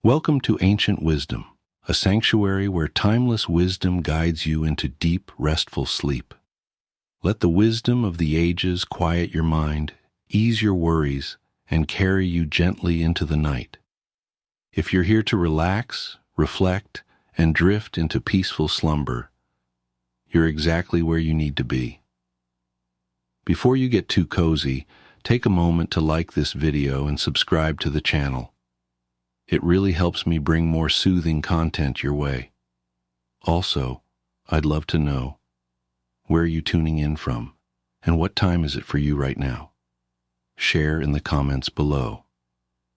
Welcome to Ancient Wisdom, a sanctuary where timeless wisdom guides you into deep, restful sleep. Let the wisdom of the ages quiet your mind, ease your worries, and carry you gently into the night. If you're here to relax, reflect, and drift into peaceful slumber, you're exactly where you need to be. Before you get too cozy, take a moment to like this video and subscribe to the channel. It really helps me bring more soothing content your way. Also, I'd love to know, where are you tuning in from, and what time is it for you right now? Share in the comments below.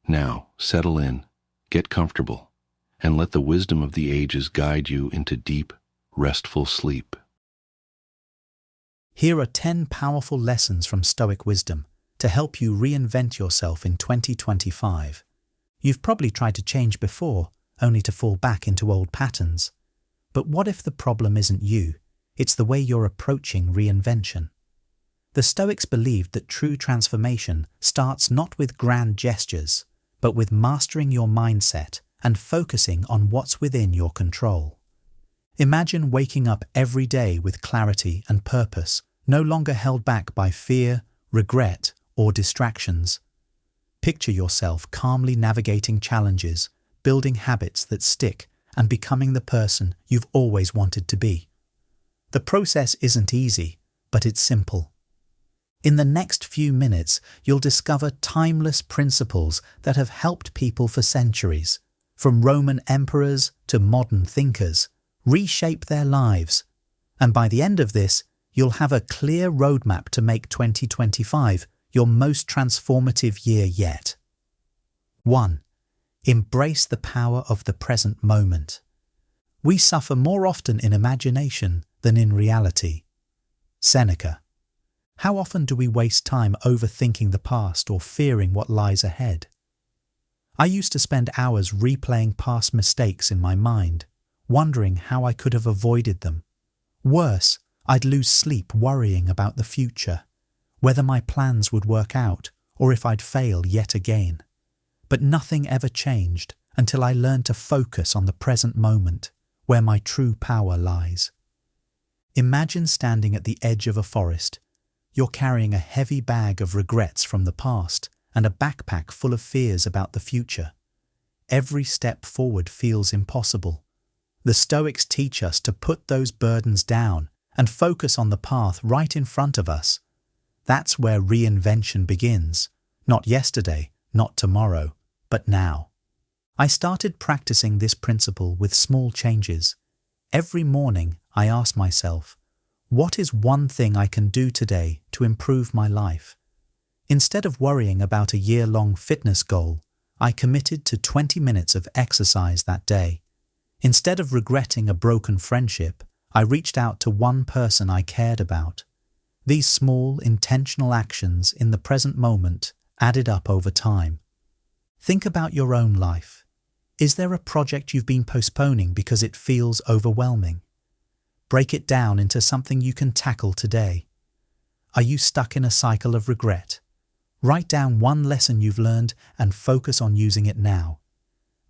Now, settle in, get comfortable, and let the wisdom of the ages guide you into deep, restful sleep. Here are 10 powerful lessons from Stoic wisdom to help you reinvent yourself in 2025. You've probably tried to change before, only to fall back into old patterns. But what if the problem isn't you? It's the way you're approaching reinvention. The Stoics believed that true transformation starts not with grand gestures, but with mastering your mindset and focusing on what's within your control. Imagine waking up every day with clarity and purpose, no longer held back by fear, regret, or distractions. Picture yourself calmly navigating challenges, building habits that stick, and becoming the person you've always wanted to be. The process isn't easy, but it's simple. In the next few minutes, you'll discover timeless principles that have helped people for centuries, from Roman emperors to modern thinkers, reshape their lives. And by the end of this, you'll have a clear roadmap to make 2025 your most transformative year yet. 1. Embrace the power of the present moment. We suffer more often in imagination than in reality. Seneca. How often do we waste time overthinking the past or fearing what lies ahead? I used to spend hours replaying past mistakes in my mind, wondering how I could have avoided them. Worse, I'd lose sleep worrying about the future, whether my plans would work out or if I'd fail yet again. But nothing ever changed until I learned to focus on the present moment, where my true power lies. Imagine standing at the edge of a forest. You're carrying a heavy bag of regrets from the past and a backpack full of fears about the future. Every step forward feels impossible. The Stoics teach us to put those burdens down and focus on the path right in front of us. That's where reinvention begins. Not yesterday, not tomorrow, but now. I started practicing this principle with small changes. Every morning, I ask myself, what is one thing I can do today to improve my life? Instead of worrying about a year-long fitness goal, I committed to 20 minutes of exercise that day. Instead of regretting a broken friendship, I reached out to one person I cared about. These small, intentional actions in the present moment added up over time. Think about your own life. Is there a project you've been postponing because it feels overwhelming? Break it down into something you can tackle today. Are you stuck in a cycle of regret? Write down one lesson you've learned and focus on using it now.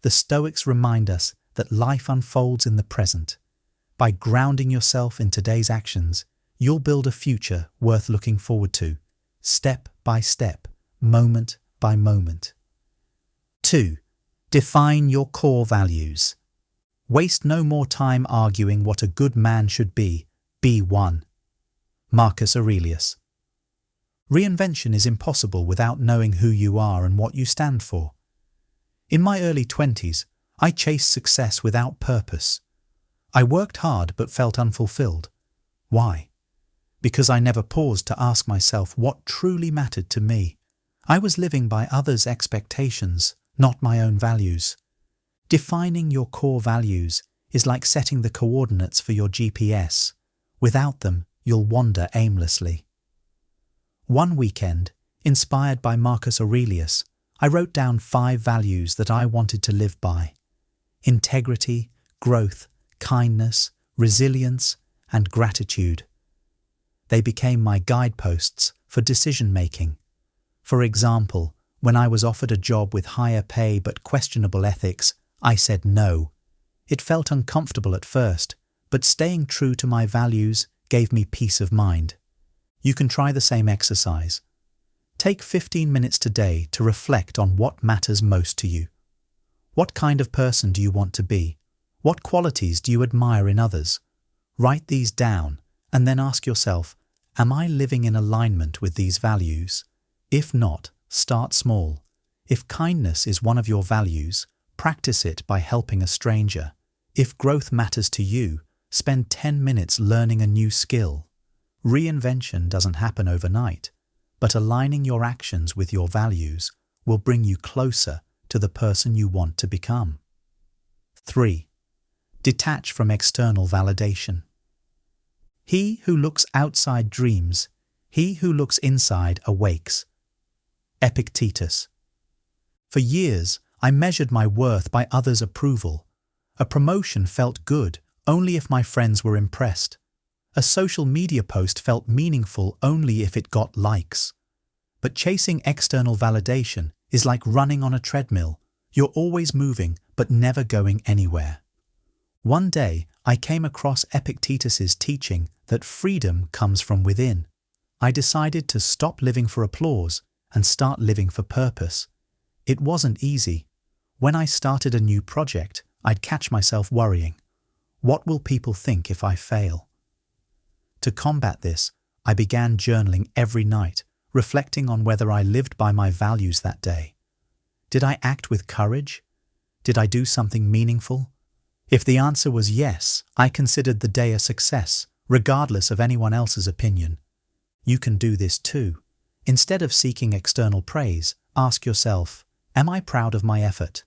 The Stoics remind us that life unfolds in the present. By grounding yourself in today's actions, you'll build a future worth looking forward to, step by step, moment by moment. 2. Define your core values. Waste no more time arguing what a good man should be. Be one. Marcus Aurelius. Reinvention is impossible without knowing who you are and what you stand for. In my early 20s, I chased success without purpose. I worked hard but felt unfulfilled. Why? Because I never paused to ask myself what truly mattered to me. I was living by others' expectations, not my own values. Defining your core values is like setting the coordinates for your GPS. Without them, you'll wander aimlessly. One weekend, inspired by Marcus Aurelius, I wrote down 5 values that I wanted to live by: integrity, growth, kindness, resilience, and gratitude. They became my guideposts for decision-making. For example, when I was offered a job with higher pay but questionable ethics, I said no. It felt uncomfortable at first, but staying true to my values gave me peace of mind. You can try the same exercise. Take 15 minutes today to reflect on what matters most to you. What kind of person do you want to be? What qualities do you admire in others? Write these down and then ask yourself, am I living in alignment with these values? If not, start small. If kindness is one of your values, practice it by helping a stranger. If growth matters to you, spend 10 minutes learning a new skill. Reinvention doesn't happen overnight, but aligning your actions with your values will bring you closer to the person you want to become. 3. Detach from external validation. He who looks outside dreams, he who looks inside awakes. Epictetus. For years, I measured my worth by others' approval. A promotion felt good only if my friends were impressed. A social media post felt meaningful only if it got likes. But chasing external validation is like running on a treadmill. You're always moving, but never going anywhere. One day, I came across Epictetus's teaching that freedom comes from within. I decided to stop living for applause and start living for purpose. It wasn't easy. When I started a new project, I'd catch myself worrying. What will people think if I fail? To combat this, I began journaling every night, reflecting on whether I lived by my values that day. Did I act with courage? Did I do something meaningful? If the answer was yes, I considered the day a success, regardless of anyone else's opinion. You can do this too. Instead of seeking external praise, ask yourself, am I proud of my effort?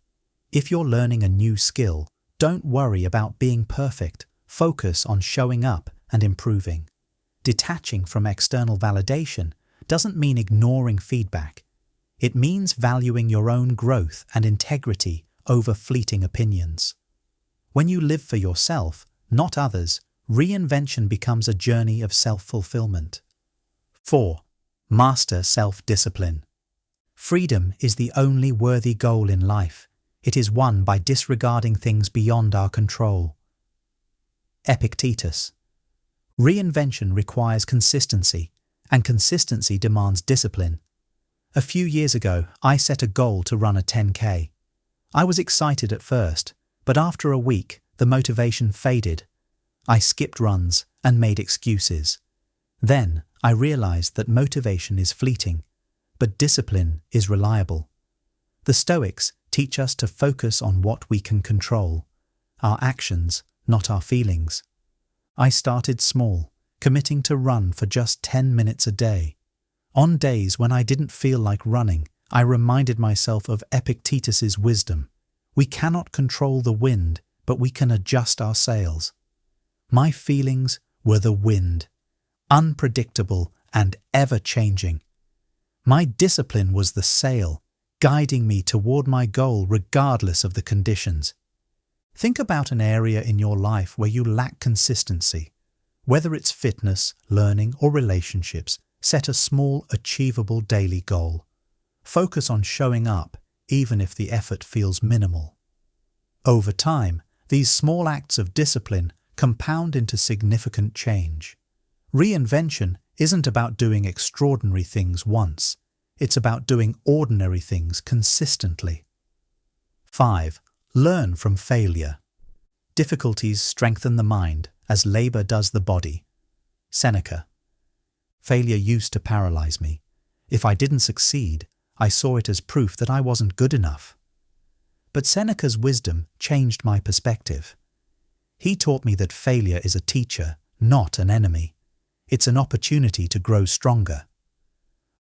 If you're learning a new skill, don't worry about being perfect. Focus on showing up and improving. Detaching from external validation doesn't mean ignoring feedback. It means valuing your own growth and integrity over fleeting opinions. When you live for yourself, not others, reinvention becomes a journey of self-fulfillment. 4. Master self-discipline. Freedom is the only worthy goal in life. It is won by disregarding things beyond our control. Epictetus. Reinvention requires consistency, and consistency demands discipline. A few years ago, I set a goal to run a 10K. I was excited at first, but after a week, the motivation faded. I skipped runs and made excuses. Then, I realized that motivation is fleeting, but discipline is reliable. The Stoics teach us to focus on what we can control, our actions, not our feelings. I started small, committing to run for just 10 minutes a day. On days when I didn't feel like running, I reminded myself of Epictetus's wisdom. We cannot control the wind, but we can adjust our sails. My feelings were the wind, unpredictable and ever-changing. My discipline was the sail, guiding me toward my goal regardless of the conditions. Think about an area in your life where you lack consistency. Whether it's fitness, learning, or relationships, set a small, achievable daily goal. Focus on showing up, even if the effort feels minimal. Over time, these small acts of discipline compound into significant change. Reinvention isn't about doing extraordinary things once. It's about doing ordinary things consistently. 5. Learn from failure. Difficulties strengthen the mind, as labor does the body. Seneca. Failure used to paralyze me. If I didn't succeed, I saw it as proof that I wasn't good enough. But Seneca's wisdom changed my perspective. He taught me that failure is a teacher, not an enemy. It's an opportunity to grow stronger.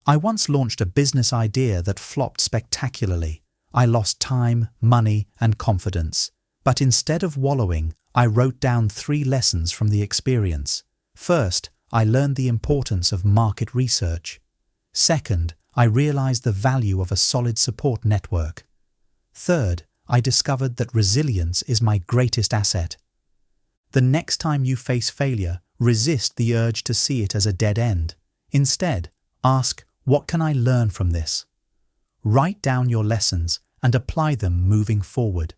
I once launched a business idea that flopped spectacularly. I lost time, money, and confidence. But instead of wallowing, I wrote down 3 lessons from the experience. First, I learned the importance of market research. Second, I realized the value of a solid support network. Third, I discovered that resilience is my greatest asset. The next time you face failure, resist the urge to see it as a dead end. Instead, ask, what can I learn from this? Write down your lessons and apply them moving forward.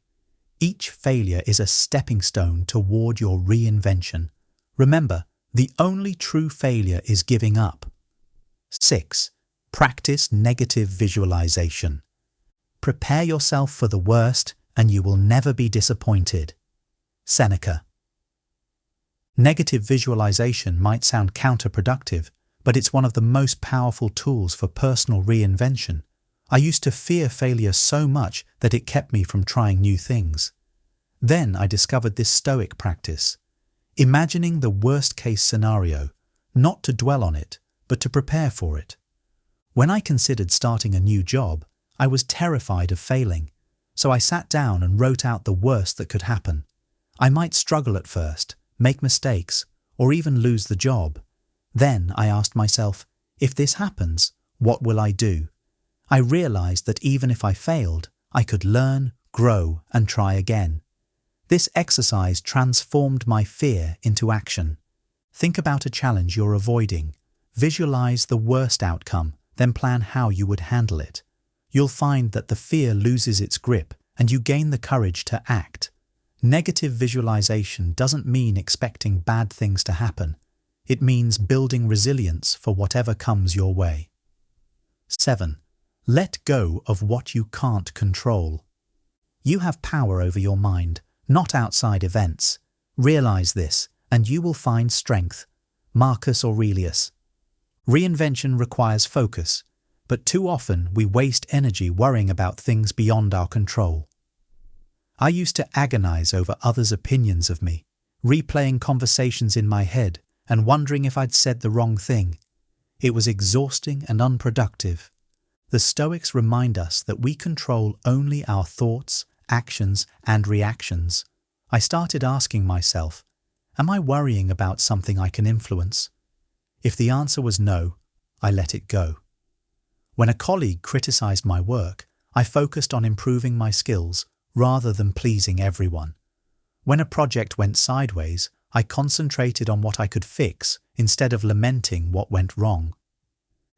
Each failure is a stepping stone toward your reinvention. Remember, the only true failure is giving up. 6. Practice negative visualization. Prepare yourself for the worst and you will never be disappointed. Seneca. Negative visualization might sound counterproductive, but it's one of the most powerful tools for personal reinvention. I used to fear failure so much that it kept me from trying new things. Then I discovered this Stoic practice, imagining the worst-case scenario, not to dwell on it, but to prepare for it. When I considered starting a new job, I was terrified of failing, so I sat down and wrote out the worst that could happen. I might struggle at first, make mistakes, or even lose the job. Then I asked myself, if this happens, what will I do? I realized that even if I failed, I could learn, grow, and try again. This exercise transformed my fear into action. Think about a challenge you're avoiding. Visualize the worst outcome, then plan how you would handle it. You'll find that the fear loses its grip and you gain the courage to act. Negative visualization doesn't mean expecting bad things to happen. It means building resilience for whatever comes your way. 7. Let go of what you can't control. You have power over your mind, not outside events. Realize this, and you will find strength. Marcus Aurelius. Reinvention requires focus, but too often we waste energy worrying about things beyond our control. I used to agonize over others' opinions of me, replaying conversations in my head and wondering if I'd said the wrong thing. It was exhausting and unproductive. The Stoics remind us that we control only our thoughts, actions, and reactions. I started asking myself, am I worrying about something I can influence? If the answer was no, I let it go. When a colleague criticized my work, I focused on improving my skills rather than pleasing everyone. When a project went sideways, I concentrated on what I could fix instead of lamenting what went wrong.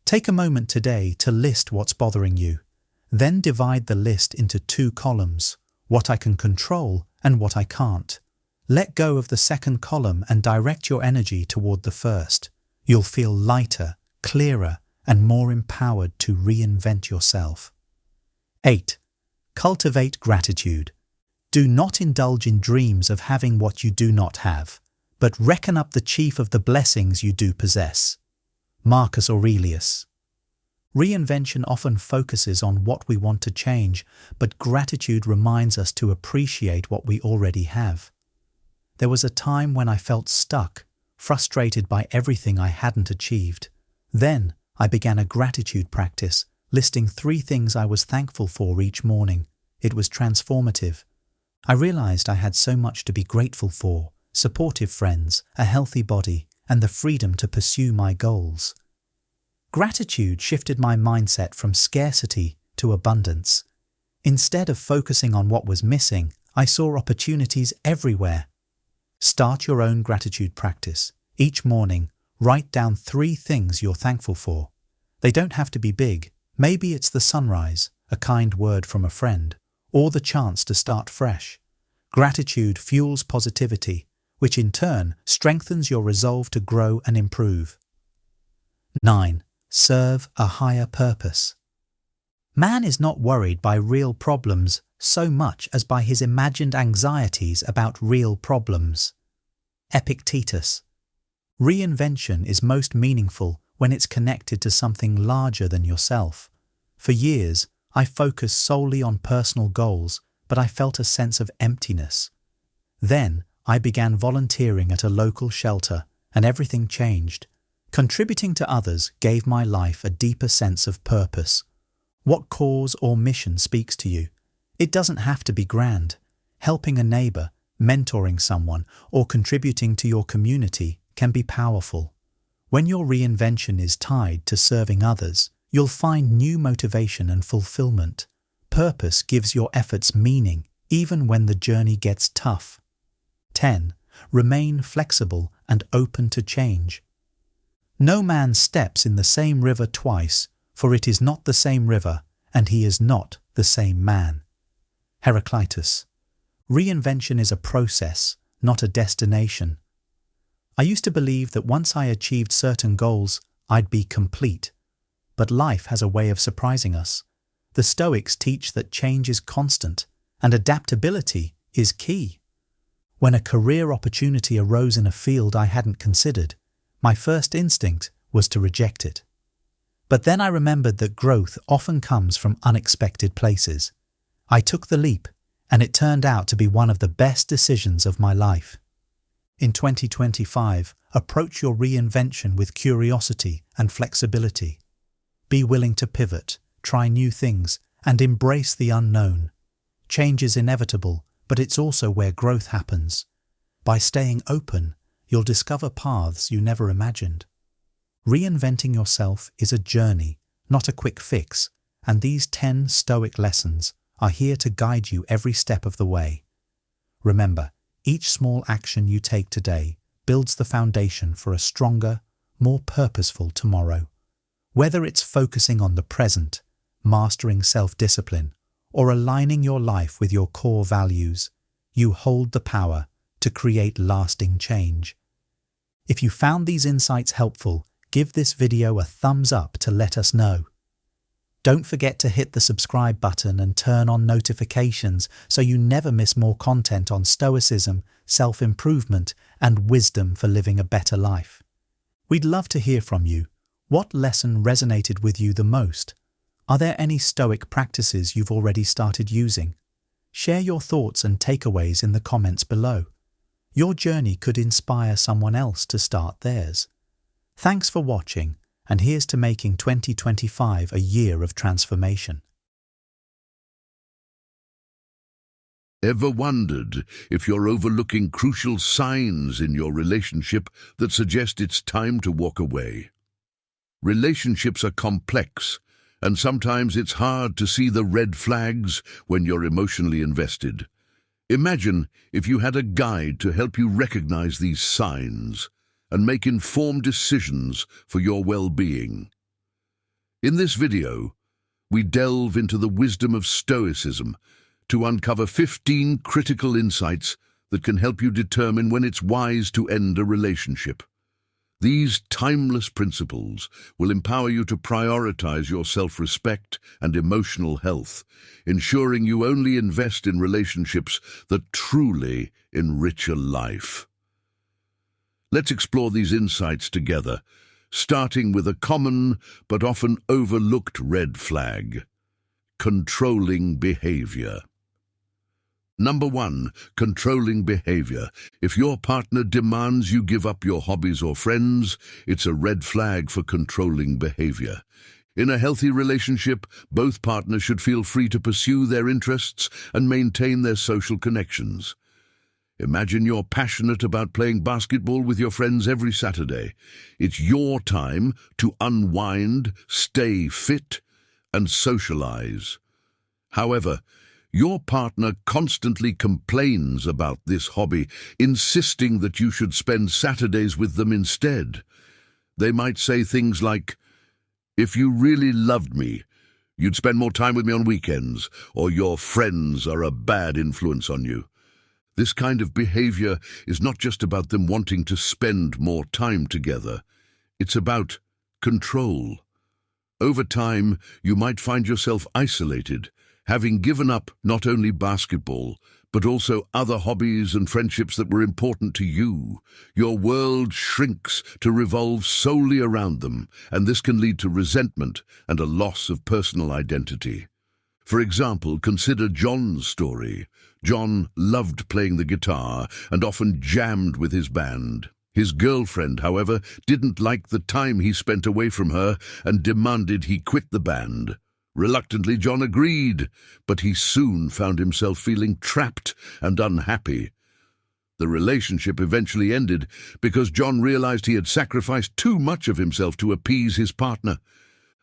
Take a moment today to list what's bothering you. Then divide the list into 2 columns, what I can control and what I can't. Let go of the second column and direct your energy toward the first. You'll feel lighter, clearer, and more empowered to reinvent yourself. 8. Cultivate gratitude. Do not indulge in dreams of having what you do not have, but reckon up the chief of the blessings you do possess. Marcus Aurelius. Reinvention often focuses on what we want to change, but gratitude reminds us to appreciate what we already have. There was a time when I felt stuck, frustrated by everything I hadn't achieved. Then I began a gratitude practice, listing 3 things I was thankful for each morning. It was transformative. I realized I had so much to be grateful for: supportive friends, a healthy body, and the freedom to pursue my goals. Gratitude shifted my mindset from scarcity to abundance. Instead of focusing on what was missing, I saw opportunities everywhere. Start your own gratitude practice. Each morning, write down 3 things you're thankful for. They don't have to be big. Maybe it's the sunrise, a kind word from a friend, or the chance to start fresh. Gratitude fuels positivity, which in turn strengthens your resolve to grow and improve. 9. Serve a higher purpose. Man is not worried by real problems so much as by his imagined anxieties about real problems. Epictetus. Reinvention is most meaningful when it's connected to something larger than yourself. For years, I focused solely on personal goals, but I felt a sense of emptiness. Then, I began volunteering at a local shelter, and everything changed. Contributing to others gave my life a deeper sense of purpose. What cause or mission speaks to you? It doesn't have to be grand. Helping a neighbor, mentoring someone, or contributing to your community can be powerful. When your reinvention is tied to serving others, you'll find new motivation and fulfillment. Purpose gives your efforts meaning, even when the journey gets tough. 10. Remain flexible and open to change. No man steps in the same river twice, for it is not the same river, and he is not the same man. Heraclitus. Reinvention is a process, not a destination. I used to believe that once I achieved certain goals, I'd be complete. But life has a way of surprising us. The Stoics teach that change is constant, and adaptability is key. When a career opportunity arose in a field I hadn't considered, my first instinct was to reject it. But then I remembered that growth often comes from unexpected places. I took the leap, and it turned out to be one of the best decisions of my life. In 2025, approach your reinvention with curiosity and flexibility. Be willing to pivot, try new things, and embrace the unknown. Change is inevitable, but it's also where growth happens. By staying open, you'll discover paths you never imagined. Reinventing yourself is a journey, not a quick fix, and these 10 Stoic lessons are here to guide you every step of the way. Remember, each small action you take today builds the foundation for a stronger, more purposeful tomorrow. Whether it's focusing on the present, mastering self-discipline, or aligning your life with your core values, you hold the power to create lasting change. If you found these insights helpful, give this video a thumbs up to let us know. Don't forget to hit the subscribe button and turn on notifications so you never miss more content on Stoicism, self-improvement, and wisdom for living a better life. We'd love to hear from you. What lesson resonated with you the most? Are there any Stoic practices you've already started using? Share your thoughts and takeaways in the comments below. Your journey could inspire someone else to start theirs. Thanks for watching, and here's to making 2025 a year of transformation. Ever wondered if you're overlooking crucial signs in your relationship that suggest it's time to walk away? Relationships are complex, and sometimes it's hard to see the red flags when you're emotionally invested. Imagine if you had a guide to help you recognize these signs and make informed decisions for your well-being. In this video, we delve into the wisdom of Stoicism to uncover 15 critical insights that can help you determine when it's wise to end a relationship. These timeless principles will empower you to prioritize your self-respect and emotional health, ensuring you only invest in relationships that truly enrich your life. Let's explore these insights together, starting with a common but often overlooked red flag: controlling behavior. Number 1, controlling behavior. If your partner demands you give up your hobbies or friends, it's a red flag for controlling behavior. In a healthy relationship, both partners should feel free to pursue their interests and maintain their social connections. Imagine you're passionate about playing basketball with your friends every Saturday. It's your time to unwind, stay fit, and socialize. However, your partner constantly complains about this hobby, insisting that you should spend Saturdays with them instead. They might say things like, "If you really loved me, you'd spend more time with me on weekends," or "Your friends are a bad influence on you." This kind of behavior is not just about them wanting to spend more time together. It's about control. Over time, you might find yourself isolated, having given up not only basketball, but also other hobbies and friendships that were important to you. Your world shrinks to revolve solely around them, and this can lead to resentment and a loss of personal identity. For example, consider John's story. John loved playing the guitar and often jammed with his band. His girlfriend, however, didn't like the time he spent away from her and demanded he quit the band. Reluctantly, John agreed, but he soon found himself feeling trapped and unhappy. The relationship eventually ended because John realized he had sacrificed too much of himself to appease his partner.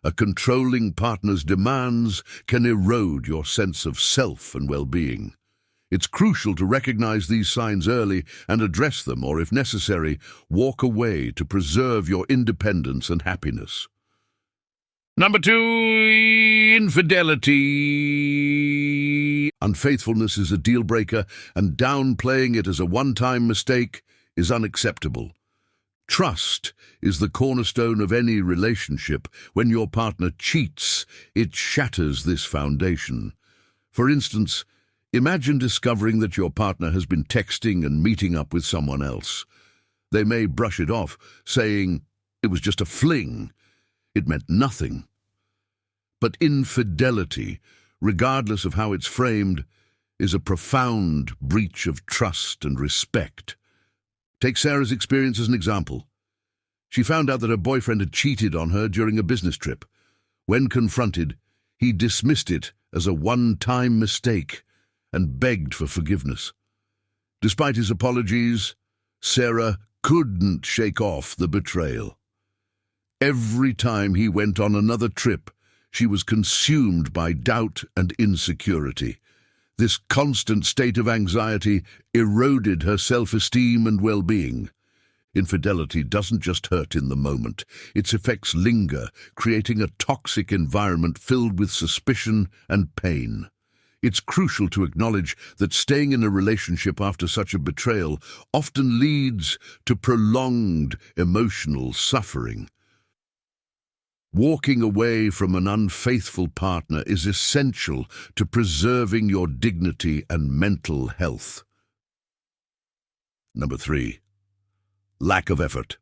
A controlling partner's demands can erode your sense of self and well-being. It's crucial to recognize these signs early and address them, or if necessary, walk away to preserve your independence and happiness. Number 2, infidelity. Unfaithfulness is a deal breaker, and downplaying it as a one-time mistake is unacceptable. Trust is the cornerstone of any relationship. When your partner cheats, it shatters this foundation. For instance, imagine discovering that your partner has been texting and meeting up with someone else. They may brush it off, saying, "It was just a fling. It meant nothing." But infidelity, regardless of how it's framed, is a profound breach of trust and respect. Take Sarah's experience as an example. She found out that her boyfriend had cheated on her during a business trip. When confronted, he dismissed it as a one-time mistake and begged for forgiveness. Despite his apologies, Sarah couldn't shake off the betrayal. Every time he went on another trip, she was consumed by doubt and insecurity. This constant state of anxiety eroded her self-esteem and well-being. Infidelity doesn't just hurt in the moment. Its effects linger, creating a toxic environment filled with suspicion and pain. It's crucial to acknowledge that staying in a relationship after such a betrayal often leads to prolonged emotional suffering. Walking away from an unfaithful partner is essential to preserving your dignity and mental health. Number 3. Lack of effort.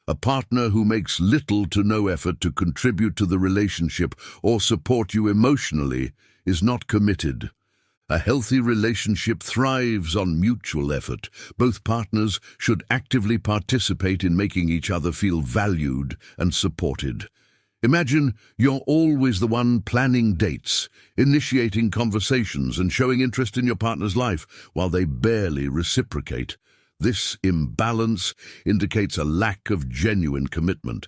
A partner who makes little to no effort to contribute to the relationship or support you emotionally is not committed. A healthy relationship thrives on mutual effort. Both partners should actively participate in making each other feel valued and supported. Imagine you're always the one planning dates, initiating conversations, and showing interest in your partner's life while they barely reciprocate. This imbalance indicates a lack of genuine commitment.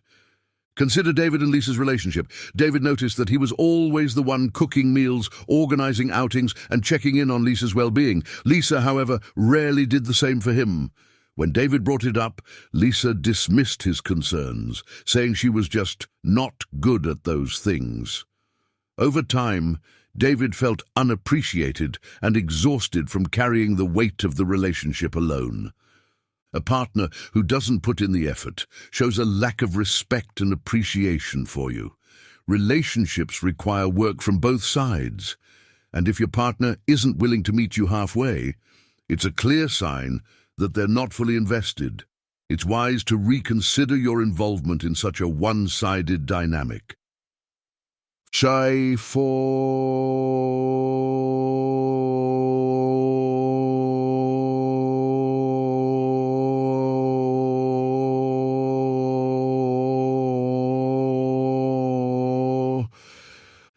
Consider David and Lisa's relationship. David noticed that he was always the one cooking meals, organizing outings, and checking in on Lisa's well-being. Lisa, however, rarely did the same for him. When David brought it up, Lisa dismissed his concerns, saying she was just not good at those things. Over time, David felt unappreciated and exhausted from carrying the weight of the relationship alone. A partner who doesn't put in the effort shows a lack of respect and appreciation for you. Relationships require work from both sides, and if your partner isn't willing to meet you halfway, it's a clear sign that they're not fully invested. It's wise to reconsider your involvement in such a one-sided dynamic. Chai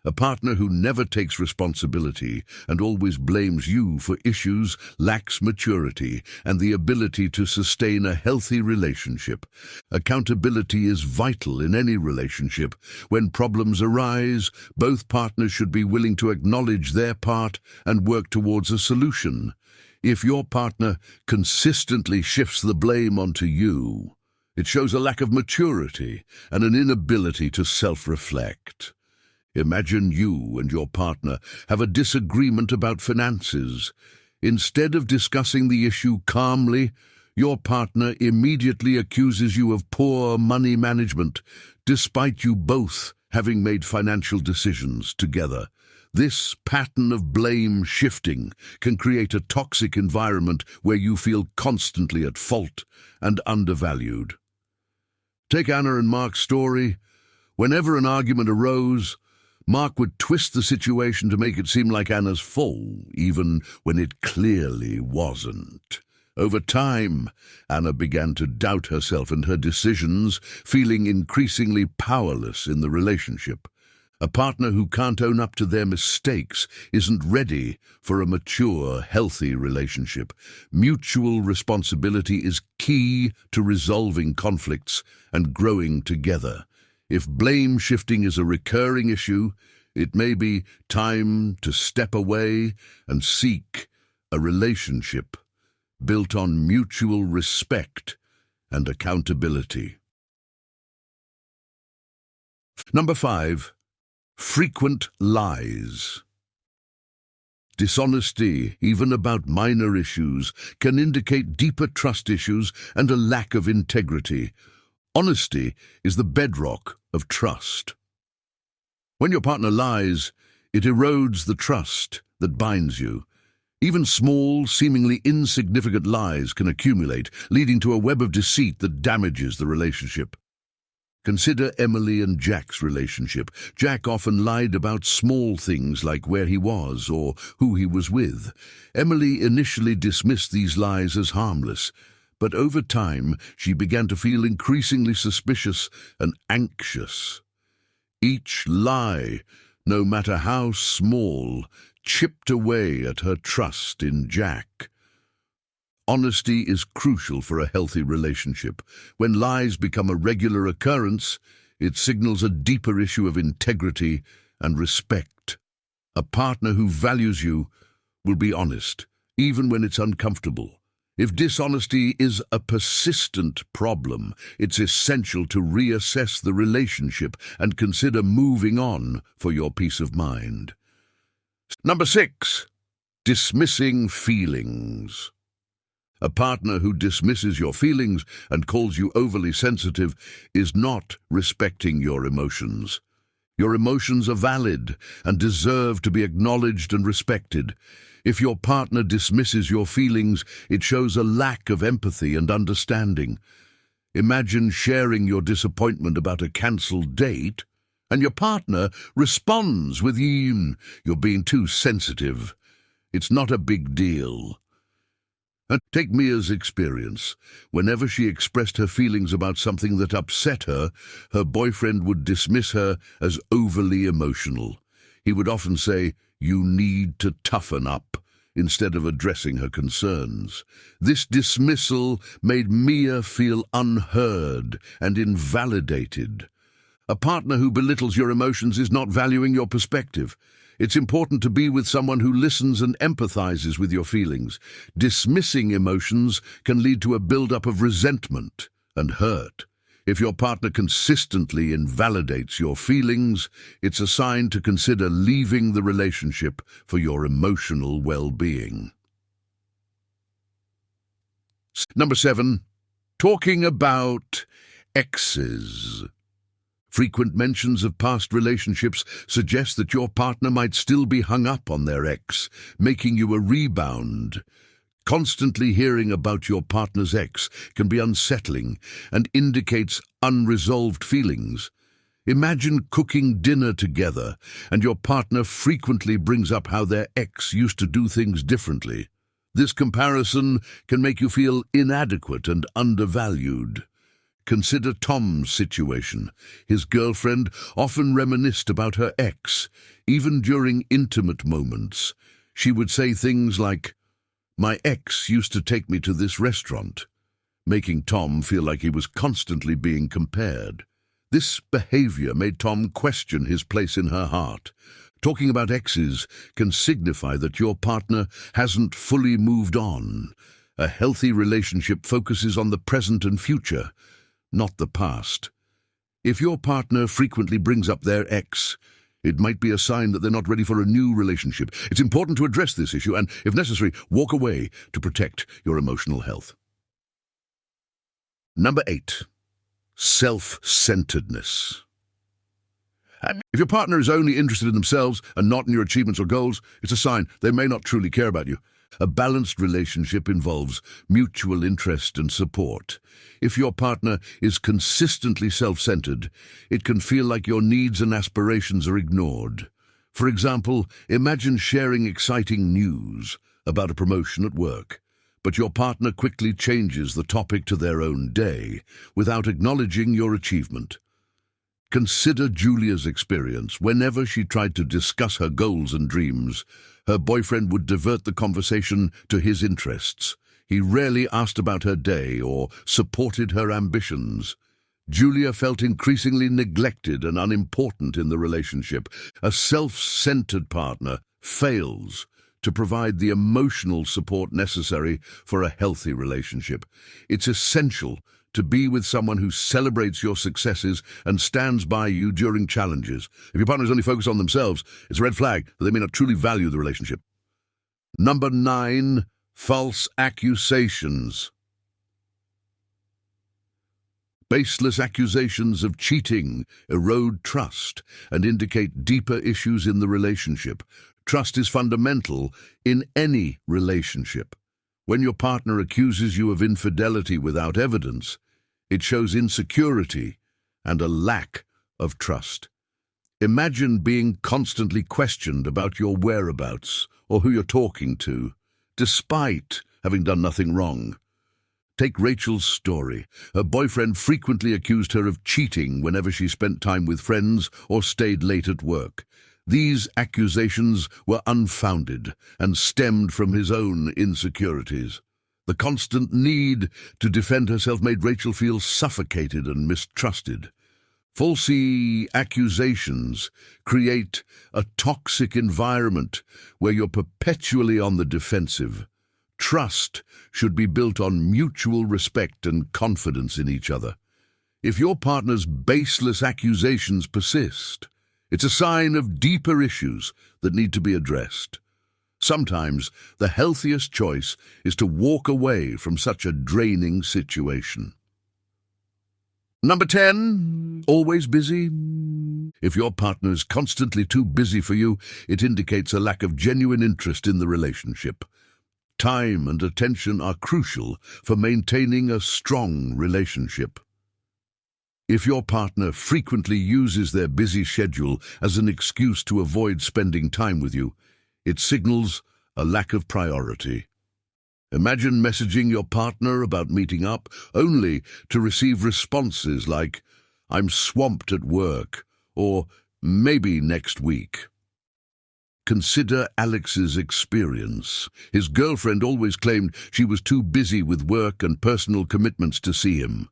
A partner who never takes responsibility and always blames you for issues lacks maturity and the ability to sustain a healthy relationship. Accountability is vital in any relationship. When problems arise, both partners should be willing to acknowledge their part and work towards a solution. If your partner consistently shifts the blame onto you, it shows a lack of maturity and an inability to self-reflect. Imagine you and your partner have a disagreement about finances. Instead of discussing the issue calmly, your partner immediately accuses you of poor money management, despite you both having made financial decisions together. This pattern of blame shifting can create a toxic environment where you feel constantly at fault and undervalued. Take Anna and Mark's story. Whenever an argument arose, Mark would twist the situation to make it seem like Anna's fault, even when it clearly wasn't. Over time, Anna began to doubt herself and her decisions, feeling increasingly powerless in the relationship. A partner who can't own up to their mistakes isn't ready for a mature, healthy relationship. Mutual responsibility is key to resolving conflicts and growing together. If blame shifting is a recurring issue, it may be time to step away and seek a relationship built on mutual respect and accountability. Number 5. Frequent lies. Dishonesty, even about minor issues, can indicate deeper trust issues and a lack of integrity. Honesty is the bedrock of trust. When your partner lies, it erodes the trust that binds you. Even small, seemingly insignificant lies can accumulate, leading to a web of deceit that damages the relationship. Consider Emily and Jack's relationship. Jack often lied about small things like where he was or who he was with. Emily initially dismissed these lies as harmless, but over time she began to feel increasingly suspicious and anxious. Each lie, no matter how small, chipped away at her trust in Jack. Honesty is crucial for a healthy relationship. When lies become a regular occurrence, it signals a deeper issue of integrity and respect. A partner who values you will be honest, even when it's uncomfortable. If dishonesty is a persistent problem, it's essential to reassess the relationship and consider moving on for your peace of mind. Number 6, dismissing feelings. A partner who dismisses your feelings and calls you overly sensitive is not respecting your emotions. Your emotions are valid and deserve to be acknowledged and respected. If your partner dismisses your feelings, it shows a lack of empathy and understanding. Imagine sharing your disappointment about a cancelled date, and your partner responds with, "You're being too sensitive. It's not a big deal." And take Mia's experience. Whenever she expressed her feelings about something that upset her, her boyfriend would dismiss her as overly emotional. He would often say, "You need to toughen up," instead of addressing her concerns. This dismissal made Mia feel unheard and invalidated. A partner who belittles your emotions is not valuing your perspective. It's important to be with someone who listens and empathizes with your feelings. Dismissing emotions can lead to a build-up of resentment and hurt. If your partner consistently invalidates your feelings, it's a sign to consider leaving the relationship for your emotional well-being. Number 7, talking about exes. Frequent mentions of past relationships suggest that your partner might still be hung up on their ex, making you a rebound. Constantly hearing about your partner's ex can be unsettling and indicates unresolved feelings. Imagine cooking dinner together and your partner frequently brings up how their ex used to do things differently. This comparison can make you feel inadequate and undervalued. Consider Tom's situation. His girlfriend often reminisced about her ex, even during intimate moments. She would say things like, "My ex used to take me to this restaurant," making Tom feel like he was constantly being compared. This behavior made Tom question his place in her heart. Talking about exes can signify that your partner hasn't fully moved on. A healthy relationship focuses on the present and future, not the past. If your partner frequently brings up their ex, it might be a sign that they're not ready for a new relationship. It's important to address this issue and, if necessary, walk away to protect your emotional health. Number 8, self-centeredness. If your partner is only interested in themselves and not in your achievements or goals, it's a sign they may not truly care about you. A balanced relationship involves mutual interest and support. If your partner is consistently self-centered, it can feel like your needs and aspirations are ignored. For example, imagine sharing exciting news about a promotion at work, but your partner quickly changes the topic to their own day without acknowledging your achievement. Consider Julia's experience. Whenever she tried to discuss her goals and dreams, her boyfriend would divert the conversation to his interests. He rarely asked about her day or supported her ambitions. Julia felt increasingly neglected and unimportant in the relationship. A self-centered partner fails to provide the emotional support necessary for a healthy relationship. It's essential to be with someone who celebrates your successes and stands by you during challenges. If your partner is only focused on themselves, it's a red flag that they may not truly value the relationship. Number 9, false accusations. Baseless accusations of cheating erode trust and indicate deeper issues in the relationship. Trust is fundamental in any relationship. When your partner accuses you of infidelity without evidence, it shows insecurity and a lack of trust. Imagine being constantly questioned about your whereabouts or who you're talking to, despite having done nothing wrong. Take Rachel's story. Her boyfriend frequently accused her of cheating whenever she spent time with friends or stayed late at work. These accusations were unfounded and stemmed from his own insecurities. The constant need to defend herself made Rachel feel suffocated and mistrusted. False accusations create a toxic environment where you're perpetually on the defensive. Trust should be built on mutual respect and confidence in each other. If your partner's baseless accusations persist, it's a sign of deeper issues that need to be addressed. Sometimes the healthiest choice is to walk away from such a draining situation. Number 10, always busy. If your partner is constantly too busy for you, it indicates a lack of genuine interest in the relationship. Time and attention are crucial for maintaining a strong relationship. If your partner frequently uses their busy schedule as an excuse to avoid spending time with you, it signals a lack of priority. Imagine messaging your partner about meeting up, only to receive responses like, "I'm swamped at work," or "maybe next week." Consider Alex's experience. His girlfriend always claimed she was too busy with work and personal commitments to see him.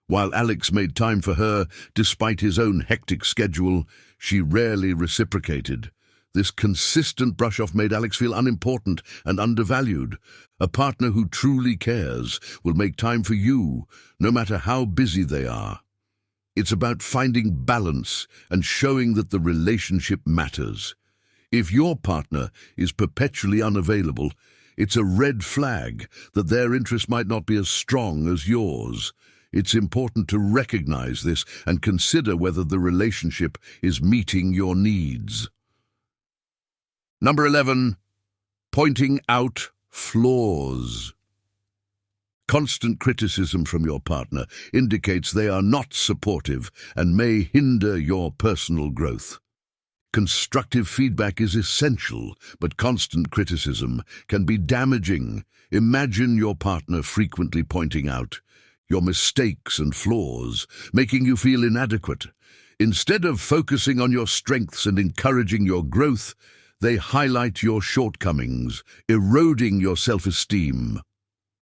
While Alex made time for her, despite his own hectic schedule, she rarely reciprocated. This consistent brush-off made Alex feel unimportant and undervalued. A partner who truly cares will make time for you, no matter how busy they are. It's about finding balance and showing that the relationship matters. If your partner is perpetually unavailable, it's a red flag that their interest might not be as strong as yours. It's important to recognize this and consider whether the relationship is meeting your needs. Number 11, pointing out flaws. Constant criticism from your partner indicates they are not supportive and may hinder your personal growth. Constructive feedback is essential, but constant criticism can be damaging. Imagine your partner frequently pointing out your mistakes and flaws, making you feel inadequate. Instead of focusing on your strengths and encouraging your growth, they highlight your shortcomings, eroding your self-esteem.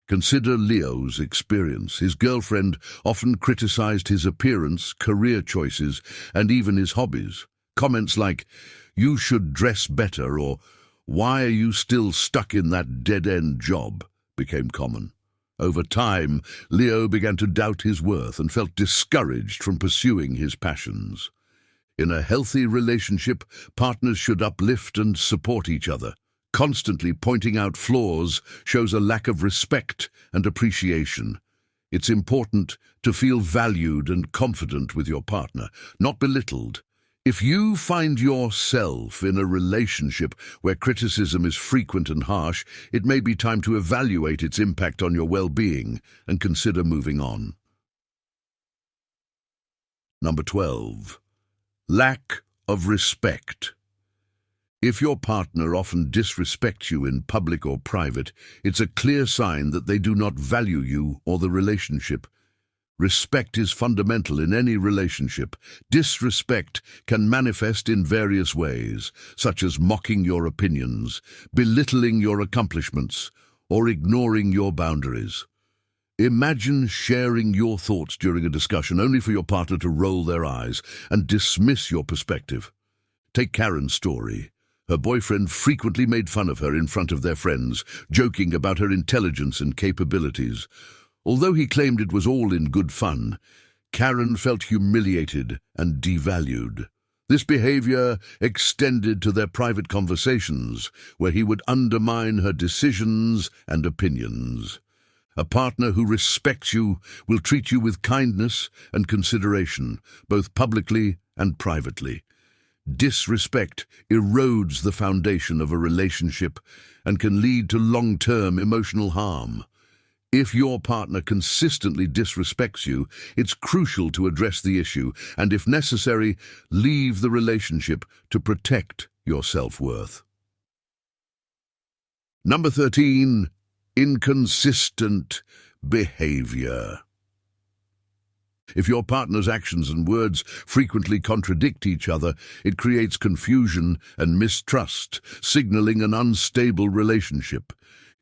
Consider Leo's experience. His girlfriend often criticized his appearance, career choices, and even his hobbies. Comments like, "You should dress better," or "Why are you still stuck in that dead-end job?" became common. Over time, Leo began to doubt his worth and felt discouraged from pursuing his passions. In a healthy relationship, partners should uplift and support each other. Constantly pointing out flaws shows a lack of respect and appreciation. It's important to feel valued and confident with your partner, not belittled. If you find yourself in a relationship where criticism is frequent and harsh, it may be time to evaluate its impact on your well-being and consider moving on. Number 12, lack of respect. If your partner often disrespects you in public or private, it's a clear sign that they do not value you or the relationship. Respect is fundamental in any relationship. Disrespect can manifest in various ways, such as mocking your opinions, belittling your accomplishments, or ignoring your boundaries. Imagine sharing your thoughts during a discussion only for your partner to roll their eyes and dismiss your perspective. Take Karen's story. Her boyfriend frequently made fun of her in front of their friends, joking about her intelligence and capabilities. Although he claimed it was all in good fun, Karen felt humiliated and devalued. This behavior extended to their private conversations, where he would undermine her decisions and opinions. A partner who respects you will treat you with kindness and consideration, both publicly and privately. Disrespect erodes the foundation of a relationship and can lead to long-term emotional harm. If your partner consistently disrespects you, it's crucial to address the issue and, if necessary, leave the relationship to protect your self-worth. Number 13, inconsistent behavior. If your partner's actions and words frequently contradict each other, it creates confusion and mistrust, signaling an unstable relationship.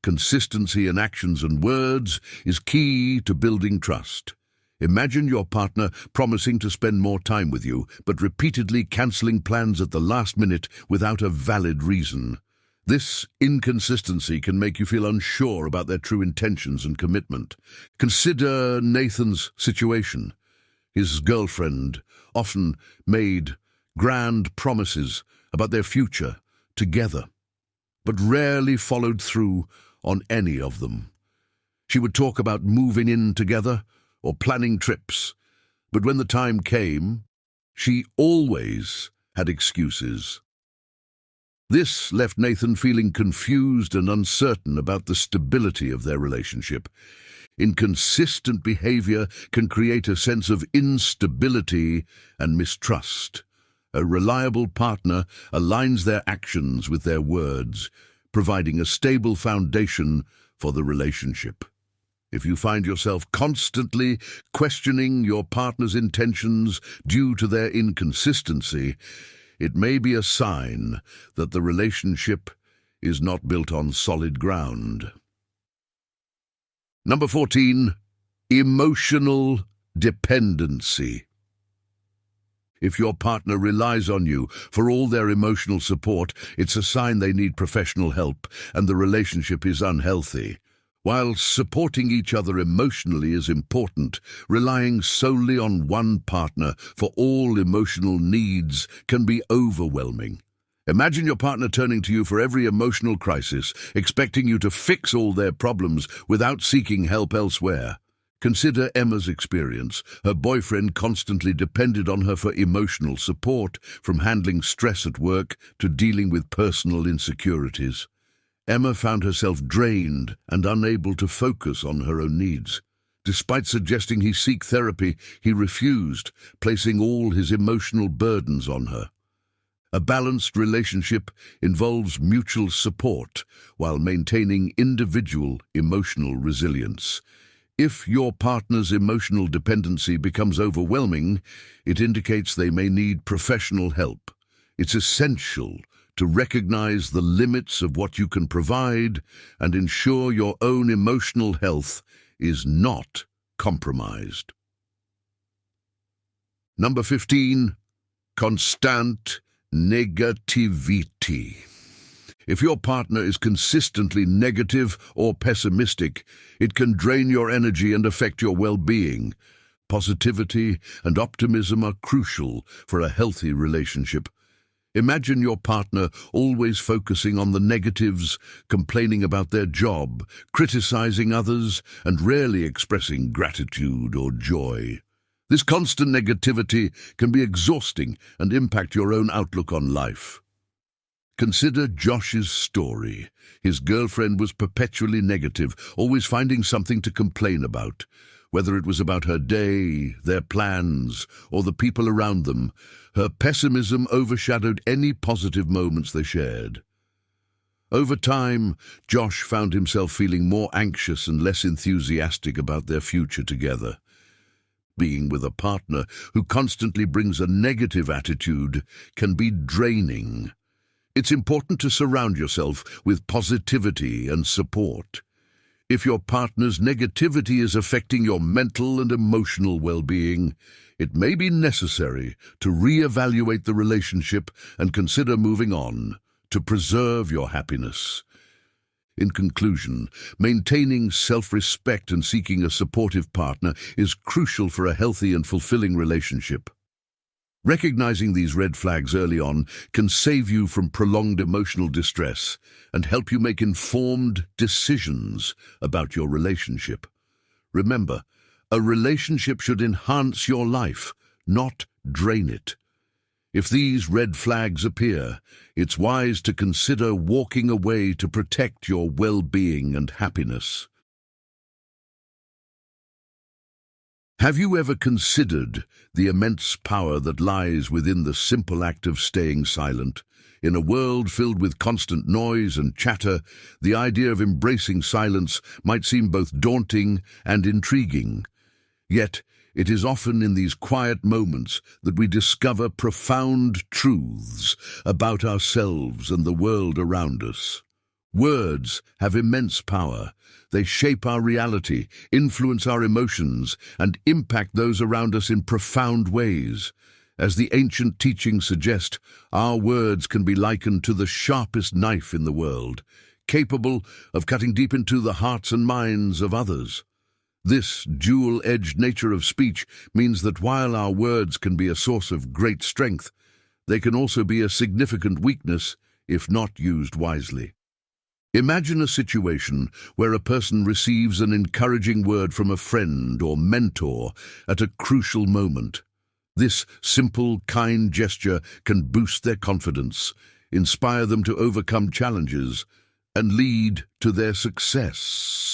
Consistency in actions and words is key to building trust. Imagine your partner promising to spend more time with you, but repeatedly cancelling plans at the last minute without a valid reason. This inconsistency can make you feel unsure about their true intentions and commitment. Consider Nathan's situation. His girlfriend often made grand promises about their future together, but rarely followed through on any of them. She would talk about moving in together or planning trips, but when the time came, she always had excuses. This left Nathan feeling confused and uncertain about the stability of their relationship. Inconsistent behavior can create a sense of instability and mistrust. A reliable partner aligns their actions with their words, providing a stable foundation for the relationship. If you find yourself constantly questioning your partner's intentions due to their inconsistency, it may be a sign that the relationship is not built on solid ground. Number 14, emotional dependency. If your partner relies on you for all their emotional support, it's a sign they need professional help and the relationship is unhealthy. While supporting each other emotionally is important, relying solely on one partner for all emotional needs can be overwhelming. Imagine your partner turning to you for every emotional crisis, expecting you to fix all their problems without seeking help elsewhere. Consider Emma's experience. Her boyfriend constantly depended on her for emotional support, from handling stress at work to dealing with personal insecurities. Emma found herself drained and unable to focus on her own needs. Despite suggesting he seek therapy, he refused, placing all his emotional burdens on her. A balanced relationship involves mutual support while maintaining individual emotional resilience. If your partner's emotional dependency becomes overwhelming, it indicates they may need professional help. It's essential to recognize the limits of what you can provide and ensure your own emotional health is not compromised. Number 15, constant negativity. If your partner is consistently negative or pessimistic, it can drain your energy and affect your well-being. Positivity and optimism are crucial for a healthy relationship. Imagine your partner always focusing on the negatives, complaining about their job, criticizing others, and rarely expressing gratitude or joy. This constant negativity can be exhausting and impact your own outlook on life. Consider Josh's story. His girlfriend was perpetually negative, always finding something to complain about. Whether it was about her day, their plans, or the people around them, her pessimism overshadowed any positive moments they shared. Over time, Josh found himself feeling more anxious and less enthusiastic about their future together. Being with a partner who constantly brings a negative attitude can be draining. It's important to surround yourself with positivity and support. If your partner's negativity is affecting your mental and emotional well-being, it may be necessary to reevaluate the relationship and consider moving on to preserve your happiness. In conclusion, maintaining self-respect and seeking a supportive partner is crucial for a healthy and fulfilling relationship. Recognizing these red flags early on can save you from prolonged emotional distress and help you make informed decisions about your relationship. Remember, a relationship should enhance your life, not drain it. If these red flags appear, it's wise to consider walking away to protect your well-being and happiness. Have you ever considered the immense power that lies within the simple act of staying silent? In a world filled with constant noise and chatter, the idea of embracing silence might seem both daunting and intriguing. Yet, it is often in these quiet moments that we discover profound truths about ourselves and the world around us. Words have immense power. They shape our reality, influence our emotions, and impact those around us in profound ways. As the ancient teachings suggest, our words can be likened to the sharpest knife in the world, capable of cutting deep into the hearts and minds of others. This dual-edged nature of speech means that while our words can be a source of great strength, they can also be a significant weakness if not used wisely. Imagine a situation where a person receives an encouraging word from a friend or mentor at a crucial moment. This simple, kind gesture can boost their confidence, inspire them to overcome challenges, and lead to their success.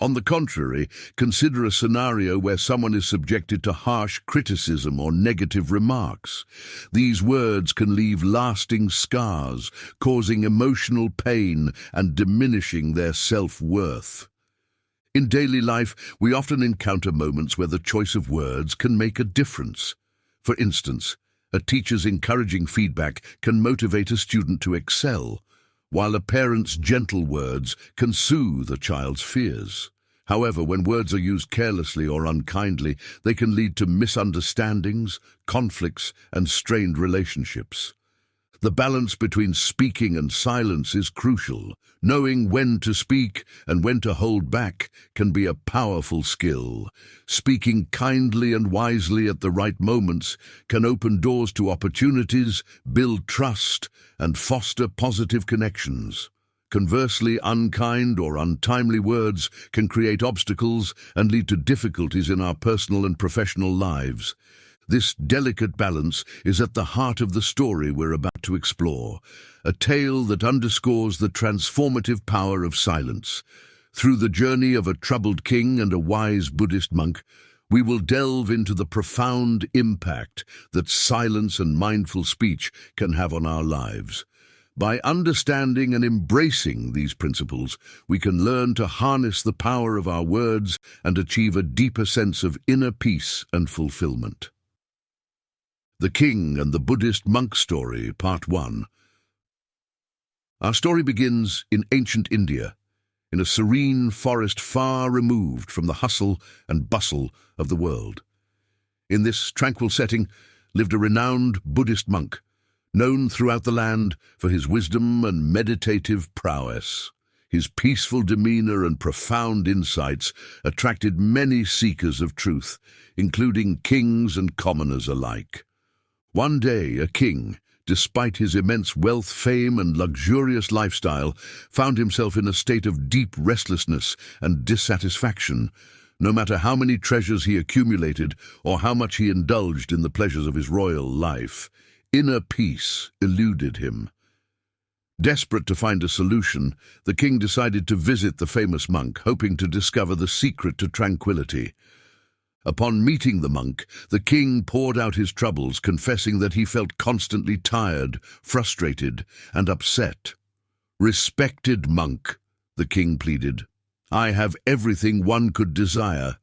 On the contrary, consider a scenario where someone is subjected to harsh criticism or negative remarks. These words can leave lasting scars, causing emotional pain and diminishing their self-worth. In daily life, we often encounter moments where the choice of words can make a difference. For instance, a teacher's encouraging feedback can motivate a student to excel, while a parent's gentle words can soothe a child's fears. However, when words are used carelessly or unkindly, they can lead to misunderstandings, conflicts, and strained relationships. The balance between speaking and silence is crucial. Knowing when to speak and when to hold back can be a powerful skill. Speaking kindly and wisely at the right moments can open doors to opportunities, build trust, and foster positive connections. Conversely, unkind or untimely words can create obstacles and lead to difficulties in our personal and professional lives. This delicate balance is at the heart of the story we're about to explore, a tale that underscores the transformative power of silence. Through the journey of a troubled king and a wise Buddhist monk, we will delve into the profound impact that silence and mindful speech can have on our lives. By understanding and embracing these principles, we can learn to harness the power of our words and achieve a deeper sense of inner peace and fulfillment. The King and the Buddhist Monk Story, Part 1. Our story begins in ancient India, in a serene forest far removed from the hustle and bustle of the world. In this tranquil setting lived a renowned Buddhist monk, known throughout the land for his wisdom and meditative prowess. His peaceful demeanor and profound insights attracted many seekers of truth, including kings and commoners alike. One day, a king, despite his immense wealth, fame, and luxurious lifestyle, found himself in a state of deep restlessness and dissatisfaction. No matter how many treasures he accumulated or how much he indulged in the pleasures of his royal life, inner peace eluded him. Desperate to find a solution, the king decided to visit the famous monk, hoping to discover the secret to tranquility. Upon meeting the monk, the king poured out his troubles, confessing that he felt constantly tired, frustrated, and upset. "Respected monk," the king pleaded, "I have everything one could desire,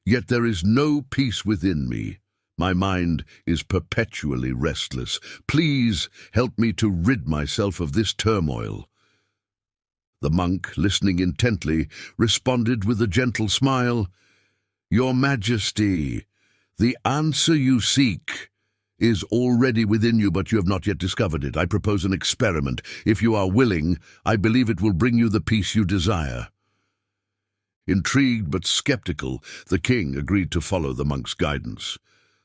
yet there is no peace within me. My mind is perpetually restless. Please help me to rid myself of this turmoil." The monk, listening intently, responded with a gentle smile, "Your Majesty, the answer you seek is already within you, but you have not yet discovered it. I propose an experiment. If you are willing, I believe it will bring you the peace you desire." Intrigued but skeptical, the king agreed to follow the monk's guidance.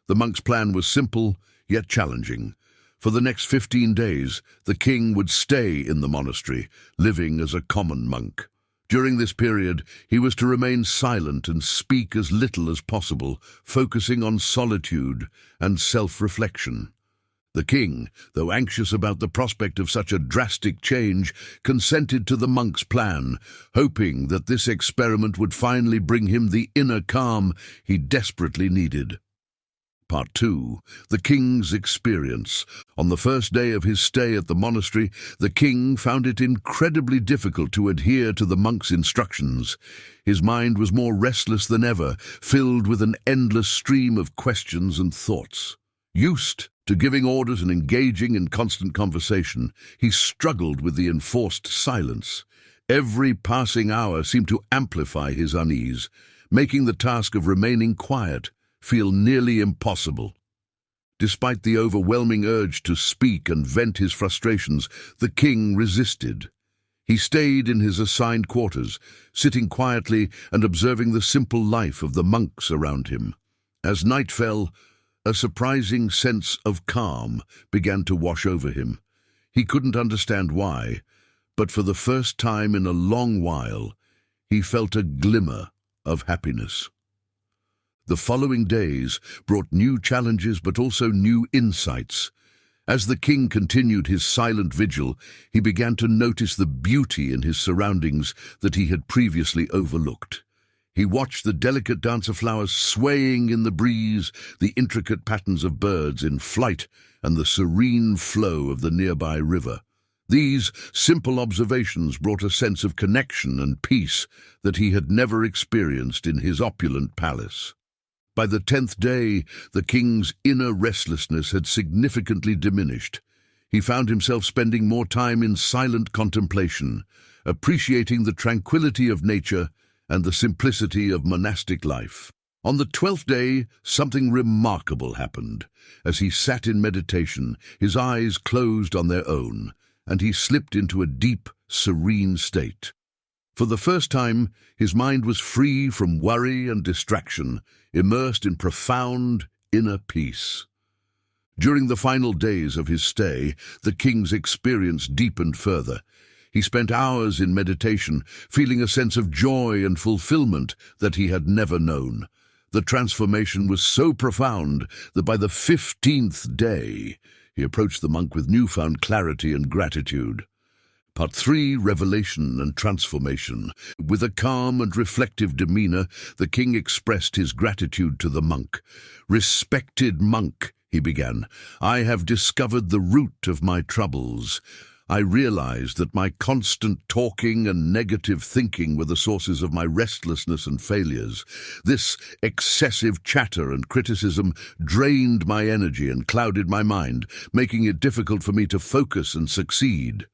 The monk's plan was simple, yet challenging. For the next 15 days, the king would stay in the monastery, living as a common monk. During this period, he was to remain silent and speak as little as possible, focusing on solitude and self-reflection. The king, though anxious about the prospect of such a drastic change, consented to the monk's plan, hoping that this experiment would finally bring him the inner calm he desperately needed. Part 2. The King's Experience. On the first day of his stay at the monastery, the king found it incredibly difficult to adhere to the monk's instructions. His mind was more restless than ever, filled with an endless stream of questions and thoughts. Used to giving orders and engaging in constant conversation, he struggled with the enforced silence. Every passing hour seemed to amplify his unease, making the task of remaining quiet feel nearly impossible. Despite the overwhelming urge to speak and vent his frustrations, the king resisted. He stayed in his assigned quarters, sitting quietly and observing the simple life of the monks around him. As night fell, a surprising sense of calm began to wash over him. He couldn't understand why, but for the first time in a long while, he felt a glimmer of happiness. The following days brought new challenges but also new insights. As the king continued his silent vigil, he began to notice the beauty in his surroundings that he had previously overlooked. He watched the delicate dance of flowers swaying in the breeze, the intricate patterns of birds in flight, and the serene flow of the nearby river. These simple observations brought a sense of connection and peace that he had never experienced in his opulent palace. By the 10th day, the king's inner restlessness had significantly diminished. He found himself spending more time in silent contemplation, appreciating the tranquility of nature and the simplicity of monastic life. On the 12th day, something remarkable happened. As he sat in meditation, his eyes closed on their own, and he slipped into a deep, serene state. For the first time, his mind was free from worry and distraction, immersed in profound inner peace. During the final days of his stay, the king's experience deepened further. He spent hours in meditation, feeling a sense of joy and fulfillment that he had never known. The transformation was so profound that by the 15th day, he approached the monk with newfound clarity and gratitude. Part 3, Revelation and Transformation. With a calm and reflective demeanor, the king expressed his gratitude to the monk. "Respected monk," he began, "I have discovered the root of my troubles. I realized that my constant talking and negative thinking were the sources of my restlessness and failures. This excessive chatter and criticism drained my energy and clouded my mind, making it difficult for me to focus and succeed."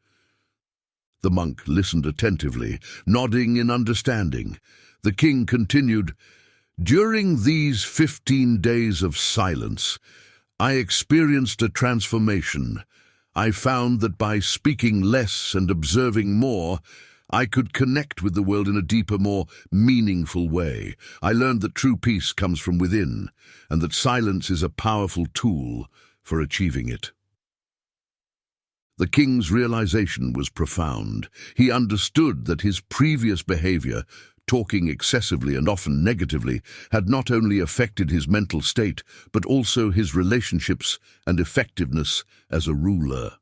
The monk listened attentively, nodding in understanding. The king continued, "During these 15 days of silence, I experienced a transformation. I found that by speaking less and observing more, I could connect with the world in a deeper, more meaningful way. I learned that true peace comes from within, and that silence is a powerful tool for achieving it." The king's realization was profound. He understood that his previous behavior, talking excessively and often negatively, had not only affected his mental state, but also his relationships and effectiveness as a ruler.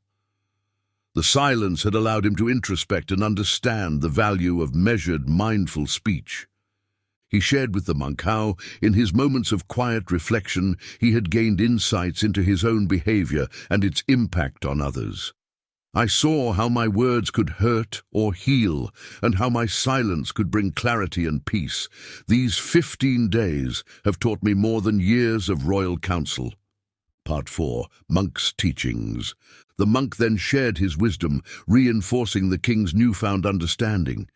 The silence had allowed him to introspect and understand the value of measured, mindful speech. He shared with the monk how, in his moments of quiet reflection, he had gained insights into his own behavior and its impact on others. "I saw how my words could hurt or heal, and how my silence could bring clarity and peace. These 15 days have taught me more than years of royal counsel." Part 4, Monk's Teachings. The monk then shared his wisdom, reinforcing the king's newfound understanding.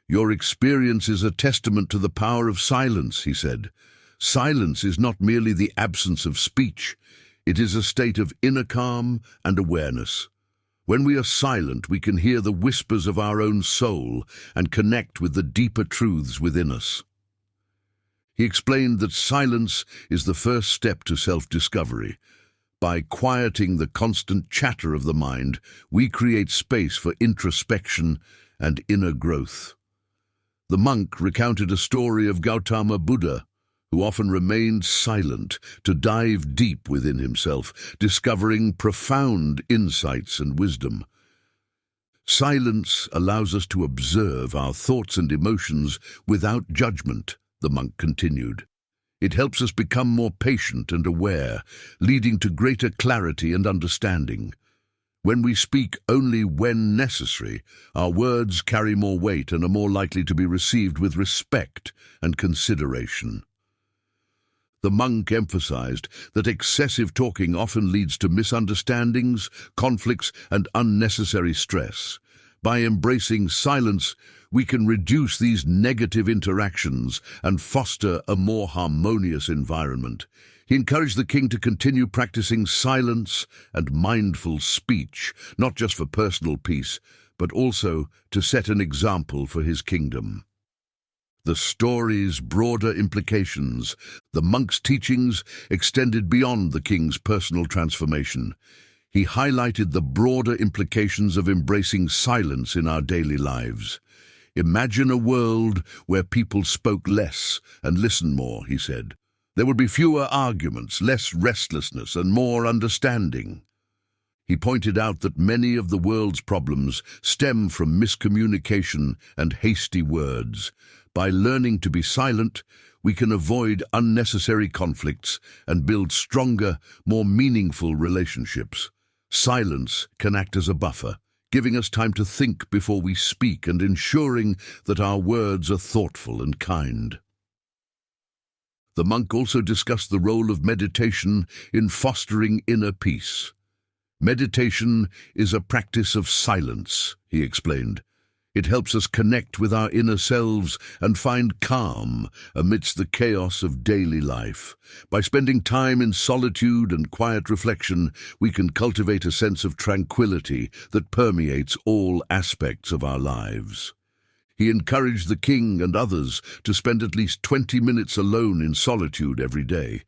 "Your experience is a testament to the power of silence," he said. "Silence is not merely the absence of speech. It is a state of inner calm and awareness. When we are silent, we can hear the whispers of our own soul and connect with the deeper truths within us." He explained that silence is the first step to self-discovery. By quieting the constant chatter of the mind, we create space for introspection and inner growth. The monk recounted a story of Gautama Buddha, who often remained silent to dive deep within himself, discovering profound insights and wisdom. Silence allows us to observe our thoughts and emotions without judgment, the monk continued. It helps us become more patient and aware, leading to greater clarity and understanding. When we speak only when necessary, our words carry more weight and are more likely to be received with respect and consideration. The monk emphasized that excessive talking often leads to misunderstandings, conflicts, and unnecessary stress. By embracing silence, we can reduce these negative interactions and foster a more harmonious environment. He encouraged the king to continue practicing silence and mindful speech, not just for personal peace, but also to set an example for his kingdom. The story's broader implications, the monk's teachings extended beyond the king's personal transformation. He highlighted the broader implications of embracing silence in our daily lives. Imagine a world where people spoke less and listened more, he said. There would be fewer arguments, less restlessness, and more understanding. He pointed out that many of the world's problems stem from miscommunication and hasty words. By learning to be silent, we can avoid unnecessary conflicts and build stronger, more meaningful relationships. Silence can act as a buffer, giving us time to think before we speak and ensuring that our words are thoughtful and kind. The monk also discussed the role of meditation in fostering inner peace. Meditation is a practice of silence, he explained. It helps us connect with our inner selves and find calm amidst the chaos of daily life. By spending time in solitude and quiet reflection, we can cultivate a sense of tranquility that permeates all aspects of our lives. He encouraged the king and others to spend at least 20 minutes alone in solitude every day.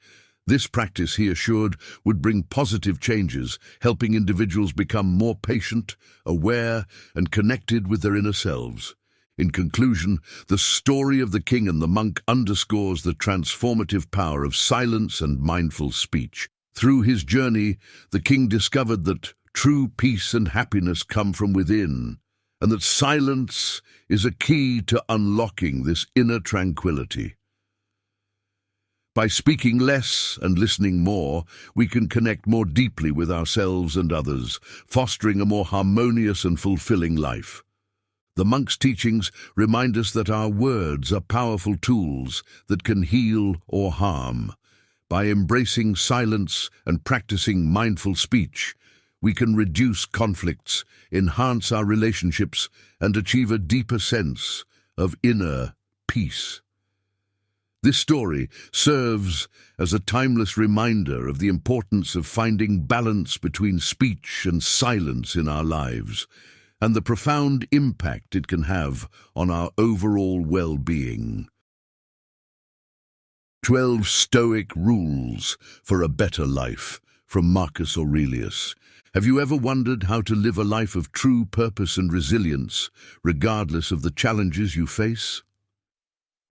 This practice, he assured, would bring positive changes, helping individuals become more patient, aware, and connected with their inner selves. In conclusion, the story of the king and the monk underscores the transformative power of silence and mindful speech. Through his journey, the king discovered that true peace and happiness come from within, and that silence is a key to unlocking this inner tranquility. By speaking less and listening more, we can connect more deeply with ourselves and others, fostering a more harmonious and fulfilling life. The monk's teachings remind us that our words are powerful tools that can heal or harm. By embracing silence and practicing mindful speech, we can reduce conflicts, enhance our relationships, and achieve a deeper sense of inner peace. This story serves as a timeless reminder of the importance of finding balance between speech and silence in our lives, and the profound impact it can have on our overall well-being. 12 Stoic Rules for a Better Life, from Marcus Aurelius. Have you ever wondered how to live a life of true purpose and resilience, regardless of the challenges you face?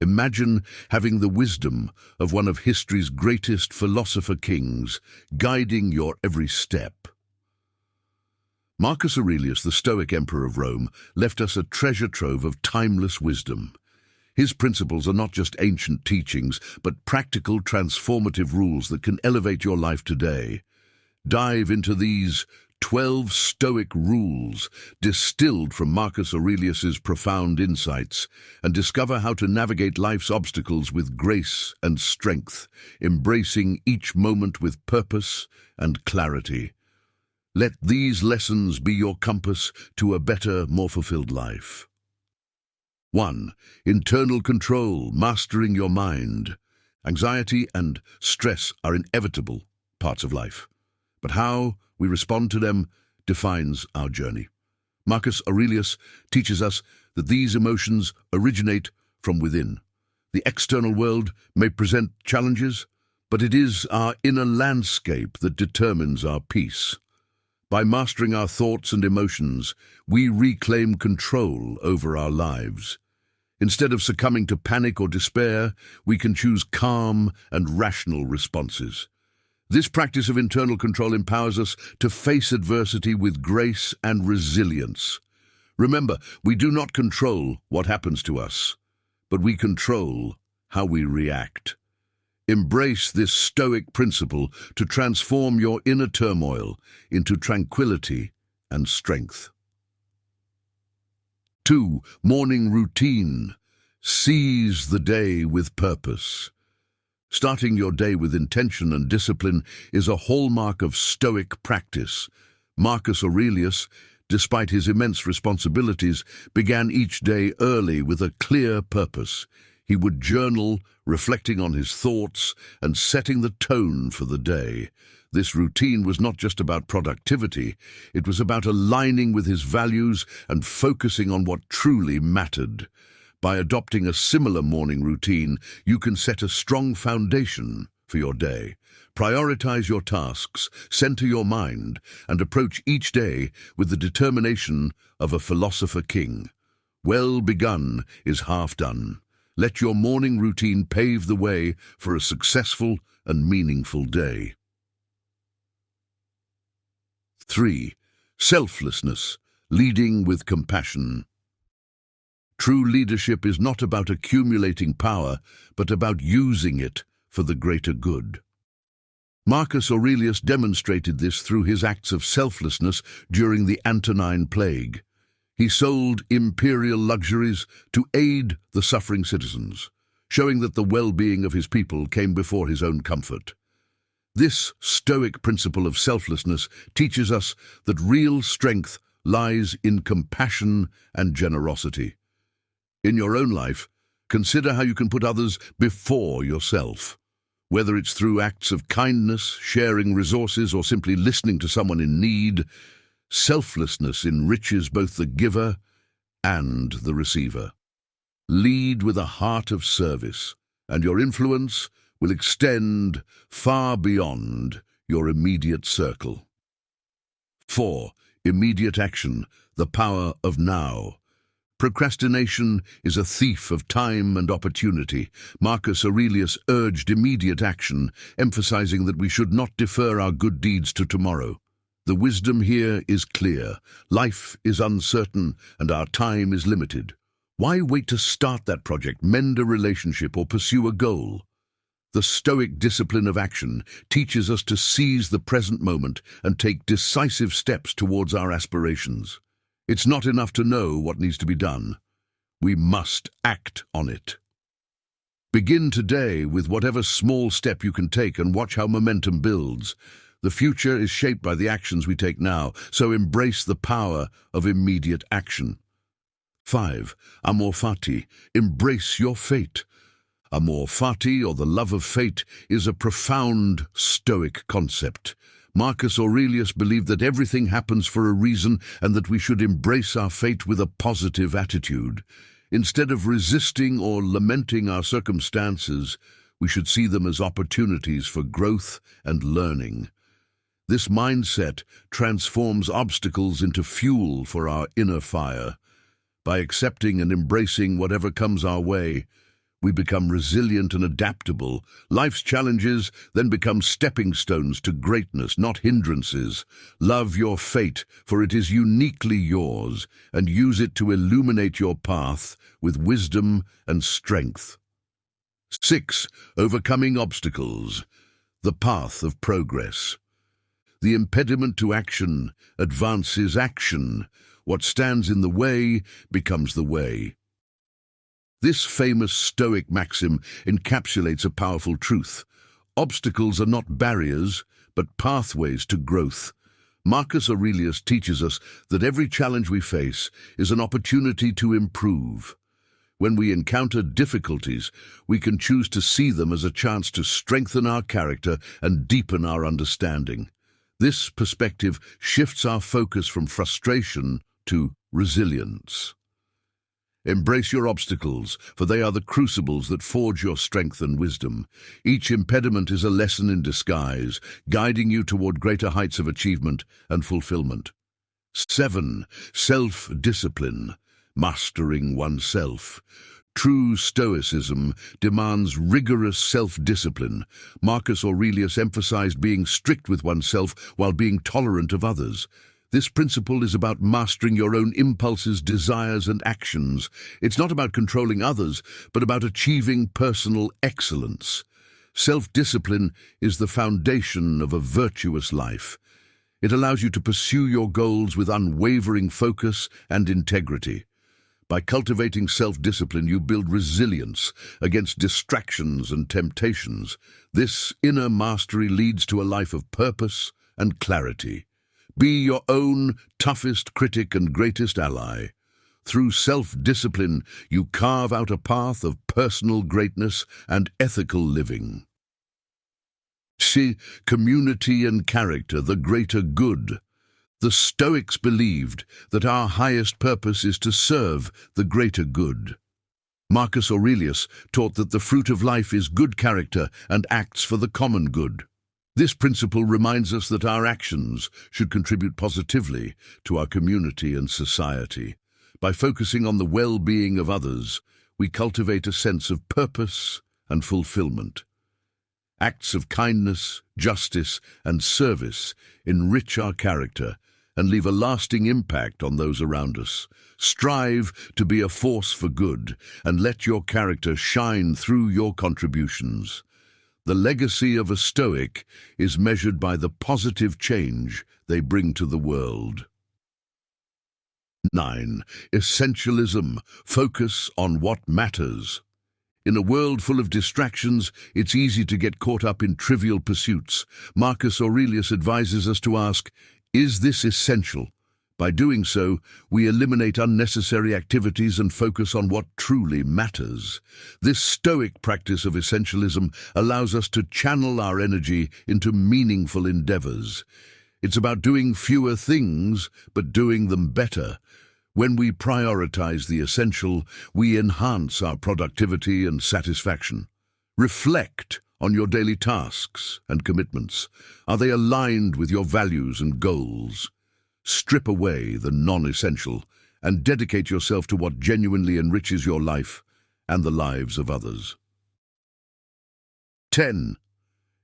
Imagine having the wisdom of one of history's greatest philosopher kings guiding your every step. Marcus Aurelius, the Stoic emperor of Rome, left us a treasure trove of timeless wisdom. His principles are not just ancient teachings, but practical, transformative rules that can elevate your life today. Dive into these 12 Stoic rules distilled from Marcus Aurelius's profound insights, and discover how to navigate life's obstacles with grace and strength, embracing each moment with purpose and clarity. Let these lessons be your compass to a better, more fulfilled life. 1. Internal control, mastering your mind. Anxiety and stress are inevitable parts of life, but how we respond to them defines our journey. Marcus Aurelius teaches us that these emotions originate from within. The external world may present challenges, but it is our inner landscape that determines our peace. By mastering our thoughts and emotions, we reclaim control over our lives. Instead of succumbing to panic or despair, we can choose calm and rational responses. This practice of internal control empowers us to face adversity with grace and resilience. Remember, we do not control what happens to us, but we control how we react. Embrace this Stoic principle to transform your inner turmoil into tranquility and strength. 2. Morning routine. Seize the day with purpose. Starting your day with intention and discipline is a hallmark of Stoic practice. Marcus Aurelius, despite his immense responsibilities, began each day early with a clear purpose. He would journal, reflecting on his thoughts and setting the tone for the day. This routine was not just about productivity, it was about aligning with his values and focusing on what truly mattered. By adopting a similar morning routine, you can set a strong foundation for your day. Prioritize your tasks, center your mind, and approach each day with the determination of a philosopher king. Well begun is half done. Let your morning routine pave the way for a successful and meaningful day. 3. Selflessness, leading with compassion. True leadership is not about accumulating power, but about using it for the greater good. Marcus Aurelius demonstrated this through his acts of selflessness during the Antonine Plague. He sold imperial luxuries to aid the suffering citizens, showing that the well-being of his people came before his own comfort. This Stoic principle of selflessness teaches us that real strength lies in compassion and generosity. In your own life, consider how you can put others before yourself. Whether it's through acts of kindness, sharing resources, or simply listening to someone in need, selflessness enriches both the giver and the receiver. Lead with a heart of service, and your influence will extend far beyond your immediate circle. 4. Immediate action, the power of now. Procrastination is a thief of time and opportunity. Marcus Aurelius urged immediate action, emphasizing that we should not defer our good deeds to tomorrow. The wisdom here is clear. Life is uncertain and our time is limited. Why wait to start that project, mend a relationship, or pursue a goal? The Stoic discipline of action teaches us to seize the present moment and take decisive steps towards our aspirations. It's not enough to know what needs to be done. We must act on it. Begin today with whatever small step you can take and watch how momentum builds. The future is shaped by the actions we take now, so embrace the power of immediate action. 5. Amor fati, embrace your fate. Amor fati, or the love of fate, is a profound Stoic concept. Marcus Aurelius believed that everything happens for a reason and that we should embrace our fate with a positive attitude. Instead of resisting or lamenting our circumstances, we should see them as opportunities for growth and learning. This mindset transforms obstacles into fuel for our inner fire. By accepting and embracing whatever comes our way, we become resilient and adaptable. Life's challenges then become stepping stones to greatness, not hindrances. Love your fate, for it is uniquely yours, and use it to illuminate your path with wisdom and strength. 6. Overcoming obstacles, the path of progress. The impediment to action advances action. What stands in the way becomes the way. This famous Stoic maxim encapsulates a powerful truth. Obstacles are not barriers, but pathways to growth. Marcus Aurelius teaches us that every challenge we face is an opportunity to improve. When we encounter difficulties, we can choose to see them as a chance to strengthen our character and deepen our understanding. This perspective shifts our focus from frustration to resilience. Embrace your obstacles, for they are the crucibles that forge your strength and wisdom. Each impediment is a lesson in disguise, guiding you toward greater heights of achievement and fulfillment. 7. Self-discipline, mastering oneself. True Stoicism demands rigorous self-discipline. Marcus Aurelius emphasized being strict with oneself while being tolerant of others. This principle is about mastering your own impulses, desires, and actions. It's not about controlling others, but about achieving personal excellence. Self-discipline is the foundation of a virtuous life. It allows you to pursue your goals with unwavering focus and integrity. By cultivating self-discipline, you build resilience against distractions and temptations. This inner mastery leads to a life of purpose and clarity. Be your own toughest critic and greatest ally. Through self-discipline, you carve out a path of personal greatness and ethical living. See, community and character, the greater good. The Stoics believed that our highest purpose is to serve the greater good. Marcus Aurelius taught that the fruit of life is good character and acts for the common good. This principle reminds us that our actions should contribute positively to our community and society. By focusing on the well-being of others, we cultivate a sense of purpose and fulfillment. Acts of kindness, justice, and service enrich our character and leave a lasting impact on those around us. Strive to be a force for good and let your character shine through your contributions. The legacy of a Stoic is measured by the positive change they bring to the world. 9. Essentialism, focus on what matters. In a world full of distractions, it's easy to get caught up in trivial pursuits. Marcus Aurelius advises us to ask, is this essential? By doing so, we eliminate unnecessary activities and focus on what truly matters. This Stoic practice of essentialism allows us to channel our energy into meaningful endeavors. It's about doing fewer things, but doing them better. When we prioritize the essential, we enhance our productivity and satisfaction. Reflect on your daily tasks and commitments. Are they aligned with your values and goals? Strip away the non-essential and dedicate yourself to what genuinely enriches your life and the lives of others. 10.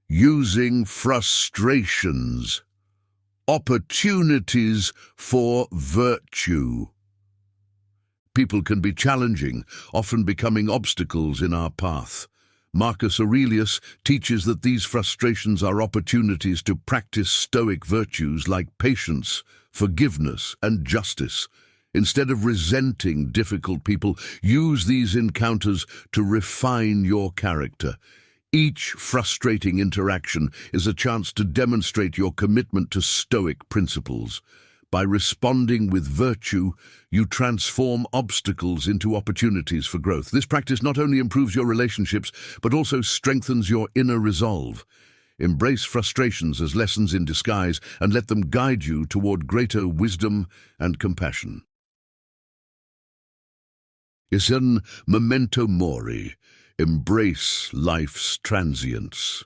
Using frustrations, opportunities for virtue. People can be challenging, often becoming obstacles in our path. Marcus Aurelius teaches that these frustrations are opportunities to practice Stoic virtues like patience, forgiveness, and justice. Instead of resenting difficult people, use these encounters to refine your character. Each frustrating interaction is a chance to demonstrate your commitment to Stoic principles. By responding with virtue, you transform obstacles into opportunities for growth. This practice not only improves your relationships, but also strengthens your inner resolve. Embrace frustrations as lessons in disguise and let them guide you toward greater wisdom and compassion. Isen memento mori. Embrace life's transience.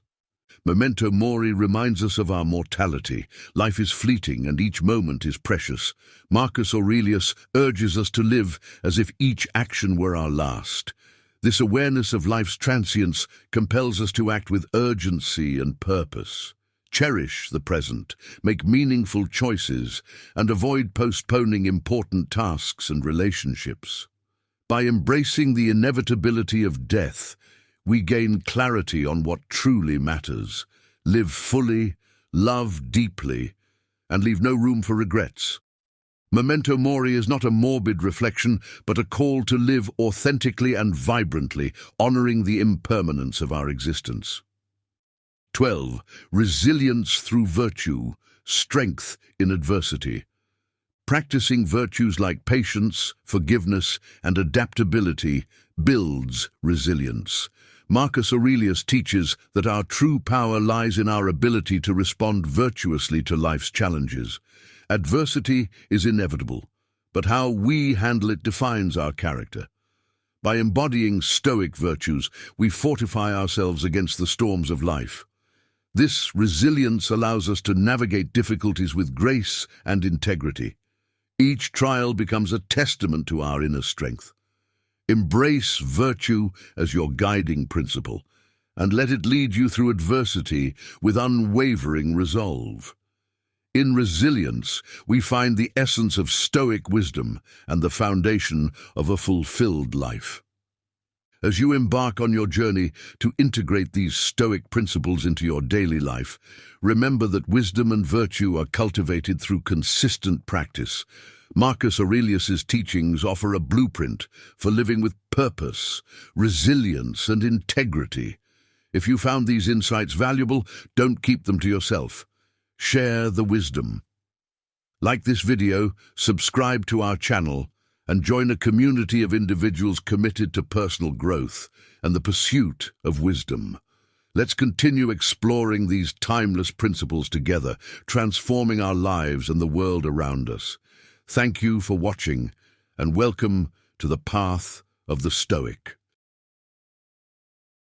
Memento mori reminds us of our mortality. Life is fleeting and each moment is precious. Marcus Aurelius urges us to live as if each action were our last. This awareness of life's transience compels us to act with urgency and purpose. Cherish the present, make meaningful choices, and avoid postponing important tasks and relationships. By embracing the inevitability of death, we gain clarity on what truly matters. Live fully, love deeply, and leave no room for regrets. Memento mori is not a morbid reflection, but a call to live authentically and vibrantly, honoring the impermanence of our existence. 12. Resilience through virtue, strength in adversity. Practicing virtues like patience, forgiveness, and adaptability builds resilience. Marcus Aurelius teaches that our true power lies in our ability to respond virtuously to life's challenges. Adversity is inevitable, but how we handle it defines our character. By embodying Stoic virtues, we fortify ourselves against the storms of life. This resilience allows us to navigate difficulties with grace and integrity. Each trial becomes a testament to our inner strength. Embrace virtue as your guiding principle, and let it lead you through adversity with unwavering resolve. In resilience, we find the essence of Stoic wisdom and the foundation of a fulfilled life. As you embark on your journey to integrate these Stoic principles into your daily life, remember that wisdom and virtue are cultivated through consistent practice. Marcus Aurelius's teachings offer a blueprint for living with purpose, resilience, and integrity. If you found these insights valuable, don't keep them to yourself. Share the wisdom. Like this video, subscribe to our channel, and join a community of individuals committed to personal growth and the pursuit of wisdom. Let's continue exploring these timeless principles together, transforming our lives and the world around us. Thank you for watching, and welcome to the path of the Stoic.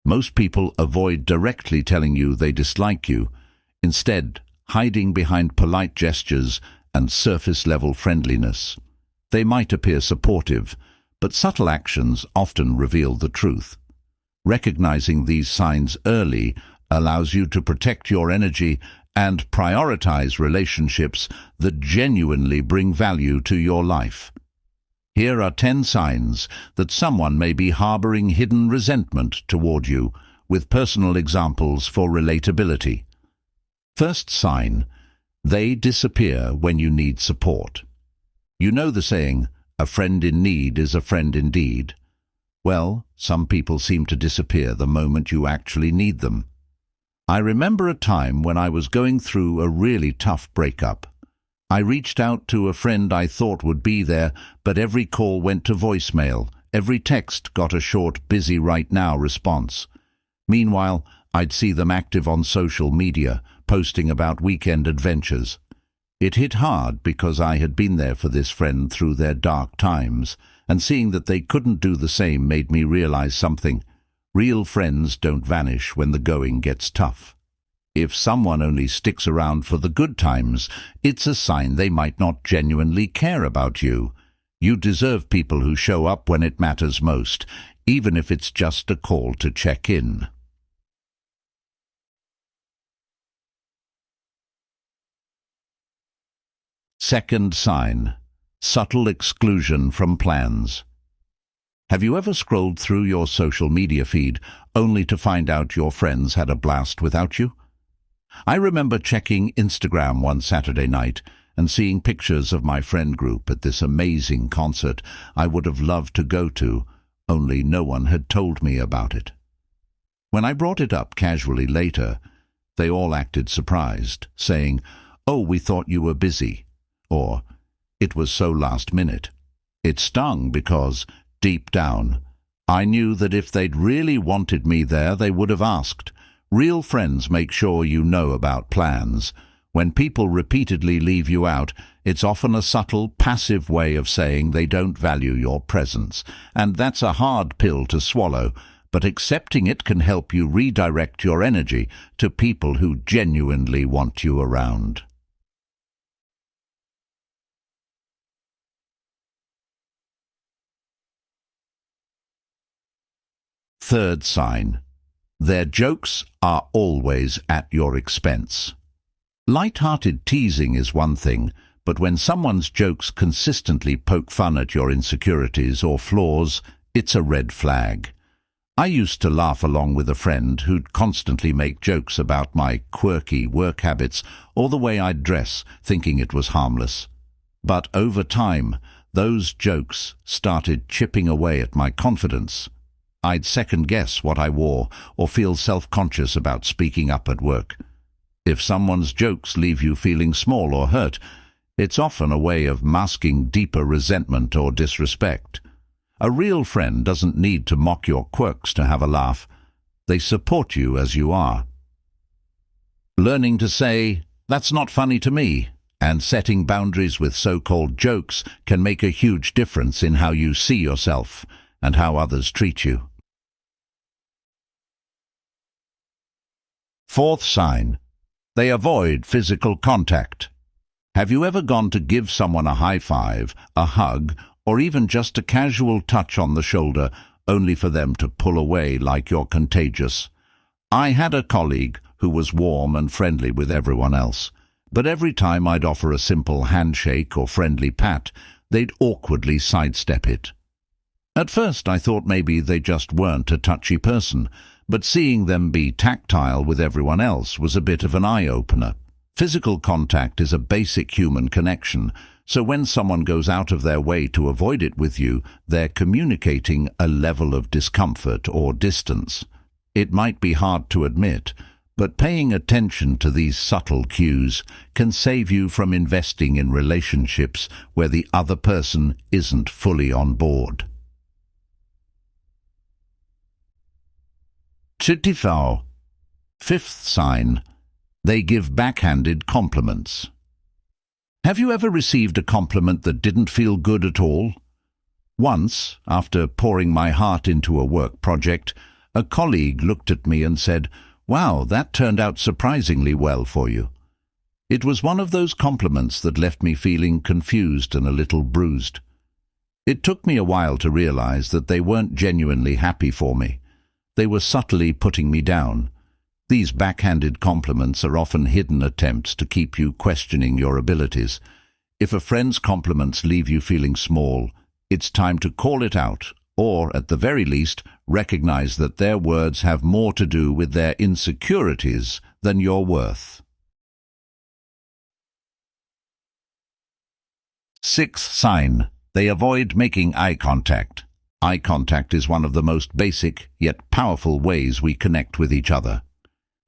Most people avoid directly telling you they dislike you, instead hiding behind polite gestures and surface-level friendliness. They might appear supportive, but subtle actions often reveal the truth. Recognizing these signs early allows you to protect your energy and prioritize relationships that genuinely bring value to your life. Here are 10 signs that someone may be harboring hidden resentment toward you, with personal examples for relatability. First sign: they disappear when you need support. You know the saying, "A friend in need is a friend indeed." Well, some people seem to disappear the moment you actually need them. I remember a time when I was going through a really tough breakup. I reached out to a friend I thought would be there, but every call went to voicemail. Every text got a short "busy right now" response. Meanwhile, I'd see them active on social media, posting about weekend adventures. It hit hard because I had been there for this friend through their dark times, and seeing that they couldn't do the same made me realize something. Real friends don't vanish when the going gets tough. If someone only sticks around for the good times, it's a sign they might not genuinely care about you. You deserve people who show up when it matters most, even if it's just a call to check in. Second sign: subtle exclusion from plans. Have you ever scrolled through your social media feed only to find out your friends had a blast without you? I remember checking Instagram one Saturday night and seeing pictures of my friend group at this amazing concert I would have loved to go to, only no one had told me about it. When I brought it up casually later, they all acted surprised, saying, "Oh, we thought you were busy," or "It was so last minute." It stung because, deep down, I knew that if they'd really wanted me there, they would have asked. Real friends make sure you know about plans. When people repeatedly leave you out, it's often a subtle, passive way of saying they don't value your presence. And that's a hard pill to swallow, but accepting it can help you redirect your energy to people who genuinely want you around. Third sign: their jokes are always at your expense. Light-hearted teasing is one thing, but when someone's jokes consistently poke fun at your insecurities or flaws, it's a red flag. I used to laugh along with a friend who'd constantly make jokes about my quirky work habits or the way I'd dress, thinking it was harmless. But over time, those jokes started chipping away at my confidence. I'd second-guess what I wore or feel self-conscious about speaking up at work. If someone's jokes leave you feeling small or hurt, it's often a way of masking deeper resentment or disrespect. A real friend doesn't need to mock your quirks to have a laugh. They support you as you are. Learning to say, "That's not funny to me," and setting boundaries with so-called jokes can make a huge difference in how you see yourself and how others treat you. Fourth sign, they avoid physical contact. Have you ever gone to give someone a high five, a hug, or even just a casual touch on the shoulder, only for them to pull away like you're contagious? I had a colleague who was warm and friendly with everyone else, but every time I'd offer a simple handshake or friendly pat, they'd awkwardly sidestep it. At first I thought maybe they just weren't a touchy person, but seeing them be tactile with everyone else was a bit of an eye-opener. Physical contact is a basic human connection, so when someone goes out of their way to avoid it with you, they're communicating a level of discomfort or distance. It might be hard to admit, but paying attention to these subtle cues can save you from investing in relationships where the other person isn't fully on board. Chittifao. Fifth sign, they give backhanded compliments. Have you ever received a compliment that didn't feel good at all? Once, after pouring my heart into a work project, a colleague looked at me and said, "Wow, that turned out surprisingly well for you." It was one of those compliments that left me feeling confused and a little bruised. It took me a while to realize that they weren't genuinely happy for me. They were subtly putting me down. These backhanded compliments are often hidden attempts to keep you questioning your abilities. If a friend's compliments leave you feeling small, it's time to call it out, or, at the very least, recognize that their words have more to do with their insecurities than your worth. Sixth sign, they avoid making eye contact. Eye contact is one of the most basic yet powerful ways we connect with each other.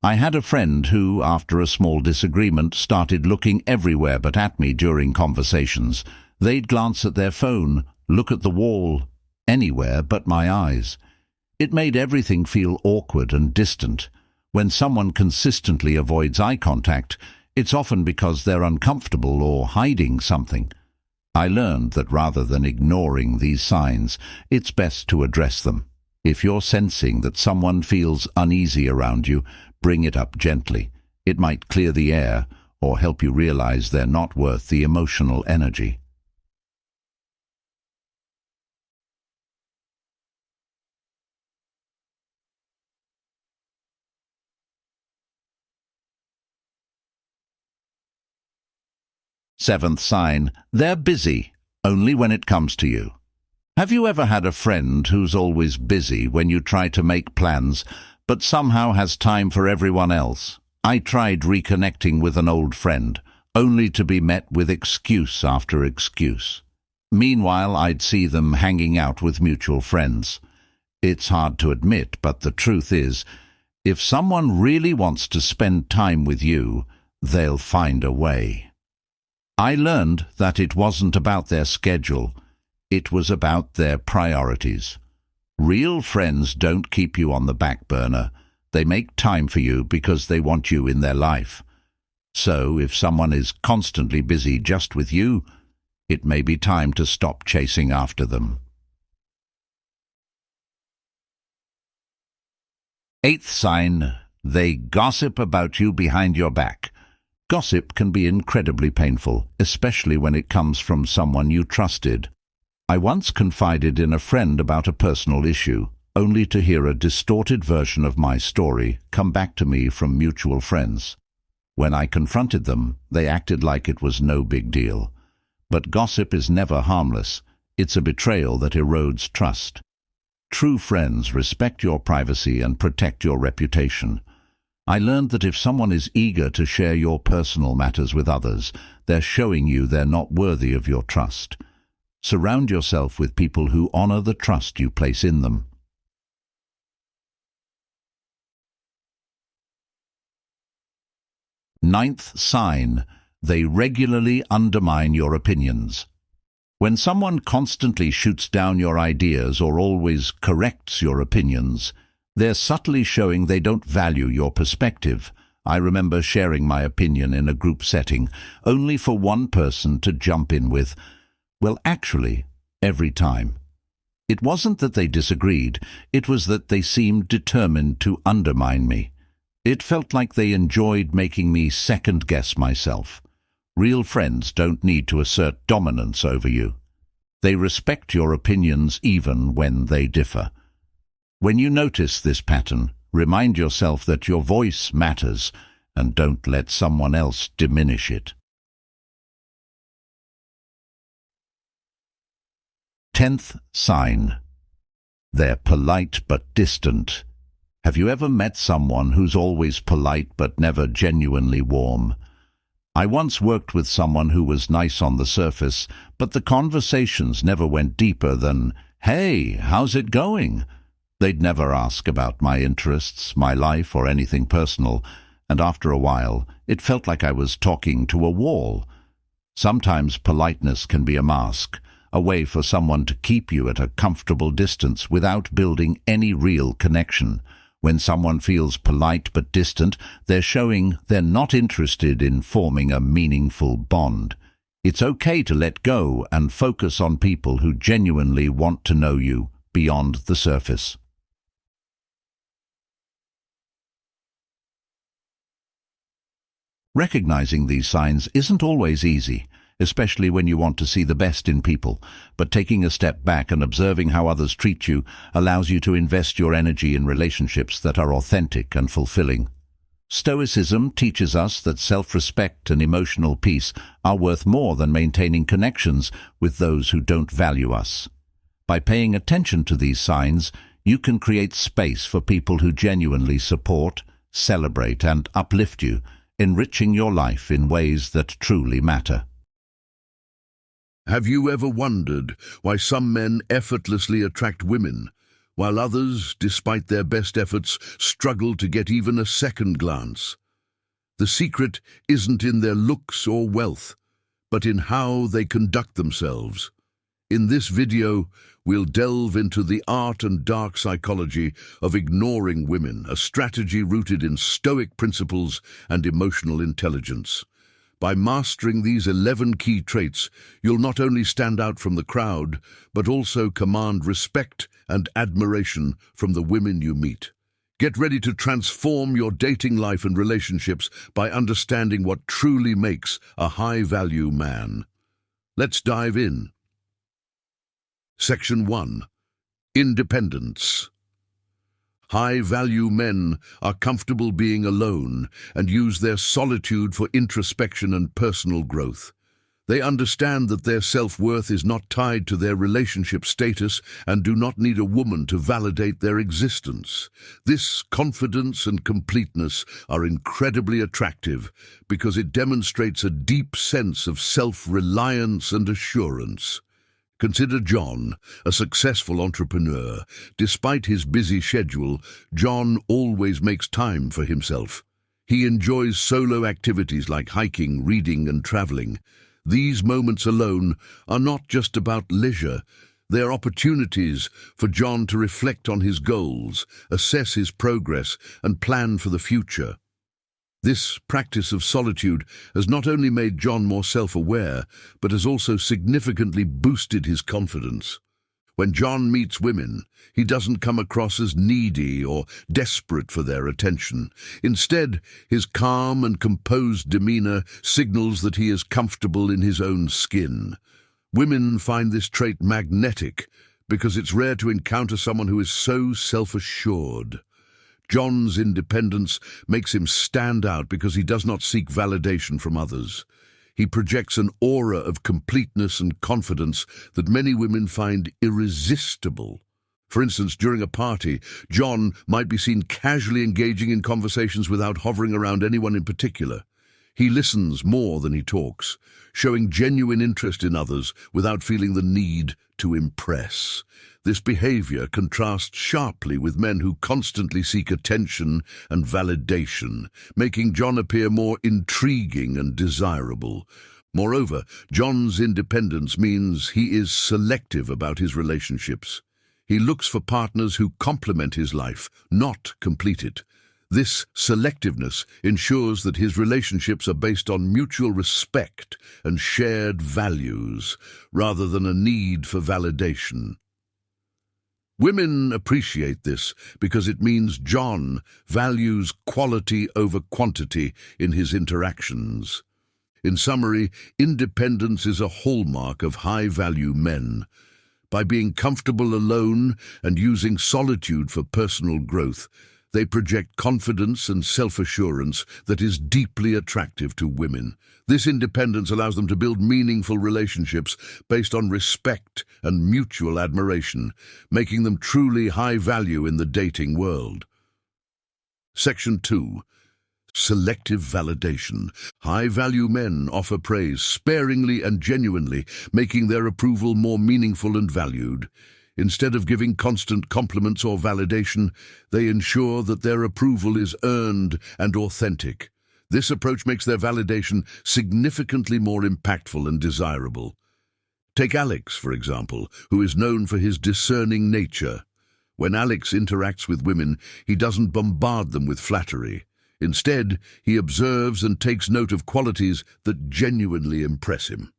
I had a friend who, after a small disagreement, started looking everywhere but at me during conversations. They'd glance at their phone, look at the wall, anywhere but my eyes. It made everything feel awkward and distant. When someone consistently avoids eye contact, it's often because they're uncomfortable or hiding something. I learned that rather than ignoring these signs, it's best to address them. If you're sensing that someone feels uneasy around you, bring it up gently. It might clear the air or help you realize they're not worth the emotional energy. Seventh sign, they're busy, only when it comes to you. Have you ever had a friend who's always busy when you try to make plans, but somehow has time for everyone else? I tried reconnecting with an old friend, only to be met with excuse after excuse. Meanwhile, I'd see them hanging out with mutual friends. It's hard to admit, but the truth is, if someone really wants to spend time with you, they'll find a way. I learned that it wasn't about their schedule, it was about their priorities. Real friends don't keep you on the back burner. They make time for you because they want you in their life. So if someone is constantly busy just with you, it may be time to stop chasing after them. Eighth sign, they gossip about you behind your back. Gossip can be incredibly painful, especially when it comes from someone you trusted. I once confided in a friend about a personal issue, only to hear a distorted version of my story come back to me from mutual friends. When I confronted them, they acted like it was no big deal. But gossip is never harmless. It's a betrayal that erodes trust. True friends respect your privacy and protect your reputation. I learned that if someone is eager to share your personal matters with others, they're showing you they're not worthy of your trust. Surround yourself with people who honor the trust you place in them. Ninth sign, they regularly undermine your opinions. When someone constantly shoots down your ideas or always corrects your opinions, they're subtly showing they don't value your perspective. I remember sharing my opinion in a group setting, only for one person to jump in with, "Well, actually, every time." It wasn't that they disagreed, it was that they seemed determined to undermine me. It felt like they enjoyed making me second-guess myself. Real friends don't need to assert dominance over you. They respect your opinions even when they differ. When you notice this pattern, remind yourself that your voice matters and don't let someone else diminish it. 10th sign. They're polite but distant. Have you ever met someone who's always polite but never genuinely warm? I once worked with someone who was nice on the surface, but the conversations never went deeper than, "Hey, how's it going?" They'd never ask about my interests, my life, or anything personal, and after a while, it felt like I was talking to a wall. Sometimes politeness can be a mask, a way for someone to keep you at a comfortable distance without building any real connection. When someone feels polite but distant, they're showing they're not interested in forming a meaningful bond. It's okay to let go and focus on people who genuinely want to know you beyond the surface. Recognizing these signs isn't always easy, especially when you want to see the best in people, but taking a step back and observing how others treat you allows you to invest your energy in relationships that are authentic and fulfilling. Stoicism teaches us that self-respect and emotional peace are worth more than maintaining connections with those who don't value us. By paying attention to these signs, you can create space for people who genuinely support, celebrate, and uplift you, enriching your life in ways that truly matter. Have you ever wondered why some men effortlessly attract women, while others, despite their best efforts, struggle to get even a second glance? The secret isn't in their looks or wealth, but in how they conduct themselves. In this video, we'll delve into the art and dark psychology of ignoring women, a strategy rooted in Stoic principles and emotional intelligence. By mastering these 11 key traits, you'll not only stand out from the crowd, but also command respect and admiration from the women you meet. Get ready to transform your dating life and relationships by understanding what truly makes a high-value man. Let's dive in. Section 1. Independence. High-value men are comfortable being alone and use their solitude for introspection and personal growth. They understand that their self-worth is not tied to their relationship status and do not need a woman to validate their existence. This confidence and completeness are incredibly attractive because it demonstrates a deep sense of self-reliance and assurance. Consider John, a successful entrepreneur. Despite his busy schedule, John always makes time for himself. He enjoys solo activities like hiking, reading, and traveling. These moments alone are not just about leisure. They are opportunities for John to reflect on his goals, assess his progress, and plan for the future. This practice of solitude has not only made John more self-aware, but has also significantly boosted his confidence. When John meets women, he doesn't come across as needy or desperate for their attention. Instead, his calm and composed demeanor signals that he is comfortable in his own skin. Women find this trait magnetic because it's rare to encounter someone who is so self-assured. John's independence makes him stand out because he does not seek validation from others. He projects an aura of completeness and confidence that many women find irresistible. For instance, during a party, John might be seen casually engaging in conversations without hovering around anyone in particular. He listens more than he talks, showing genuine interest in others without feeling the need to impress. This behavior contrasts sharply with men who constantly seek attention and validation, making John appear more intriguing and desirable. Moreover, John's independence means he is selective about his relationships. He looks for partners who complement his life, not complete it. This selectiveness ensures that his relationships are based on mutual respect and shared values, rather than a need for validation. Women appreciate this because it means John values quality over quantity in his interactions. In summary, independence is a hallmark of high-value men. By being comfortable alone and using solitude for personal growth, they project confidence and self-assurance that is deeply attractive to women. This independence allows them to build meaningful relationships based on respect and mutual admiration, making them truly high value in the dating world. Section 2. Selective validation. High-value men offer praise sparingly and genuinely, making their approval more meaningful and valued. Instead of giving constant compliments or validation, they ensure that their approval is earned and authentic. This approach makes their validation significantly more impactful and desirable. Take Alex, for example, who is known for his discerning nature. When Alex interacts with women, he doesn't bombard them with flattery. Instead, he observes and takes note of qualities that genuinely impress him.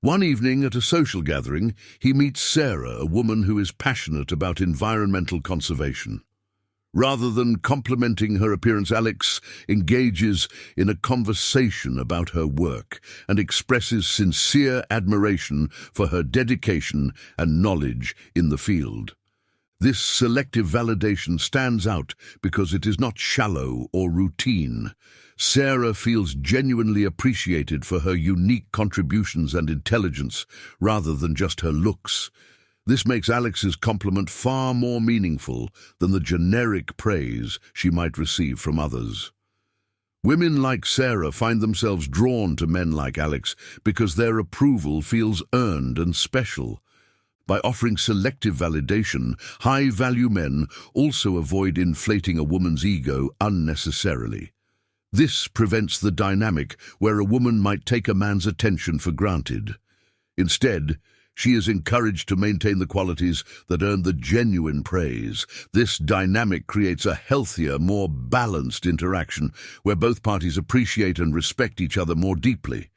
One evening at a social gathering, he meets Sarah, a woman who is passionate about environmental conservation. Rather than complimenting her appearance, Alex engages in a conversation about her work and expresses sincere admiration for her dedication and knowledge in the field. This selective validation stands out because it is not shallow or routine. Sarah feels genuinely appreciated for her unique contributions and intelligence, rather than just her looks. This makes Alex's compliment far more meaningful than the generic praise she might receive from others. Women like Sarah find themselves drawn to men like Alex because their approval feels earned and special. By offering selective validation, high-value men also avoid inflating a woman's ego unnecessarily. This prevents the dynamic where a woman might take a man's attention for granted. Instead, she is encouraged to maintain the qualities that earn the genuine praise. This dynamic creates a healthier, more balanced interaction where both parties appreciate and respect each other more deeply.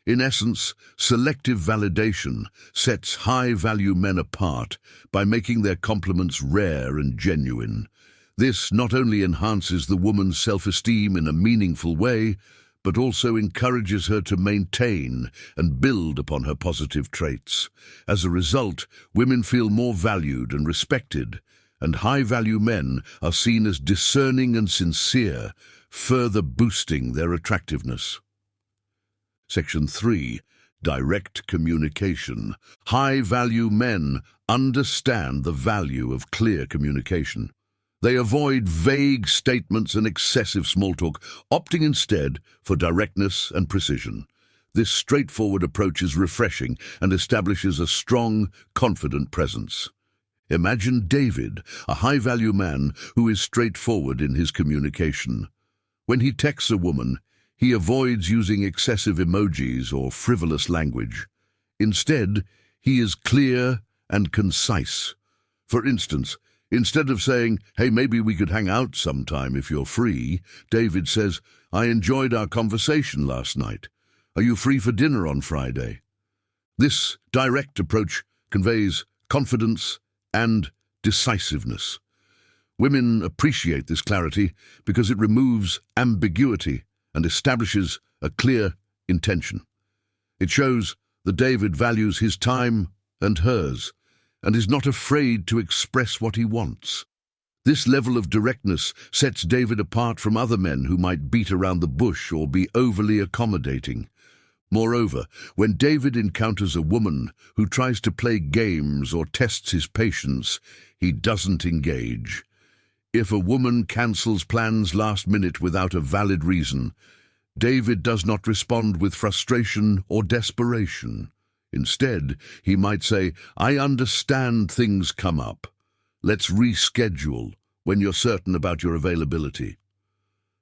In essence, selective validation sets high-value men apart by making their compliments rare and genuine. This not only enhances the woman's self-esteem in a meaningful way, but also encourages her to maintain and build upon her positive traits. As a result, women feel more valued and respected, and high-value men are seen as discerning and sincere, further boosting their attractiveness. Section 3. Direct communication. High-value men understand the value of clear communication. They avoid vague statements and excessive small talk, opting instead for directness and precision. This straightforward approach is refreshing and establishes a strong, confident presence. Imagine David, a high-value man who is straightforward in his communication. When he texts a woman, he avoids using excessive emojis or frivolous language. Instead, he is clear and concise. For instance, instead of saying, "Hey, maybe we could hang out sometime if you're free," David says, "I enjoyed our conversation last night. Are you free for dinner on Friday?" This direct approach conveys confidence and decisiveness. Women appreciate this clarity because it removes ambiguity and establishes a clear intention. It shows that David values his time and hers, and is not afraid to express what he wants. This level of directness sets David apart from other men who might beat around the bush or be overly accommodating. Moreover, when David encounters a woman who tries to play games or tests his patience, he doesn't engage. If a woman cancels plans last minute without a valid reason, David does not respond with frustration or desperation. Instead, he might say, "I understand things come up. Let's reschedule when you're certain about your availability."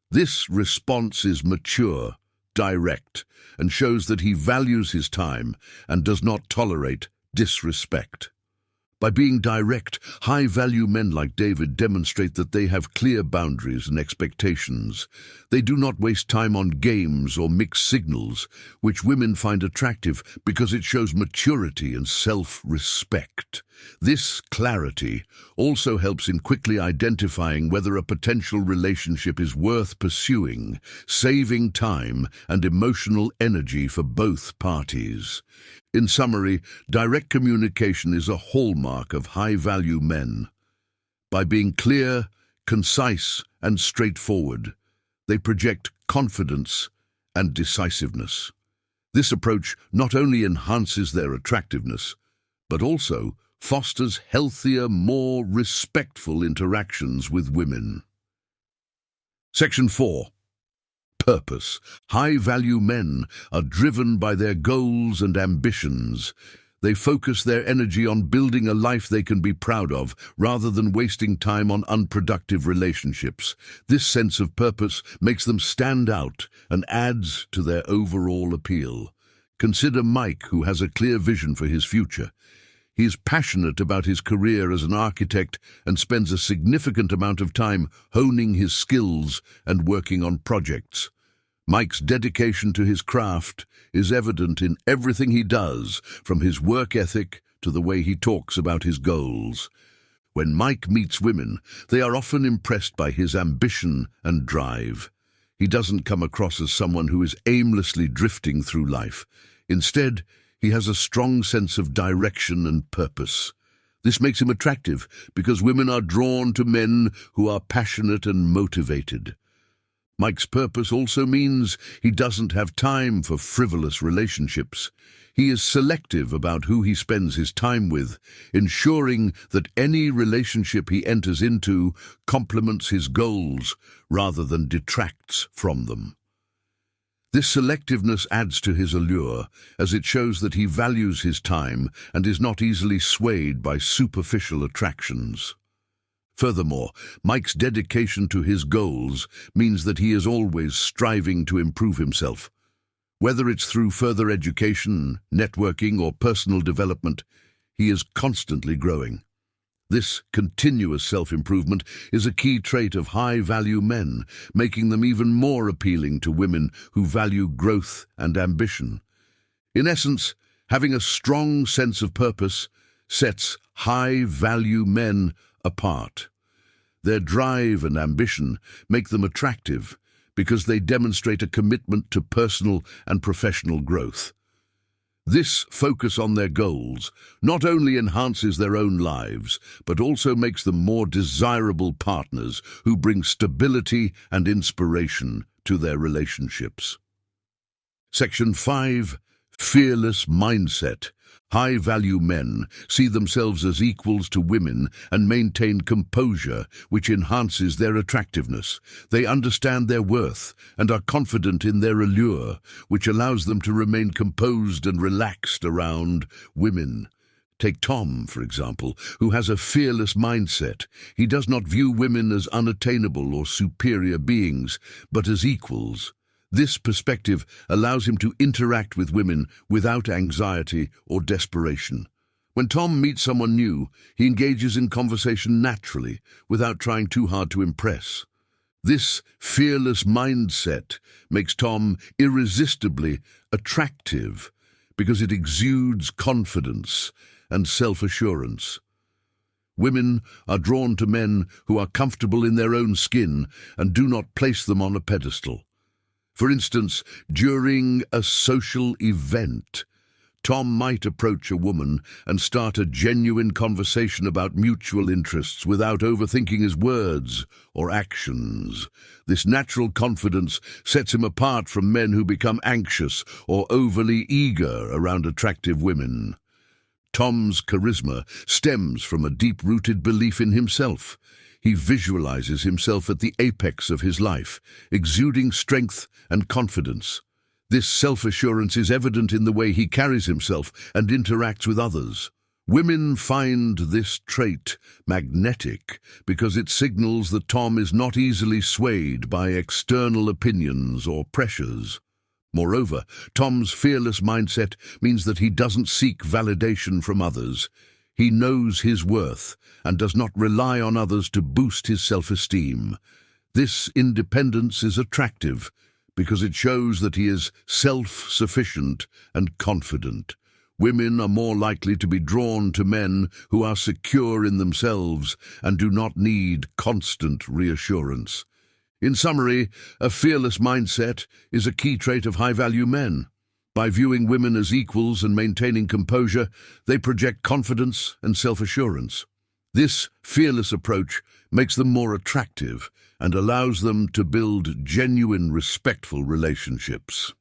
This response is mature, direct, and shows that he values his time and does not tolerate disrespect. By being direct, high-value men like David demonstrate that they have clear boundaries and expectations. They do not waste time on games or mixed signals, which women find attractive because it shows maturity and self-respect. This clarity also helps in quickly identifying whether a potential relationship is worth pursuing, saving time and emotional energy for both parties. In summary, direct communication is a hallmark of high-value men. By being clear, concise, and straightforward, they project confidence and decisiveness. This approach not only enhances their attractiveness, but also fosters healthier, more respectful interactions with women. Section 4. Purpose. High-value men are driven by their goals and ambitions. They focus their energy on building a life they can be proud of, rather than wasting time on unproductive relationships. This sense of purpose makes them stand out and adds to their overall appeal. Consider Mike, who has a clear vision for his future. He is passionate about his career as an architect and spends a significant amount of time honing his skills and working on projects. Mike's dedication to his craft is evident in everything he does, from his work ethic to the way he talks about his goals. When Mike meets women, they are often impressed by his ambition and drive. He doesn't come across as someone who is aimlessly drifting through life. Instead, he has a strong sense of direction and purpose. This makes him attractive because women are drawn to men who are passionate and motivated. Mike's purpose also means he doesn't have time for frivolous relationships. He is selective about who he spends his time with, ensuring that any relationship he enters into complements his goals rather than detracts from them. This selectiveness adds to his allure, as it shows that he values his time and is not easily swayed by superficial attractions. Furthermore, Mike's dedication to his goals means that he is always striving to improve himself. Whether it's through further education, networking, or personal development, he is constantly growing. This continuous self-improvement is a key trait of high-value men, making them even more appealing to women who value growth and ambition. In essence, having a strong sense of purpose sets high-value men apart. Their drive and ambition make them attractive because they demonstrate a commitment to personal and professional growth. This focus on their goals not only enhances their own lives, but also makes them more desirable partners who bring stability and inspiration to their relationships. Section 5. Fearless mindset. High-value men see themselves as equals to women and maintain composure, which enhances their attractiveness. They understand their worth and are confident in their allure, which allows them to remain composed and relaxed around women. Take Tom, for example, who has a fearless mindset. He does not view women as unattainable or superior beings, but as equals. This perspective allows him to interact with women without anxiety or desperation. When Tom meets someone new, he engages in conversation naturally, without trying too hard to impress. This fearless mindset makes Tom irresistibly attractive because it exudes confidence and self-assurance. Women are drawn to men who are comfortable in their own skin and do not place them on a pedestal. For instance, during a social event, Tom might approach a woman and start a genuine conversation about mutual interests without overthinking his words or actions. This natural confidence sets him apart from men who become anxious or overly eager around attractive women. Tom's charisma stems from a deep-rooted belief in himself. He visualizes himself at the apex of his life, exuding strength and confidence. This self-assurance is evident in the way he carries himself and interacts with others. Women find this trait magnetic because it signals that Tom is not easily swayed by external opinions or pressures. Moreover, Tom's fearless mindset means that he doesn't seek validation from others. He knows his worth and does not rely on others to boost his self-esteem. This independence is attractive because it shows that he is self-sufficient and confident. Women are more likely to be drawn to men who are secure in themselves and do not need constant reassurance. In summary, a fearless mindset is a key trait of high-value men. By viewing women as equals and maintaining composure, they project confidence and self-assurance. This fearless approach makes them more attractive and allows them to build genuine, respectful relationships.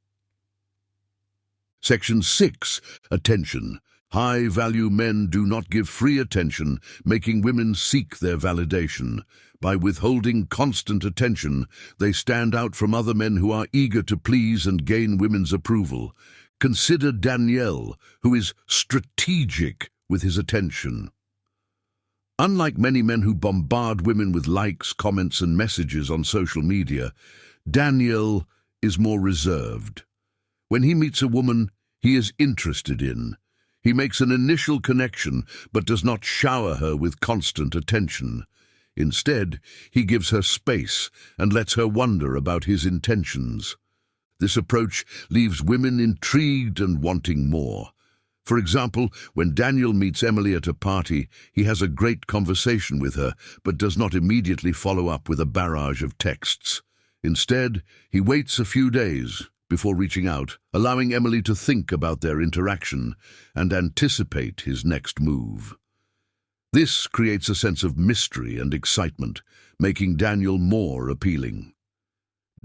Section 6. Attention. High-value men do not give free attention, making women seek their validation. By withholding constant attention, they stand out from other men who are eager to please and gain women's approval. Consider Daniel, who is strategic with his attention. Unlike many men who bombard women with likes, comments, and messages on social media, Daniel is more reserved. When he meets a woman he is interested in, he makes an initial connection but does not shower her with constant attention. Instead, he gives her space and lets her wonder about his intentions. This approach leaves women intrigued and wanting more. For example, when Daniel meets Emily at a party, he has a great conversation with her, but does not immediately follow up with a barrage of texts. Instead, he waits a few days before reaching out, allowing Emily to think about their interaction and anticipate his next move. This creates a sense of mystery and excitement, making Daniel more appealing.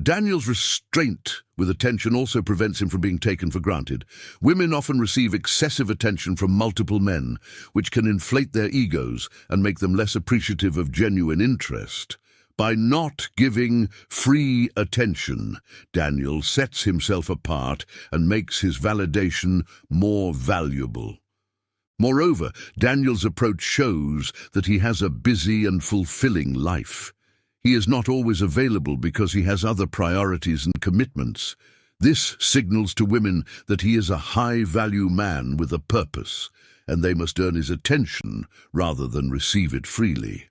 Daniel's restraint with attention also prevents him from being taken for granted. Women often receive excessive attention from multiple men, which can inflate their egos and make them less appreciative of genuine interest. By not giving free attention, Daniel sets himself apart and makes his validation more valuable. Moreover, Daniel's approach shows that he has a busy and fulfilling life. He is not always available because he has other priorities and commitments. This signals to women that he is a high-value man with a purpose, and they must earn his attention rather than receive it freely.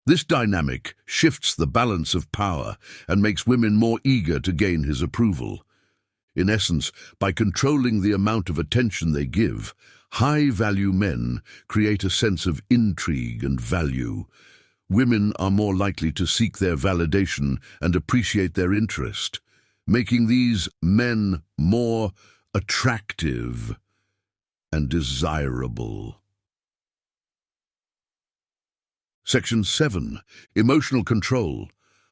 This dynamic shifts the balance of power and makes women more eager to gain his approval. In essence, by controlling the amount of attention they give, high-value men create a sense of intrigue and value. Women are more likely to seek their validation and appreciate their interest, making these men more attractive and desirable. Section 7. Emotional control.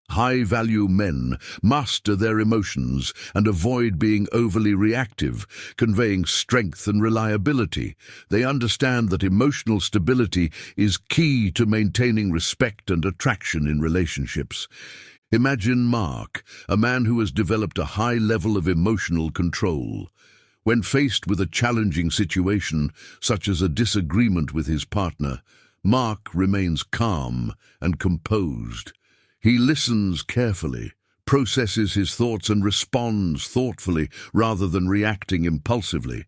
High-value men master their emotions and avoid being overly reactive, conveying strength and reliability. They understand that emotional stability is key to maintaining respect and attraction in relationships. Imagine Mark, a man who has developed a high level of emotional control. When faced with a challenging situation, such as a disagreement with his partner, Mark remains calm and composed. He listens carefully, processes his thoughts and responds thoughtfully rather than reacting impulsively.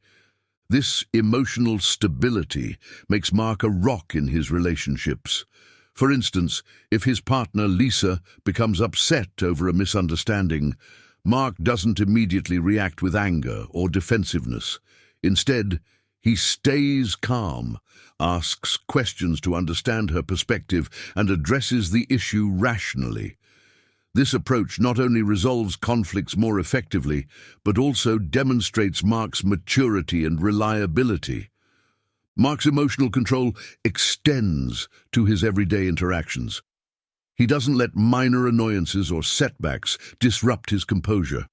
This emotional stability makes Mark a rock in his relationships. For instance, if his partner Lisa becomes upset over a misunderstanding, Mark doesn't immediately react with anger or defensiveness. Instead, he stays calm, asks questions to understand her perspective, and addresses the issue rationally. This approach not only resolves conflicts more effectively, but also demonstrates Mark's maturity and reliability. Mark's emotional control extends to his everyday interactions. He doesn't let minor annoyances or setbacks disrupt his composure.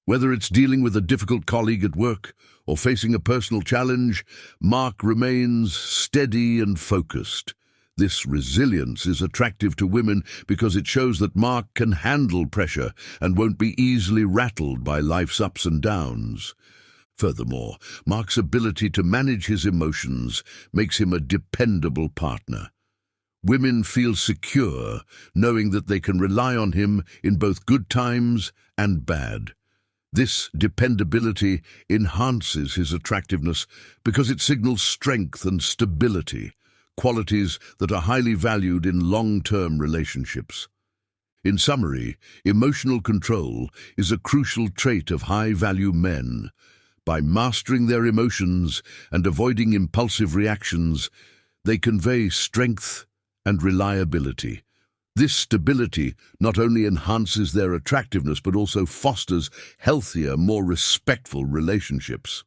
Whether it's dealing with a difficult colleague at work or facing a personal challenge, Mark remains steady and focused. This resilience is attractive to women because it shows that Mark can handle pressure and won't be easily rattled by life's ups and downs. Furthermore, Mark's ability to manage his emotions makes him a dependable partner. Women feel secure, knowing that they can rely on him in both good times and bad. This dependability enhances his attractiveness because it signals strength and stability, qualities that are highly valued in long-term relationships. In summary, emotional control is a crucial trait of high-value men. By mastering their emotions and avoiding impulsive reactions, they convey strength and reliability. This stability not only enhances their attractiveness but also fosters healthier, more respectful relationships.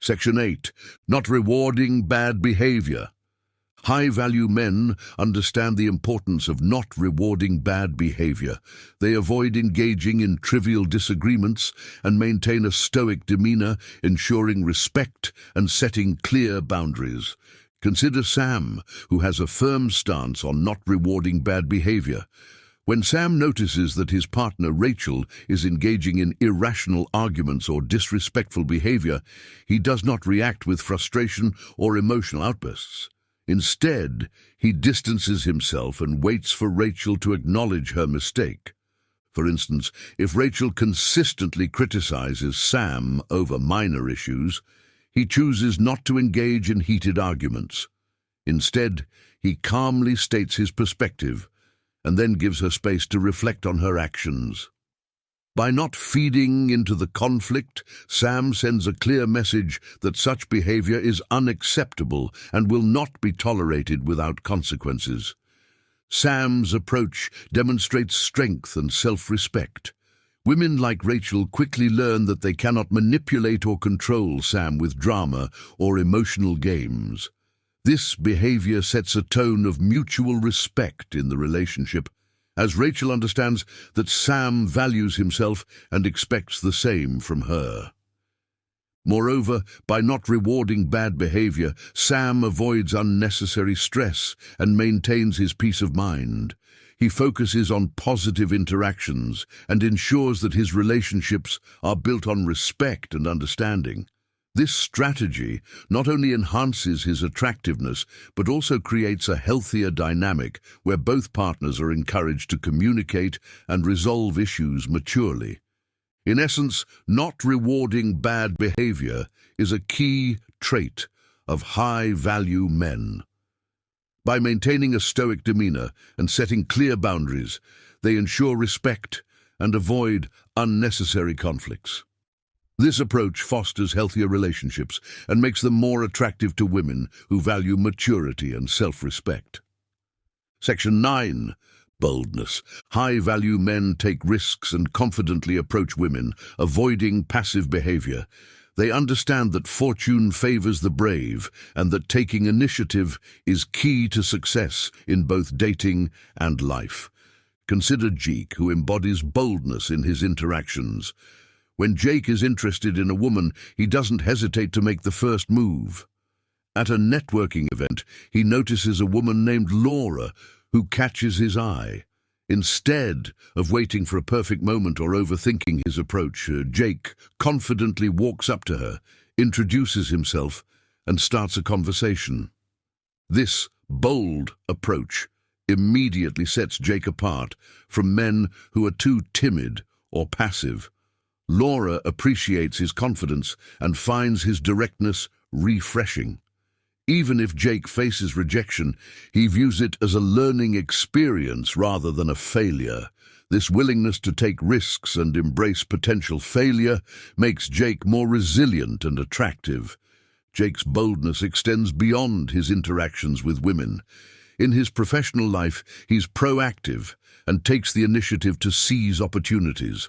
Section 8. Not rewarding bad behavior. High-value men understand the importance of not rewarding bad behavior. They avoid engaging in trivial disagreements and maintain a stoic demeanor, ensuring respect and setting clear boundaries. Consider Sam, who has a firm stance on not rewarding bad behavior. When Sam notices that his partner Rachel is engaging in irrational arguments or disrespectful behavior, he does not react with frustration or emotional outbursts. Instead, he distances himself and waits for Rachel to acknowledge her mistake. For instance, if Rachel consistently criticizes Sam over minor issues, he chooses not to engage in heated arguments. Instead, he calmly states his perspective and then gives her space to reflect on her actions. By not feeding into the conflict, Sam sends a clear message that such behavior is unacceptable and will not be tolerated without consequences. Sam's approach demonstrates strength and self-respect. Women like Rachel quickly learn that they cannot manipulate or control Sam with drama or emotional games. This behavior sets a tone of mutual respect in the relationship, as Rachel understands that Sam values himself and expects the same from her. Moreover, by not rewarding bad behavior, Sam avoids unnecessary stress and maintains his peace of mind. He focuses on positive interactions and ensures that his relationships are built on respect and understanding. This strategy not only enhances his attractiveness, but also creates a healthier dynamic where both partners are encouraged to communicate and resolve issues maturely. In essence, not rewarding bad behavior is a key trait of high-value men. By maintaining a stoic demeanor and setting clear boundaries, they ensure respect and avoid unnecessary conflicts. This approach fosters healthier relationships and makes them more attractive to women who value maturity and self-respect. Section 9. Boldness. High-value men take risks and confidently approach women, avoiding passive behavior. They understand that fortune favors the brave and that taking initiative is key to success in both dating and life. Consider Jake, who embodies boldness in his interactions. When Jake is interested in a woman, he doesn't hesitate to make the first move. At a networking event, he notices a woman named Laura who catches his eye. Instead of waiting for a perfect moment or overthinking his approach, Jake confidently walks up to her, introduces himself, and starts a conversation. This bold approach immediately sets Jake apart from men who are too timid or passive. Laura appreciates his confidence and finds his directness refreshing. Even if Jake faces rejection, he views it as a learning experience rather than a failure. This willingness to take risks and embrace potential failure makes Jake more resilient and attractive. Jake's boldness extends beyond his interactions with women. In his professional life, he's proactive and takes the initiative to seize opportunities.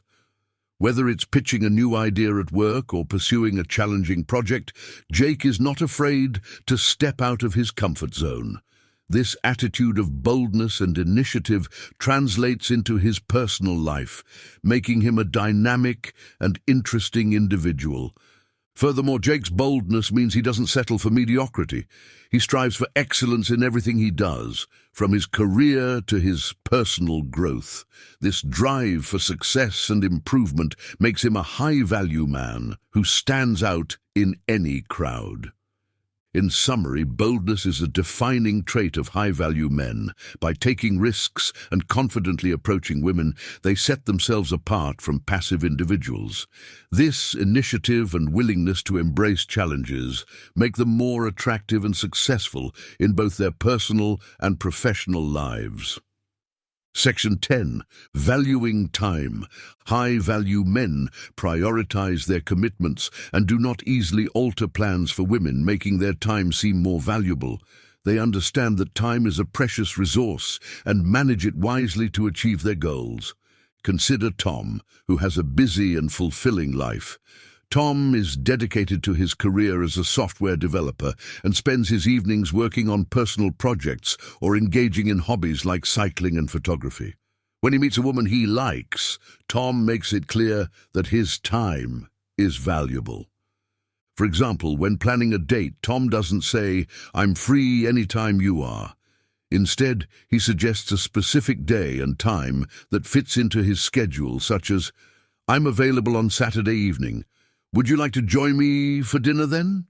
Whether it's pitching a new idea at work or pursuing a challenging project, Jake is not afraid to step out of his comfort zone. This attitude of boldness and initiative translates into his personal life, making him a dynamic and interesting individual. Furthermore, Jake's boldness means he doesn't settle for mediocrity. He strives for excellence in everything he does, from his career to his personal growth. This drive for success and improvement makes him a high-value man who stands out in any crowd. In summary, boldness is a defining trait of high-value men. By taking risks and confidently approaching women, they set themselves apart from passive individuals. This initiative and willingness to embrace challenges make them more attractive and successful in both their personal and professional lives. Section 10. Valuing time. High-value men prioritize their commitments and do not easily alter plans for women, making their time seem more valuable. They understand that time is a precious resource and manage it wisely to achieve their goals. Consider Tom, who has a busy and fulfilling life. Tom is dedicated to his career as a software developer and spends his evenings working on personal projects or engaging in hobbies like cycling and photography. When he meets a woman he likes, Tom makes it clear that his time is valuable. For example, when planning a date, Tom doesn't say, "I'm free anytime you are." Instead, he suggests a specific day and time that fits into his schedule, such as, "I'm available on Saturday evening. Would you like to join me for dinner then?"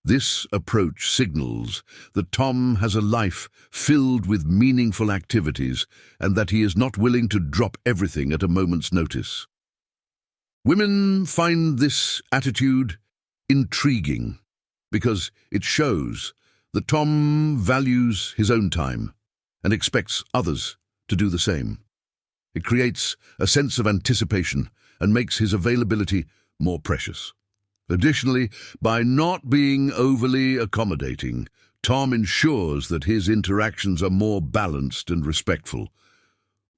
This approach signals that Tom has a life filled with meaningful activities and that he is not willing to drop everything at a moment's notice. Women find this attitude intriguing because it shows that Tom values his own time and expects others to do the same. It creates a sense of anticipation and makes his availability more precious. Additionally, by not being overly accommodating, Tom ensures that his interactions are more balanced and respectful.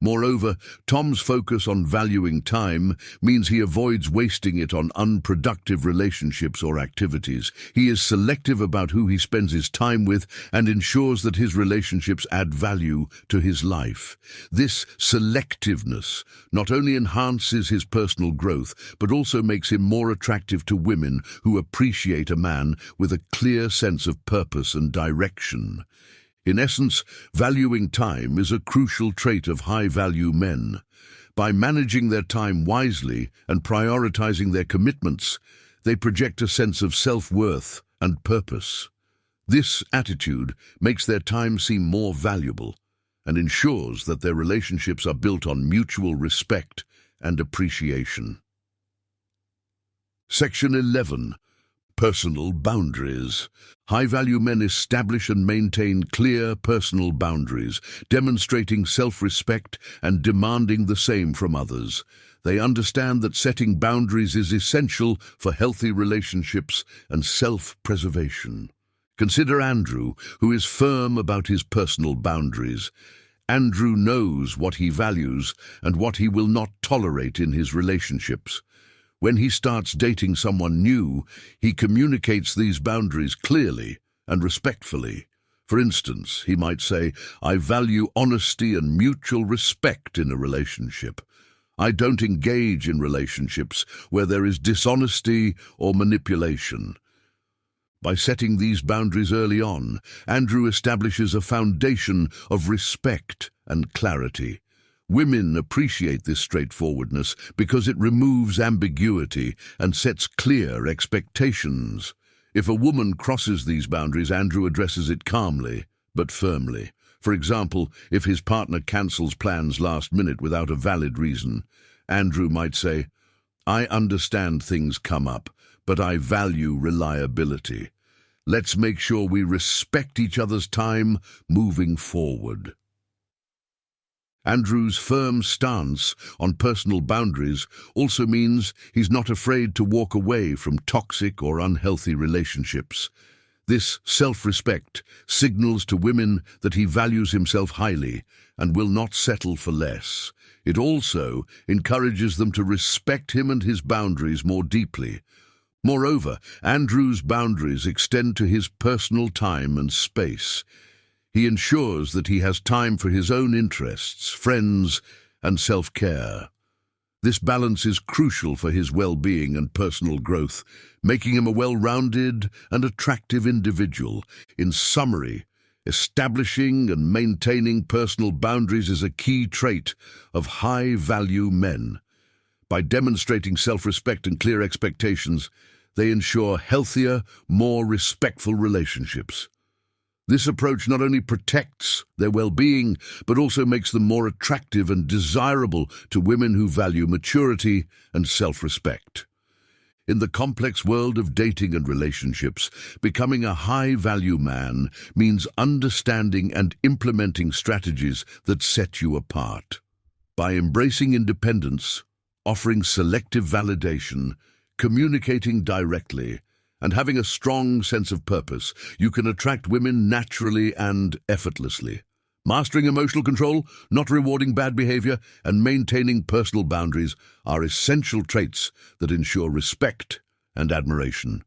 Moreover, Tom's focus on valuing time means he avoids wasting it on unproductive relationships or activities. He is selective about who he spends his time with and ensures that his relationships add value to his life. This selectiveness not only enhances his personal growth, but also makes him more attractive to women who appreciate a man with a clear sense of purpose and direction. In essence, valuing time is a crucial trait of high-value men. By managing their time wisely and prioritizing their commitments, they project a sense of self-worth and purpose. This attitude makes their time seem more valuable and ensures that their relationships are built on mutual respect and appreciation. Section 11. Personal boundaries. High-value men establish and maintain clear personal boundaries, demonstrating self-respect and demanding the same from others. They understand that setting boundaries is essential for healthy relationships and self-preservation. Consider Andrew, who is firm about his personal boundaries. Andrew knows what he values and what he will not tolerate in his relationships. When he starts dating someone new, he communicates these boundaries clearly and respectfully. For instance, he might say, "I value honesty and mutual respect in a relationship. I don't engage in relationships where there is dishonesty or manipulation." By setting these boundaries early on, Andrew establishes a foundation of respect and clarity. Women appreciate this straightforwardness because it removes ambiguity and sets clear expectations. If a woman crosses these boundaries, Andrew addresses it calmly but firmly. For example, if his partner cancels plans last minute without a valid reason, Andrew might say, "I understand things come up, but I value reliability. Let's make sure we respect each other's time moving forward." Andrew's firm stance on personal boundaries also means he's not afraid to walk away from toxic or unhealthy relationships. This self-respect signals to women that he values himself highly and will not settle for less. It also encourages them to respect him and his boundaries more deeply. Moreover, Andrew's boundaries extend to his personal time and space. He ensures that he has time for his own interests, friends, and self-care. This balance is crucial for his well-being and personal growth, making him a well-rounded and attractive individual. In summary, establishing and maintaining personal boundaries is a key trait of high-value men. By demonstrating self-respect and clear expectations, they ensure healthier, more respectful relationships. This approach not only protects their well-being, but also makes them more attractive and desirable to women who value maturity and self-respect. In the complex world of dating and relationships, becoming a high-value man means understanding and implementing strategies that set you apart. By embracing independence, offering selective validation, communicating directly, and having a strong sense of purpose, you can attract women naturally and effortlessly. Mastering emotional control, not rewarding bad behavior, and maintaining personal boundaries are essential traits that ensure respect and admiration.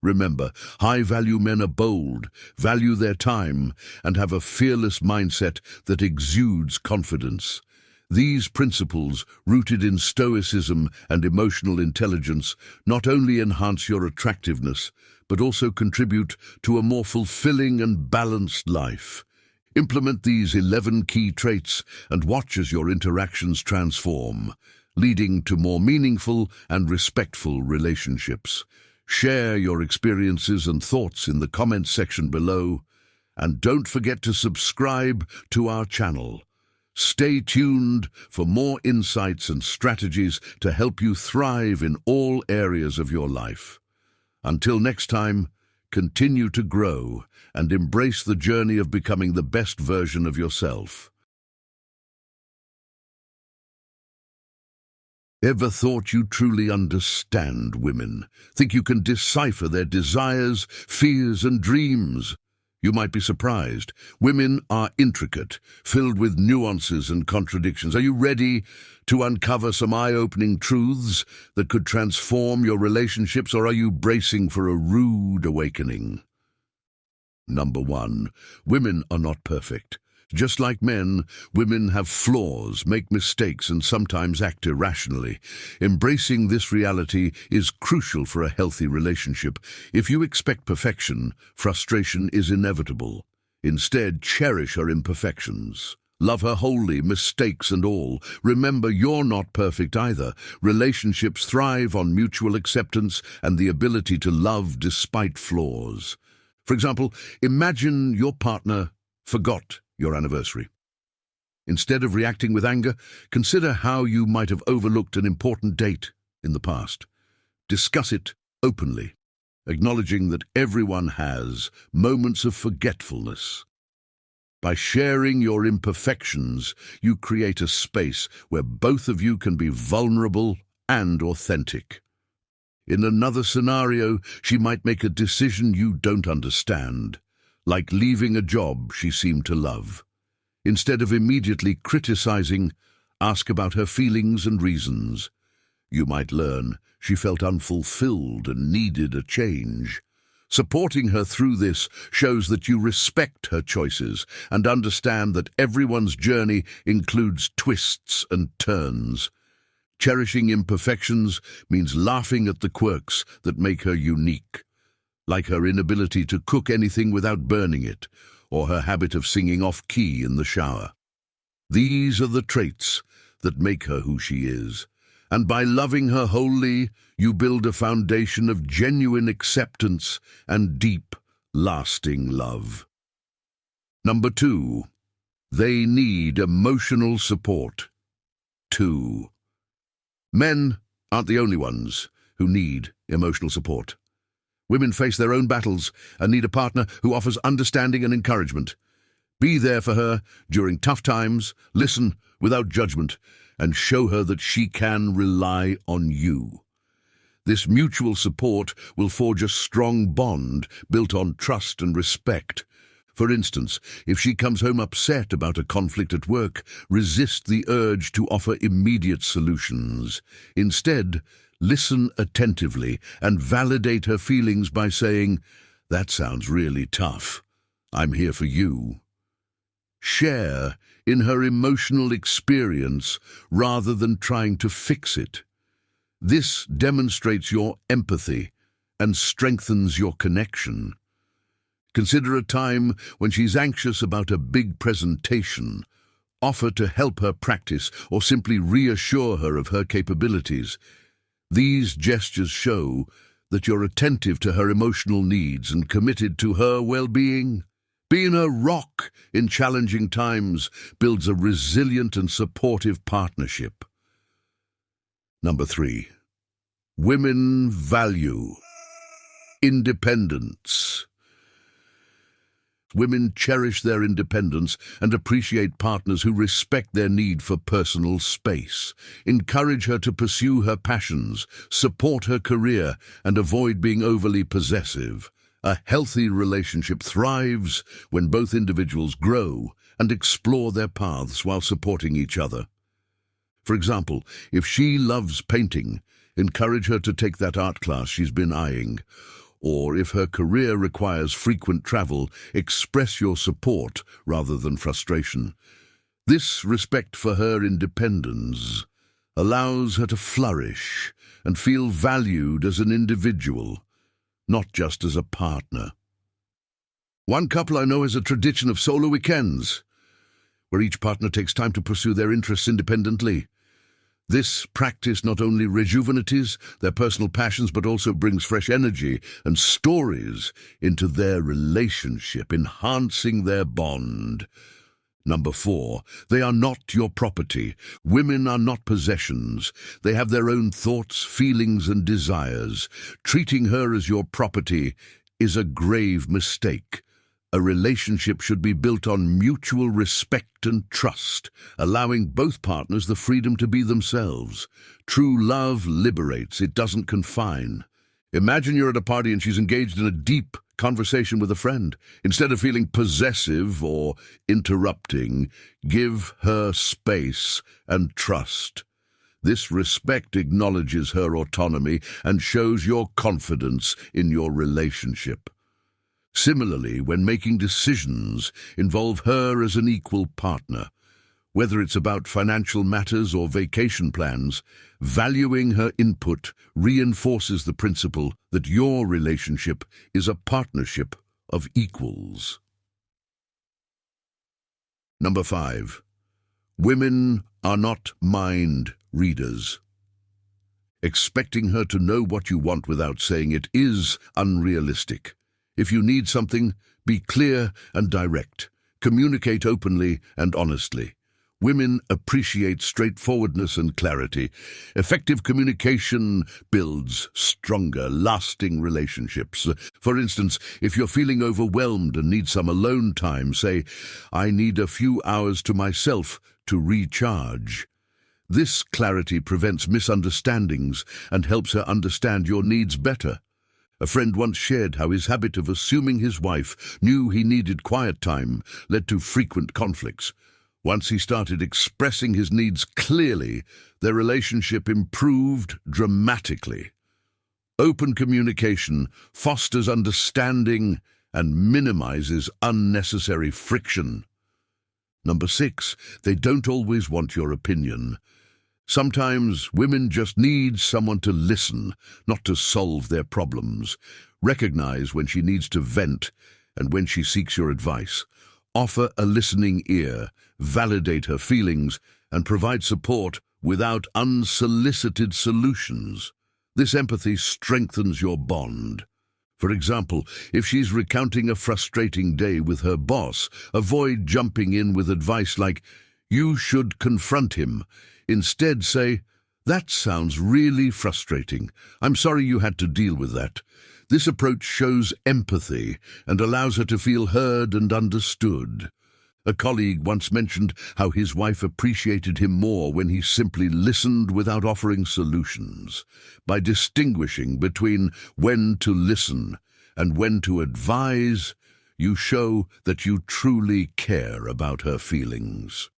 Remember, high-value men are bold, value their time, and have a fearless mindset that exudes confidence. These principles, rooted in Stoicism and emotional intelligence, not only enhance your attractiveness, but also contribute to a more fulfilling and balanced life. Implement these 11 key traits and watch as your interactions transform, leading to more meaningful and respectful relationships. Share your experiences and thoughts in the comments section below, and don't forget to subscribe to our channel. Stay tuned for more insights and strategies to help you thrive in all areas of your life. Until next time, continue to grow and embrace the journey of becoming the best version of yourself. Ever thought you truly understand women? Think you can decipher their desires, fears, and dreams? You might be surprised. Women are intricate, filled with nuances and contradictions. Are you ready to uncover some eye-opening truths that could transform your relationships, or are you bracing for a rude awakening? Number 1, women are not perfect. Just like men, women have flaws, make mistakes, and sometimes act irrationally. Embracing this reality is crucial for a healthy relationship. If you expect perfection, frustration is inevitable. Instead, cherish her imperfections. Love her wholly, mistakes and all. Remember, you're not perfect either. Relationships thrive on mutual acceptance and the ability to love despite flaws. For example, imagine your partner forgot your anniversary. Instead of reacting with anger, consider how you might have overlooked an important date in the past. Discuss it openly, acknowledging that everyone has moments of forgetfulness. By sharing your imperfections, you create a space where both of you can be vulnerable and authentic. In another scenario, she might make a decision you don't understand, like leaving a job she seemed to love. Instead of immediately criticizing, ask about her feelings and reasons. You might learn she felt unfulfilled and needed a change. Supporting her through this shows that you respect her choices and understand that everyone's journey includes twists and turns. Cherishing imperfections means laughing at the quirks that make her unique, like her inability to cook anything without burning it, or her habit of singing off-key in the shower. These are the traits that make her who she is, and by loving her wholly, you build a foundation of genuine acceptance and deep, lasting love. Number 2, they need emotional support. 2. Men aren't the only ones who need emotional support. Women face their own battles and need a partner who offers understanding and encouragement. Be there for her during tough times, listen without judgment, and show her that she can rely on you. This mutual support will forge a strong bond built on trust and respect. For instance, if she comes home upset about a conflict at work, resist the urge to offer immediate solutions. Instead, listen attentively and validate her feelings by saying, "That sounds really tough. I'm here for you." Share in her emotional experience rather than trying to fix it. This demonstrates your empathy and strengthens your connection. Consider a time when she's anxious about a big presentation. Offer to help her practice or simply reassure her of her capabilities. These gestures show that you're attentive to her emotional needs and committed to her well-being. Being a rock in challenging times builds a resilient and supportive partnership. Number 3. Women value independence. Women cherish their independence and appreciate partners who respect their need for personal space. Encourage her to pursue her passions, support her career, and avoid being overly possessive. A healthy relationship thrives when both individuals grow and explore their paths while supporting each other. For example, if she loves painting, encourage her to take that art class she's been eyeing. Or if her career requires frequent travel, express your support rather than frustration. This respect for her independence allows her to flourish and feel valued as an individual, not just as a partner. One couple I know has a tradition of solo weekends, where each partner takes time to pursue their interests independently. This practice not only rejuvenates their personal passions but also brings fresh energy and stories into their relationship, enhancing their bond. Number 4, they are not your property. Women are not possessions. They have their own thoughts, feelings, and desires. Treating her as your property is a grave mistake. A relationship should be built on mutual respect and trust, allowing both partners the freedom to be themselves. True love liberates, it doesn't confine. Imagine you're at a party and she's engaged in a deep conversation with a friend. Instead of feeling possessive or interrupting, give her space and trust. This respect acknowledges her autonomy and shows your confidence in your relationship. Similarly, when making decisions, involve her as an equal partner. Whether it's about financial matters or vacation plans, valuing her input reinforces the principle that your relationship is a partnership of equals. Number 5. Women are not mind readers. Expecting her to know what you want without saying it is unrealistic. If you need something, be clear and direct. Communicate openly and honestly. Women appreciate straightforwardness and clarity. Effective communication builds stronger, lasting relationships. For instance, if you're feeling overwhelmed and need some alone time, say, "I need a few hours to myself to recharge." This clarity prevents misunderstandings and helps her understand your needs better. A friend once shared how his habit of assuming his wife knew he needed quiet time led to frequent conflicts. Once he started expressing his needs clearly, their relationship improved dramatically. Open communication fosters understanding and minimizes unnecessary friction. Number 6, they don't always want your opinion. Sometimes women just need someone to listen, not to solve their problems. Recognize when she needs to vent and when she seeks your advice. Offer a listening ear, validate her feelings, and provide support without unsolicited solutions. This empathy strengthens your bond. For example, if she's recounting a frustrating day with her boss, avoid jumping in with advice like, "You should confront him." Instead say, "That sounds really frustrating. I'm sorry you had to deal with that." This approach shows empathy and allows her to feel heard and understood. A colleague once mentioned how his wife appreciated him more when he simply listened without offering solutions. By distinguishing between when to listen and when to advise, you show that you truly care about her feelings.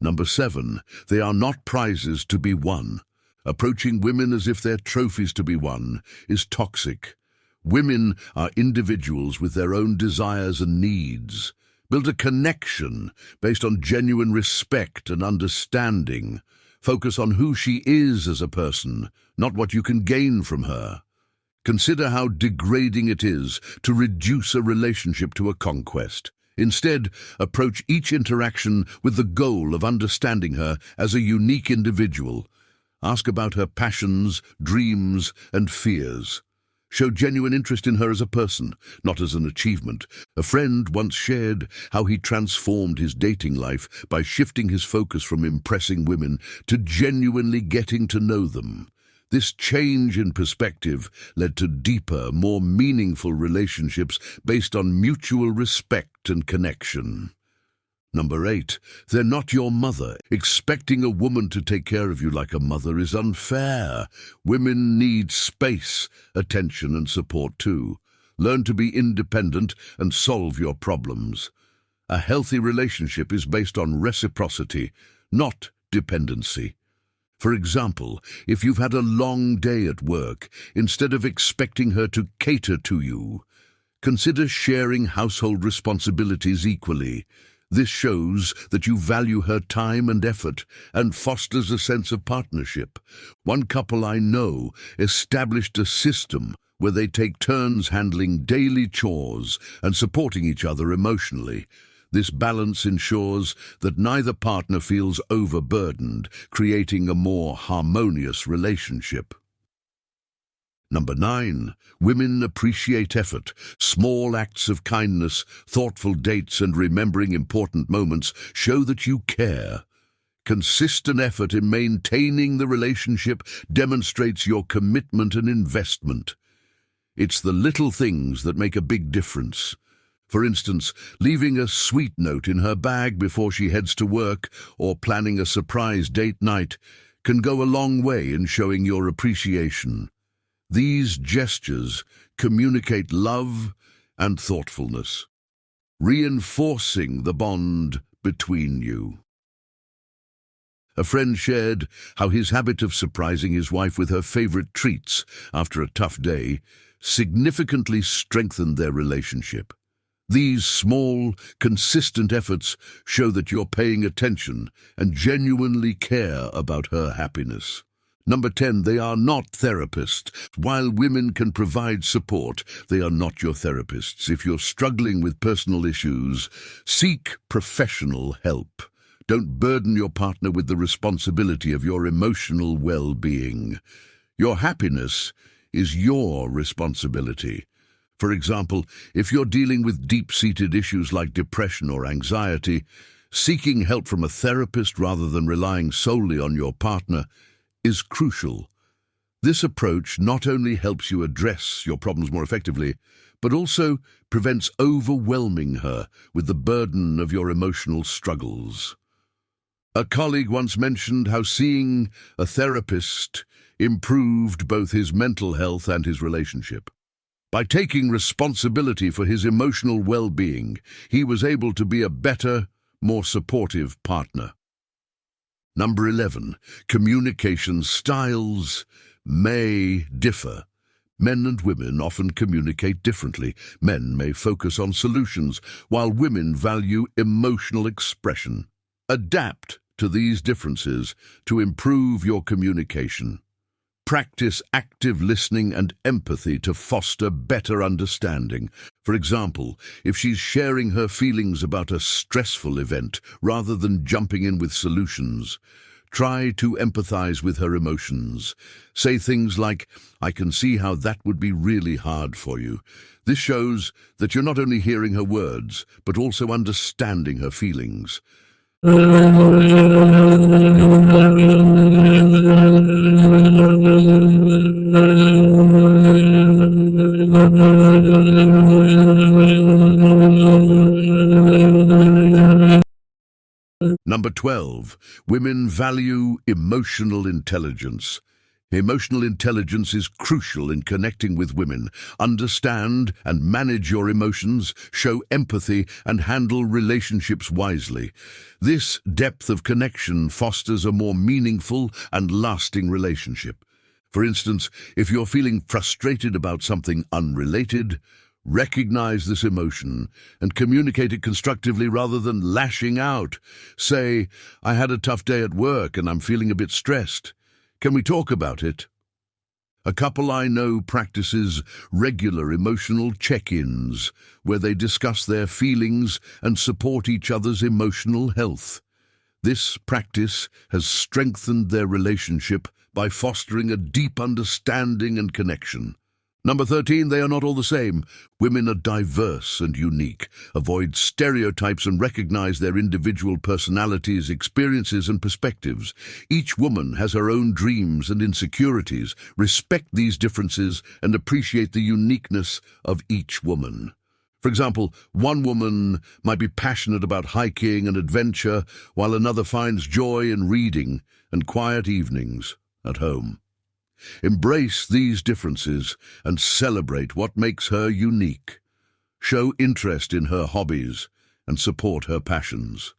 Number 7, they are not prizes to be won. Approaching women as if they're trophies to be won is toxic. Women are individuals with their own desires and needs. Build a connection based on genuine respect and understanding. Focus on who she is as a person, not what you can gain from her. Consider how degrading it is to reduce a relationship to a conquest. Instead, approach each interaction with the goal of understanding her as a unique individual. Ask about her passions, dreams, and fears. Show genuine interest in her as a person, not as an achievement. A friend once shared how he transformed his dating life by shifting his focus from impressing women to genuinely getting to know them. This change in perspective led to deeper, more meaningful relationships based on mutual respect and connection. Number 8, they're not your mother. Expecting a woman to take care of you like a mother is unfair. Women need space, attention, and support too. Learn to be independent and solve your problems. A healthy relationship is based on reciprocity, not dependency. For example, if you've had a long day at work, instead of expecting her to cater to you, consider sharing household responsibilities equally. This shows that you value her time and effort and fosters a sense of partnership. One couple I know established a system where they take turns handling daily chores and supporting each other emotionally. This balance ensures that neither partner feels overburdened, creating a more harmonious relationship. Number 9, women appreciate effort. Small acts of kindness, thoughtful dates, and remembering important moments show that you care. Consistent effort in maintaining the relationship demonstrates your commitment and investment. It's the little things that make a big difference. For instance, leaving a sweet note in her bag before she heads to work or planning a surprise date night can go a long way in showing your appreciation. These gestures communicate love and thoughtfulness, reinforcing the bond between you. A friend shared how his habit of surprising his wife with her favorite treats after a tough day significantly strengthened their relationship. These small, consistent efforts show that you're paying attention and genuinely care about her happiness. Number 10, they are not therapists. While women can provide support, they are not your therapists. If you're struggling with personal issues, seek professional help. Don't burden your partner with the responsibility of your emotional well-being. Your happiness is your responsibility. For example, if you're dealing with deep-seated issues like depression or anxiety, seeking help from a therapist rather than relying solely on your partner is crucial. This approach not only helps you address your problems more effectively, but also prevents overwhelming her with the burden of your emotional struggles. A colleague once mentioned how seeing a therapist improved both his mental health and his relationship. By taking responsibility for his emotional well-being, he was able to be a better, more supportive partner. Number 11, communication styles may differ. Men and women often communicate differently. Men may focus on solutions, while women value emotional expression. Adapt to these differences to improve your communication. Practice active listening and empathy to foster better understanding. For example, if she's sharing her feelings about a stressful event rather than jumping in with solutions, try to empathize with her emotions. Say things like, "I can see how that would be really hard for you." This shows that you're not only hearing her words, but also understanding her feelings. Number 12, women value emotional intelligence. Emotional intelligence is crucial in connecting with women. Understand and manage your emotions, show empathy, and handle relationships wisely. This depth of connection fosters a more meaningful and lasting relationship. For instance, if you're feeling frustrated about something unrelated, recognize this emotion and communicate it constructively rather than lashing out. Say, "I had a tough day at work and I'm feeling a bit stressed. Can we talk about it?" A couple I know practices regular emotional check-ins where they discuss their feelings and support each other's emotional health. This practice has strengthened their relationship by fostering a deep understanding and connection. Number 13, they are not all the same. Women are diverse and unique. Avoid stereotypes and recognize their individual personalities, experiences, and perspectives. Each woman has her own dreams and insecurities. Respect these differences and appreciate the uniqueness of each woman. For example, one woman might be passionate about hiking and adventure, while another finds joy in reading and quiet evenings at home. Embrace these differences and celebrate what makes her unique. Show interest in her hobbies and support her passions.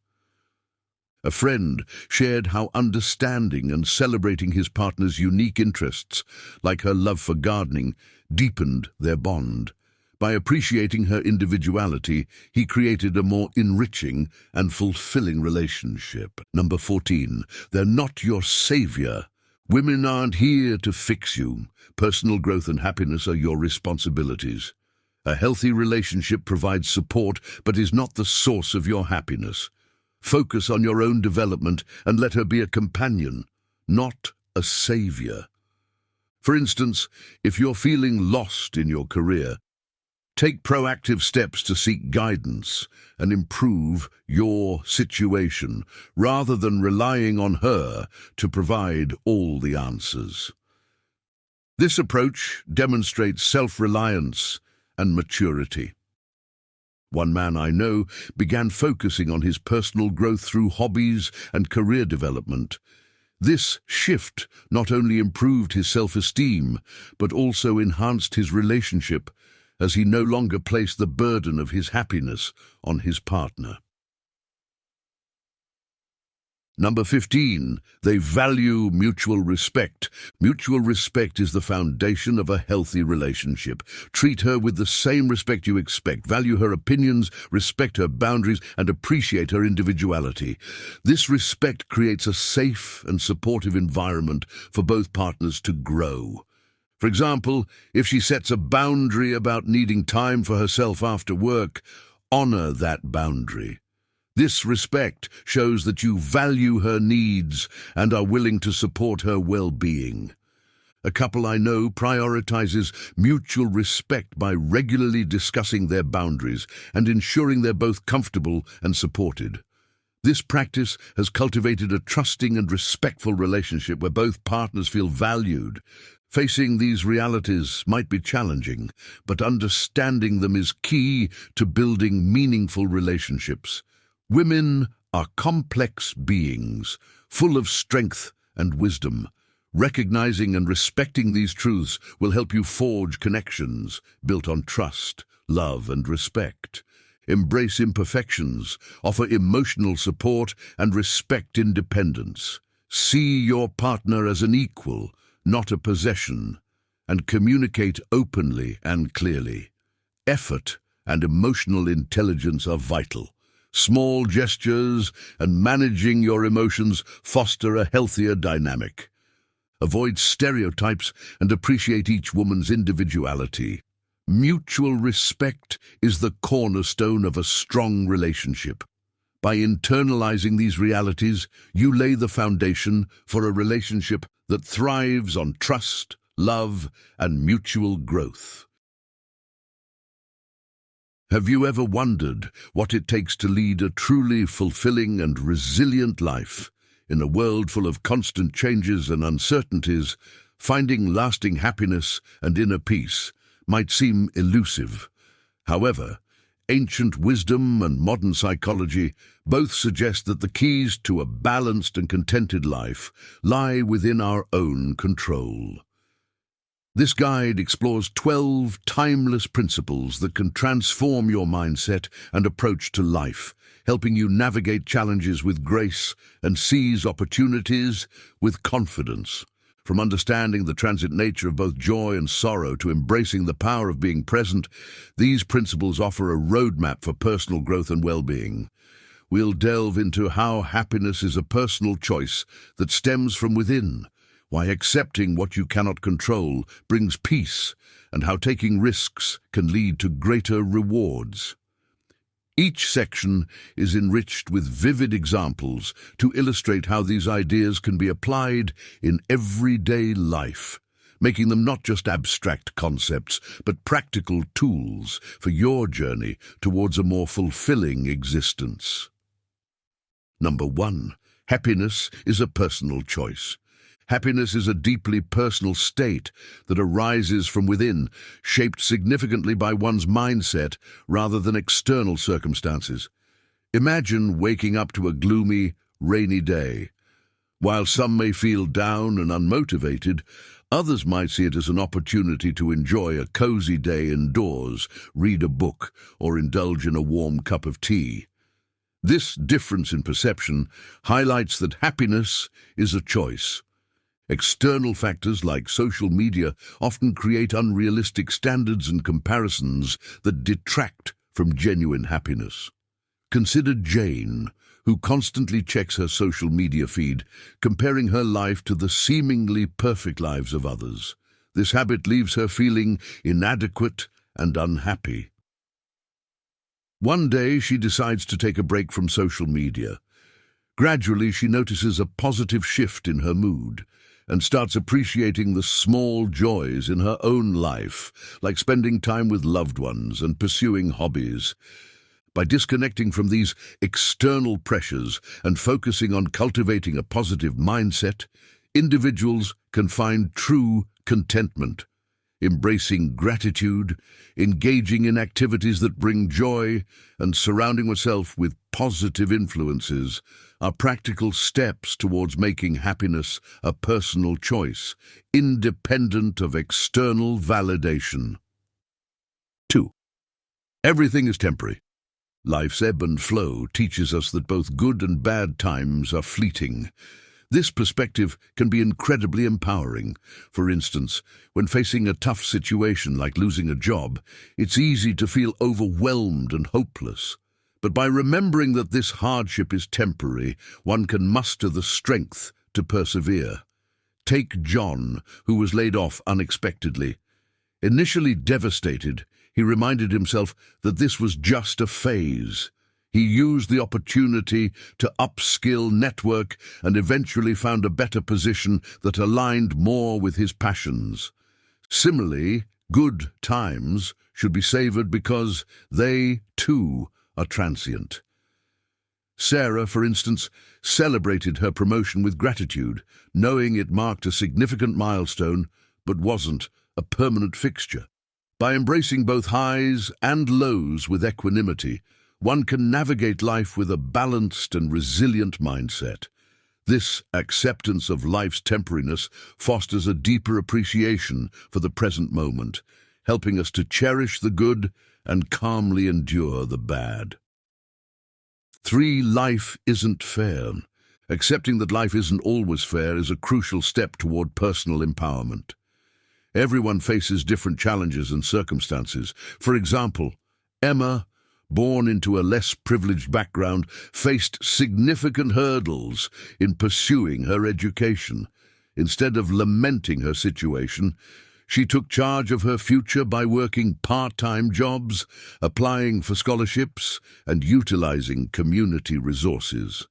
A friend shared how understanding and celebrating his partner's unique interests, like her love for gardening, deepened their bond. By appreciating her individuality, he created a more enriching and fulfilling relationship. Number 14, they're not your savior. Women aren't here to fix you. Personal growth and happiness are your responsibilities. A healthy relationship provides support, but is not the source of your happiness. Focus on your own development and let her be a companion, not a savior. For instance, if you're feeling lost in your career, take proactive steps to seek guidance and improve your situation, rather than relying on her to provide all the answers. This approach demonstrates self-reliance and maturity. One man I know began focusing on his personal growth through hobbies and career development. This shift not only improved his self-esteem, but also enhanced his relationship, as he no longer placed the burden of his happiness on his partner. Number 15, they value mutual respect. Mutual respect is the foundation of a healthy relationship. Treat her with the same respect you expect. Value her opinions, respect her boundaries, and appreciate her individuality. This respect creates a safe and supportive environment for both partners to grow. For example, if she sets a boundary about needing time for herself after work, honor that boundary. This respect shows that you value her needs and are willing to support her well-being. A couple I know prioritizes mutual respect by regularly discussing their boundaries and ensuring they're both comfortable and supported. This practice has cultivated a trusting and respectful relationship where both partners feel valued. Facing these realities might be challenging, but understanding them is key to building meaningful relationships. Women are complex beings, full of strength and wisdom. Recognizing and respecting these truths will help you forge connections built on trust, love, and respect. Embrace imperfections, offer emotional support, and respect independence. See your partner as an equal, not a possession, and communicate openly and clearly. Effort and emotional intelligence are vital. Small gestures and managing your emotions foster a healthier dynamic. Avoid stereotypes and appreciate each woman's individuality. Mutual respect is the cornerstone of a strong relationship. By internalizing these realities, you lay the foundation for a relationship that thrives on trust, love, and mutual growth. Have you ever wondered what it takes to lead a truly fulfilling and resilient life? In a world full of constant changes and uncertainties, finding lasting happiness and inner peace might seem elusive. However, ancient wisdom and modern psychology both suggest that the keys to a balanced and contented life lie within our own control. This guide explores 12 timeless principles that can transform your mindset and approach to life, helping you navigate challenges with grace and seize opportunities with confidence. From understanding the transient nature of both joy and sorrow to embracing the power of being present, these principles offer a roadmap for personal growth and well-being. We'll delve into how happiness is a personal choice that stems from within, why accepting what you cannot control brings peace, and how taking risks can lead to greater rewards. Each section is enriched with vivid examples to illustrate how these ideas can be applied in everyday life, making them not just abstract concepts, but practical tools for your journey towards a more fulfilling existence. Number 1. Happiness is a personal choice. Happiness is a deeply personal state that arises from within, shaped significantly by one's mindset rather than external circumstances. Imagine waking up to a gloomy, rainy day. While some may feel down and unmotivated, others might see it as an opportunity to enjoy a cozy day indoors, read a book, or indulge in a warm cup of tea. This difference in perception highlights that happiness is a choice. External factors like social media often create unrealistic standards and comparisons that detract from genuine happiness. Consider Jane, who constantly checks her social media feed, comparing her life to the seemingly perfect lives of others. This habit leaves her feeling inadequate and unhappy. One day, she decides to take a break from social media. Gradually, she notices a positive shift in her mood and starts appreciating the small joys in her own life, like spending time with loved ones and pursuing hobbies. By disconnecting from these external pressures and focusing on cultivating a positive mindset, individuals can find true contentment. Embracing gratitude, engaging in activities that bring joy, and surrounding oneself with positive influences are practical steps towards making happiness a personal choice, independent of external validation. 2. Everything is temporary. Life's ebb and flow teaches us that both good and bad times are fleeting. This perspective can be incredibly empowering. For instance, when facing a tough situation like losing a job, it's easy to feel overwhelmed and hopeless. But by remembering that this hardship is temporary, one can muster the strength to persevere. Take John, who was laid off unexpectedly. Initially devastated, he reminded himself that this was just a phase. He used the opportunity to upskill, network, and eventually found a better position that aligned more with his passions. Similarly, good times should be savored because they, too, are transient. Sarah, for instance, celebrated her promotion with gratitude, knowing it marked a significant milestone but wasn't a permanent fixture. By embracing both highs and lows with equanimity, one can navigate life with a balanced and resilient mindset. This acceptance of life's temporariness fosters a deeper appreciation for the present moment, helping us to cherish the good and calmly endure the bad. 3. Life isn't fair. Accepting that life isn't always fair is a crucial step toward personal empowerment. Everyone faces different challenges and circumstances. For example, Emma, born into a less privileged background, faced significant hurdles in pursuing her education. Instead of lamenting her situation, she took charge of her future by working part-time jobs, applying for scholarships, and utilizing community resources.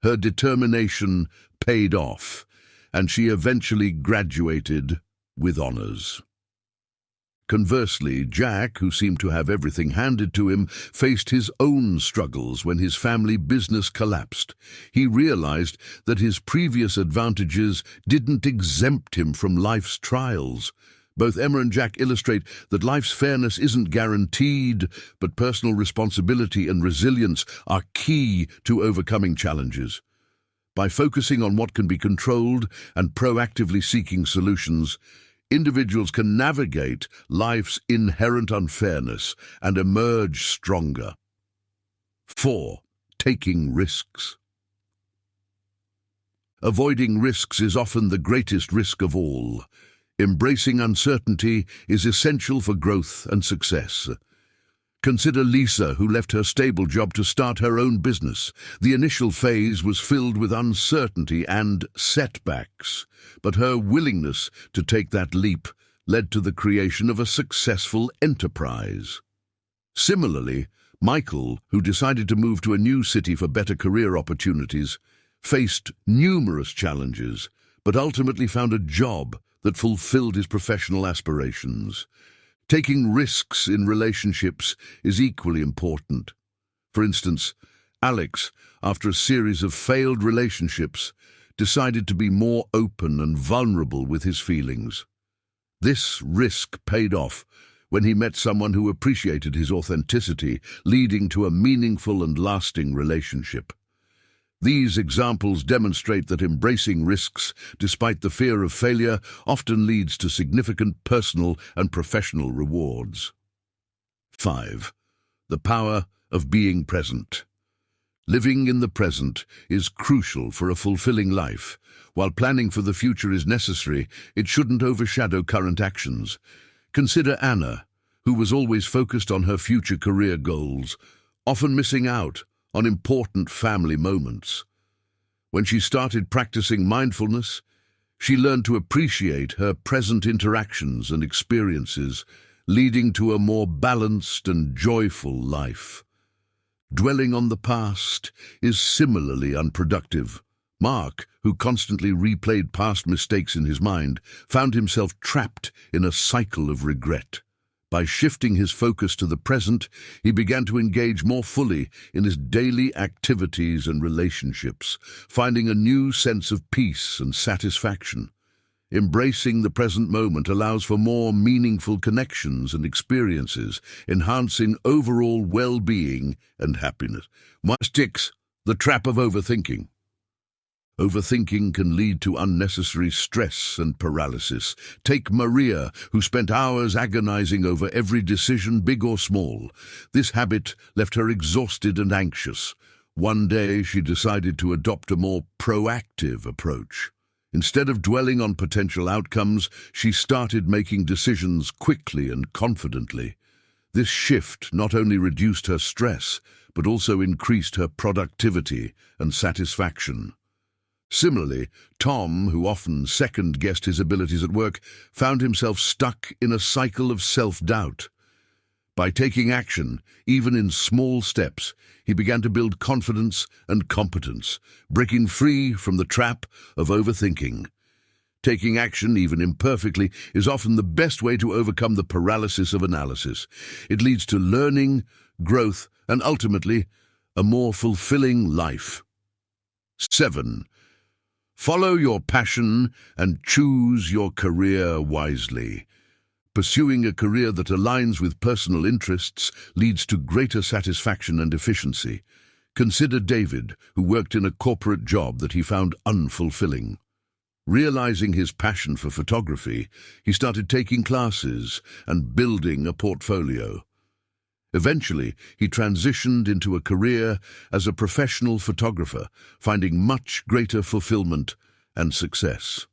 Her determination paid off, and she eventually graduated with honors. Conversely, Jack, who seemed to have everything handed to him, faced his own struggles when his family business collapsed. He realized that his previous advantages didn't exempt him from life's trials. Both Emma and Jack illustrate that life's fairness isn't guaranteed, but personal responsibility and resilience are key to overcoming challenges. By focusing on what can be controlled and proactively seeking solutions, individuals can navigate life's inherent unfairness and emerge stronger. 4. Taking risks. Avoiding risks is often the greatest risk of all. Embracing uncertainty is essential for growth and success. Consider Lisa, who left her stable job to start her own business. The initial phase was filled with uncertainty and setbacks, but her willingness to take that leap led to the creation of a successful enterprise. Similarly, Michael, who decided to move to a new city for better career opportunities, faced numerous challenges, but ultimately found a job that fulfilled his professional aspirations. Taking risks in relationships is equally important. For instance, Alex, after a series of failed relationships, decided to be more open and vulnerable with his feelings. This risk paid off when he met someone who appreciated his authenticity, leading to a meaningful and lasting relationship. These examples demonstrate that embracing risks, despite the fear of failure, often leads to significant personal and professional rewards. 5. The power of being present. Living in the present is crucial for a fulfilling life. While planning for the future is necessary, it shouldn't overshadow current actions. Consider Anna, who was always focused on her future career goals, often missing out on important family moments. When she started practicing mindfulness, she learned to appreciate her present interactions and experiences, leading to a more balanced and joyful life. Dwelling on the past is similarly unproductive. Mark, who constantly replayed past mistakes in his mind, found himself trapped in a cycle of regret. By shifting his focus to the present, he began to engage more fully in his daily activities and relationships, finding a new sense of peace and satisfaction. Embracing the present moment allows for more meaningful connections and experiences, enhancing overall well-being and happiness. 6. The trap of overthinking. Overthinking can lead to unnecessary stress and paralysis. Take Maria, who spent hours agonizing over every decision, big or small. This habit left her exhausted and anxious. One day, she decided to adopt a more proactive approach. Instead of dwelling on potential outcomes, she started making decisions quickly and confidently. This shift not only reduced her stress, but also increased her productivity and satisfaction. Similarly, Tom, who often second-guessed his abilities at work, found himself stuck in a cycle of self-doubt. By taking action, even in small steps, he began to build confidence and competence, breaking free from the trap of overthinking. Taking action, even imperfectly, is often the best way to overcome the paralysis of analysis. It leads to learning, growth, and ultimately, a more fulfilling life. 7. Follow your passion and choose your career wisely. Pursuing a career that aligns with personal interests leads to greater satisfaction and efficiency. Consider David, who worked in a corporate job that he found unfulfilling. Realizing his passion for photography, he started taking classes and building a portfolio. Eventually, he transitioned into a career as a professional photographer, finding much greater fulfillment and success.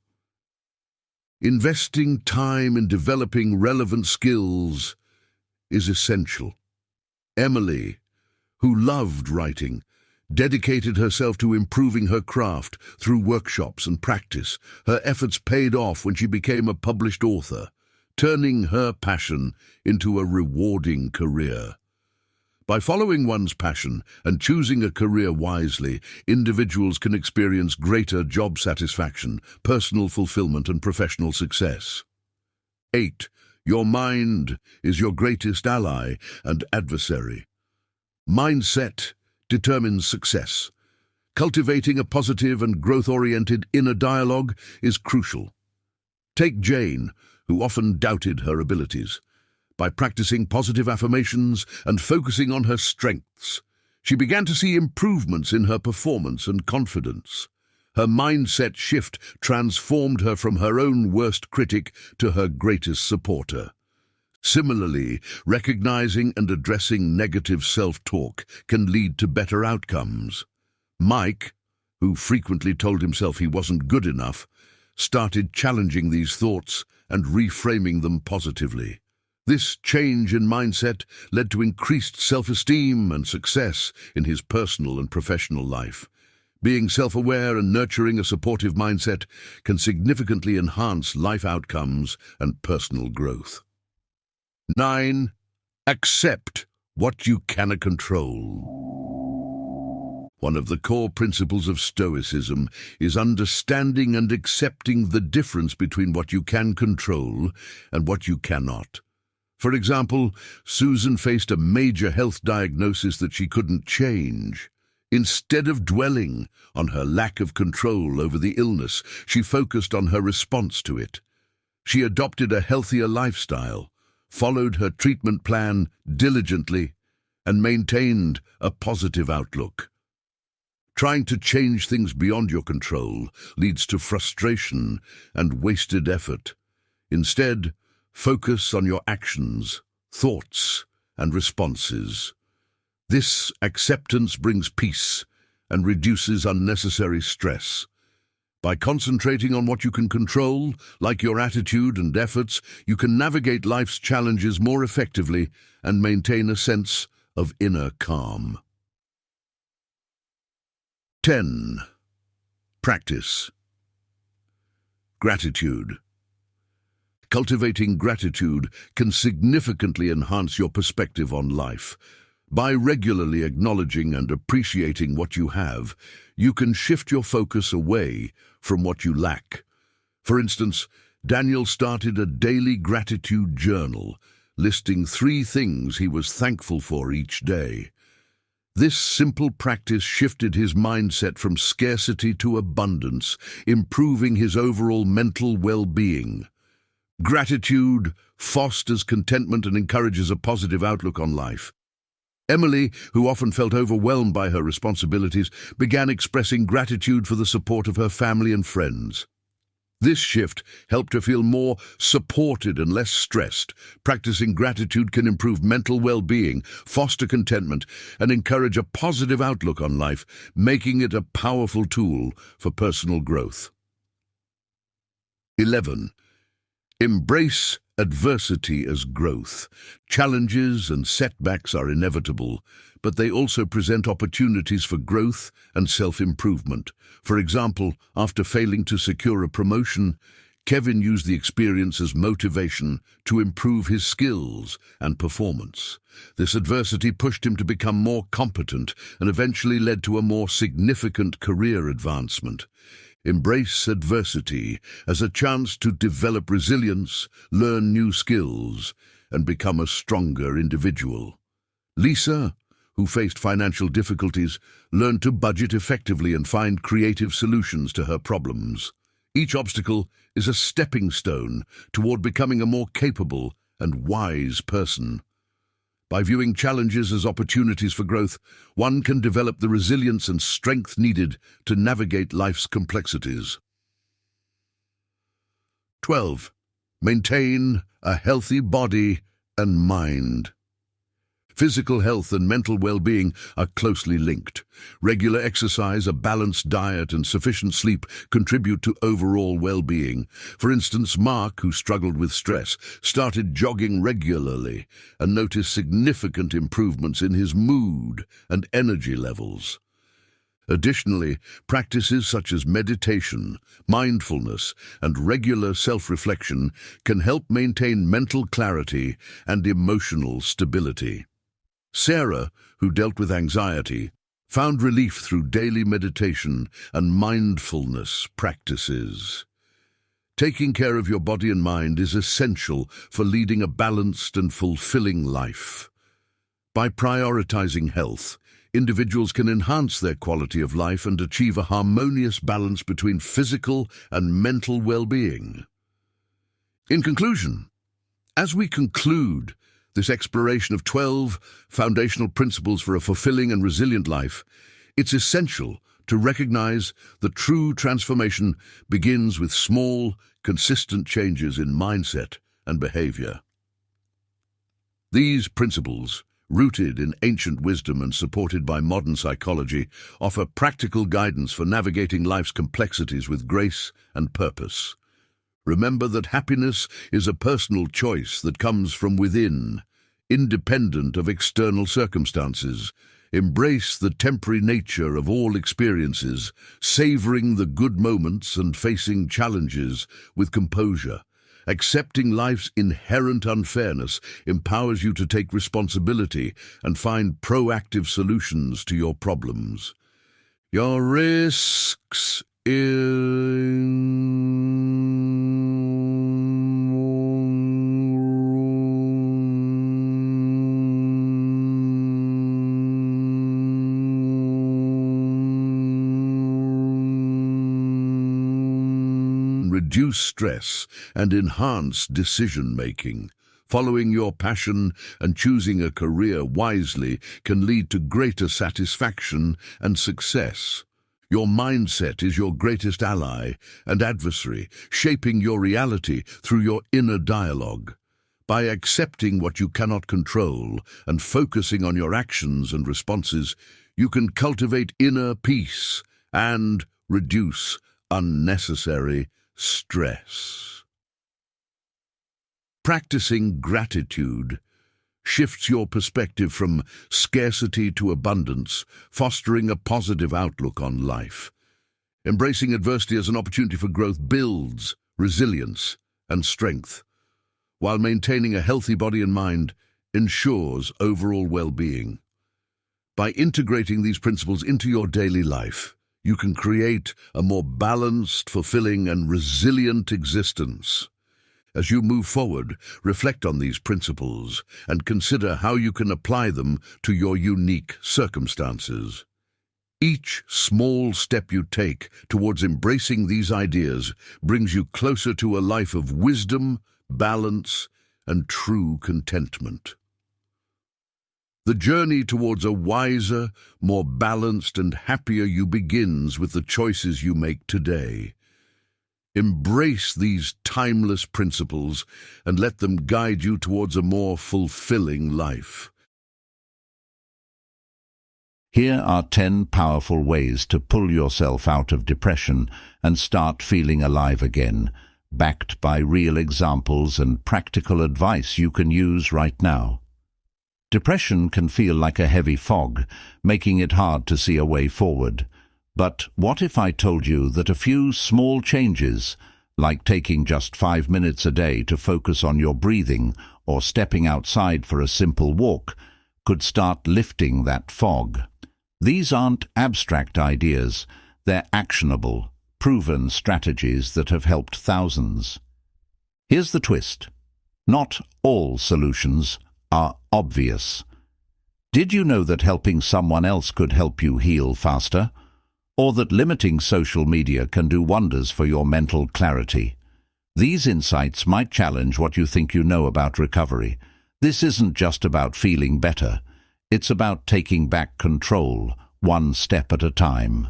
Investing time in developing relevant skills is essential. Emily, who loved writing, dedicated herself to improving her craft through workshops and practice. Her efforts paid off when she became a published author, turning her passion into a rewarding career. By following one's passion and choosing a career wisely, individuals can experience greater job satisfaction, personal fulfillment, and professional success. 8. Your mind is your greatest ally and adversary. Mindset determines success. Cultivating a positive and growth-oriented inner dialogue is crucial. Take Jane, who often doubted her abilities. By practicing positive affirmations and focusing on her strengths, she began to see improvements in her performance and confidence. Her mindset shift transformed her from her own worst critic to her greatest supporter. Similarly, recognizing and addressing negative self-talk can lead to better outcomes. Mike, who frequently told himself he wasn't good enough, started challenging these thoughts and reframing them positively. This change in mindset led to increased self-esteem and success in his personal and professional life. Being self-aware and nurturing a supportive mindset can significantly enhance life outcomes and personal growth. 9. Accept what you cannot control. One of the core principles of Stoicism is understanding and accepting the difference between what you can control and what you cannot. For example, Susan faced a major health diagnosis that she couldn't change. Instead of dwelling on her lack of control over the illness, she focused on her response to it. She adopted a healthier lifestyle, followed her treatment plan diligently, and maintained a positive outlook. Trying to change things beyond your control leads to frustration and wasted effort. Instead, focus on your actions, thoughts, and responses. This acceptance brings peace and reduces unnecessary stress. By concentrating on what you can control, like your attitude and efforts, you can navigate life's challenges more effectively and maintain a sense of inner calm. 10. Practice. Gratitude. Cultivating gratitude can significantly enhance your perspective on life. By regularly acknowledging and appreciating what you have, you can shift your focus away from what you lack. For instance, Daniel started a daily gratitude journal, listing 3 things he was thankful for each day. This simple practice shifted his mindset from scarcity to abundance, improving his overall mental well-being. Gratitude fosters contentment and encourages a positive outlook on life. Emily, who often felt overwhelmed by her responsibilities, began expressing gratitude for the support of her family and friends. This shift helped her feel more supported and less stressed. Practicing gratitude can improve mental well-being, foster contentment, and encourage a positive outlook on life, making it a powerful tool for personal growth. 11. Embrace adversity as growth. Challenges and setbacks are inevitable, but they also present opportunities for growth and self-improvement. For example, after failing to secure a promotion, Kevin used the experience as motivation to improve his skills and performance. This adversity pushed him to become more competent and eventually led to a more significant career advancement. Embrace adversity as a chance to develop resilience, learn new skills, and become a stronger individual. Lisa, who faced financial difficulties, learned to budget effectively and find creative solutions to her problems. Each obstacle is a stepping stone toward becoming a more capable and wise person. By viewing challenges as opportunities for growth, one can develop the resilience and strength needed to navigate life's complexities. 12. Maintain a healthy body and mind. Physical health and mental well-being are closely linked. Regular exercise, a balanced diet, and sufficient sleep contribute to overall well-being. For instance, Mark, who struggled with stress, started jogging regularly and noticed significant improvements in his mood and energy levels. Additionally, practices such as meditation, mindfulness, and regular self-reflection can help maintain mental clarity and emotional stability. Sarah, who dealt with anxiety, found relief through daily meditation and mindfulness practices. Taking care of your body and mind is essential for leading a balanced and fulfilling life. By prioritizing health, individuals can enhance their quality of life and achieve a harmonious balance between physical and mental well-being. In conclusion, as we conclude this exploration of 12 foundational principles for a fulfilling and resilient life, it's essential to recognize that true transformation begins with small, consistent changes in mindset and behavior. These principles, rooted in ancient wisdom and supported by modern psychology, offer practical guidance for navigating life's complexities with grace and purpose. Remember that happiness is a personal choice that comes from within, independent of external circumstances. Embrace the temporary nature of all experiences, savoring the good moments and facing challenges with composure. Accepting life's inherent unfairness empowers you to take responsibility and find proactive solutions to your problems. Your risks reduce stress and enhance decision-making. Following your passion and choosing a career wisely can lead to greater satisfaction and success. Your mindset is your greatest ally and adversary, shaping your reality through your inner dialogue. By accepting what you cannot control and focusing on your actions and responses, you can cultivate inner peace and reduce unnecessary stress. Practicing gratitude shifts your perspective from scarcity to abundance, fostering a positive outlook on life. Embracing adversity as an opportunity for growth builds resilience and strength, while maintaining a healthy body and mind ensures overall well-being. By integrating these principles into your daily life, you can create a more balanced, fulfilling, and resilient existence. As you move forward, reflect on these principles and consider how you can apply them to your unique circumstances. Each small step you take towards embracing these ideas brings you closer to a life of wisdom, balance, and true contentment. The journey towards a wiser, more balanced, and happier you begins with the choices you make today. Embrace these timeless principles and let them guide you towards a more fulfilling life. Here are 10 powerful ways to pull yourself out of depression and start feeling alive again, backed by real examples and practical advice you can use right now. Depression can feel like a heavy fog, making it hard to see a way forward. But what if I told you that a few small changes, like taking just 5 minutes a day to focus on your breathing or stepping outside for a simple walk, could start lifting that fog? These aren't abstract ideas, they're actionable, proven strategies that have helped thousands. Here's the twist. Not all solutions are obvious. Did you know that helping someone else could help you heal faster? Or that limiting social media can do wonders for your mental clarity? These insights might challenge what you think you know about recovery. This isn't just about feeling better. It's about taking back control, one step at a time.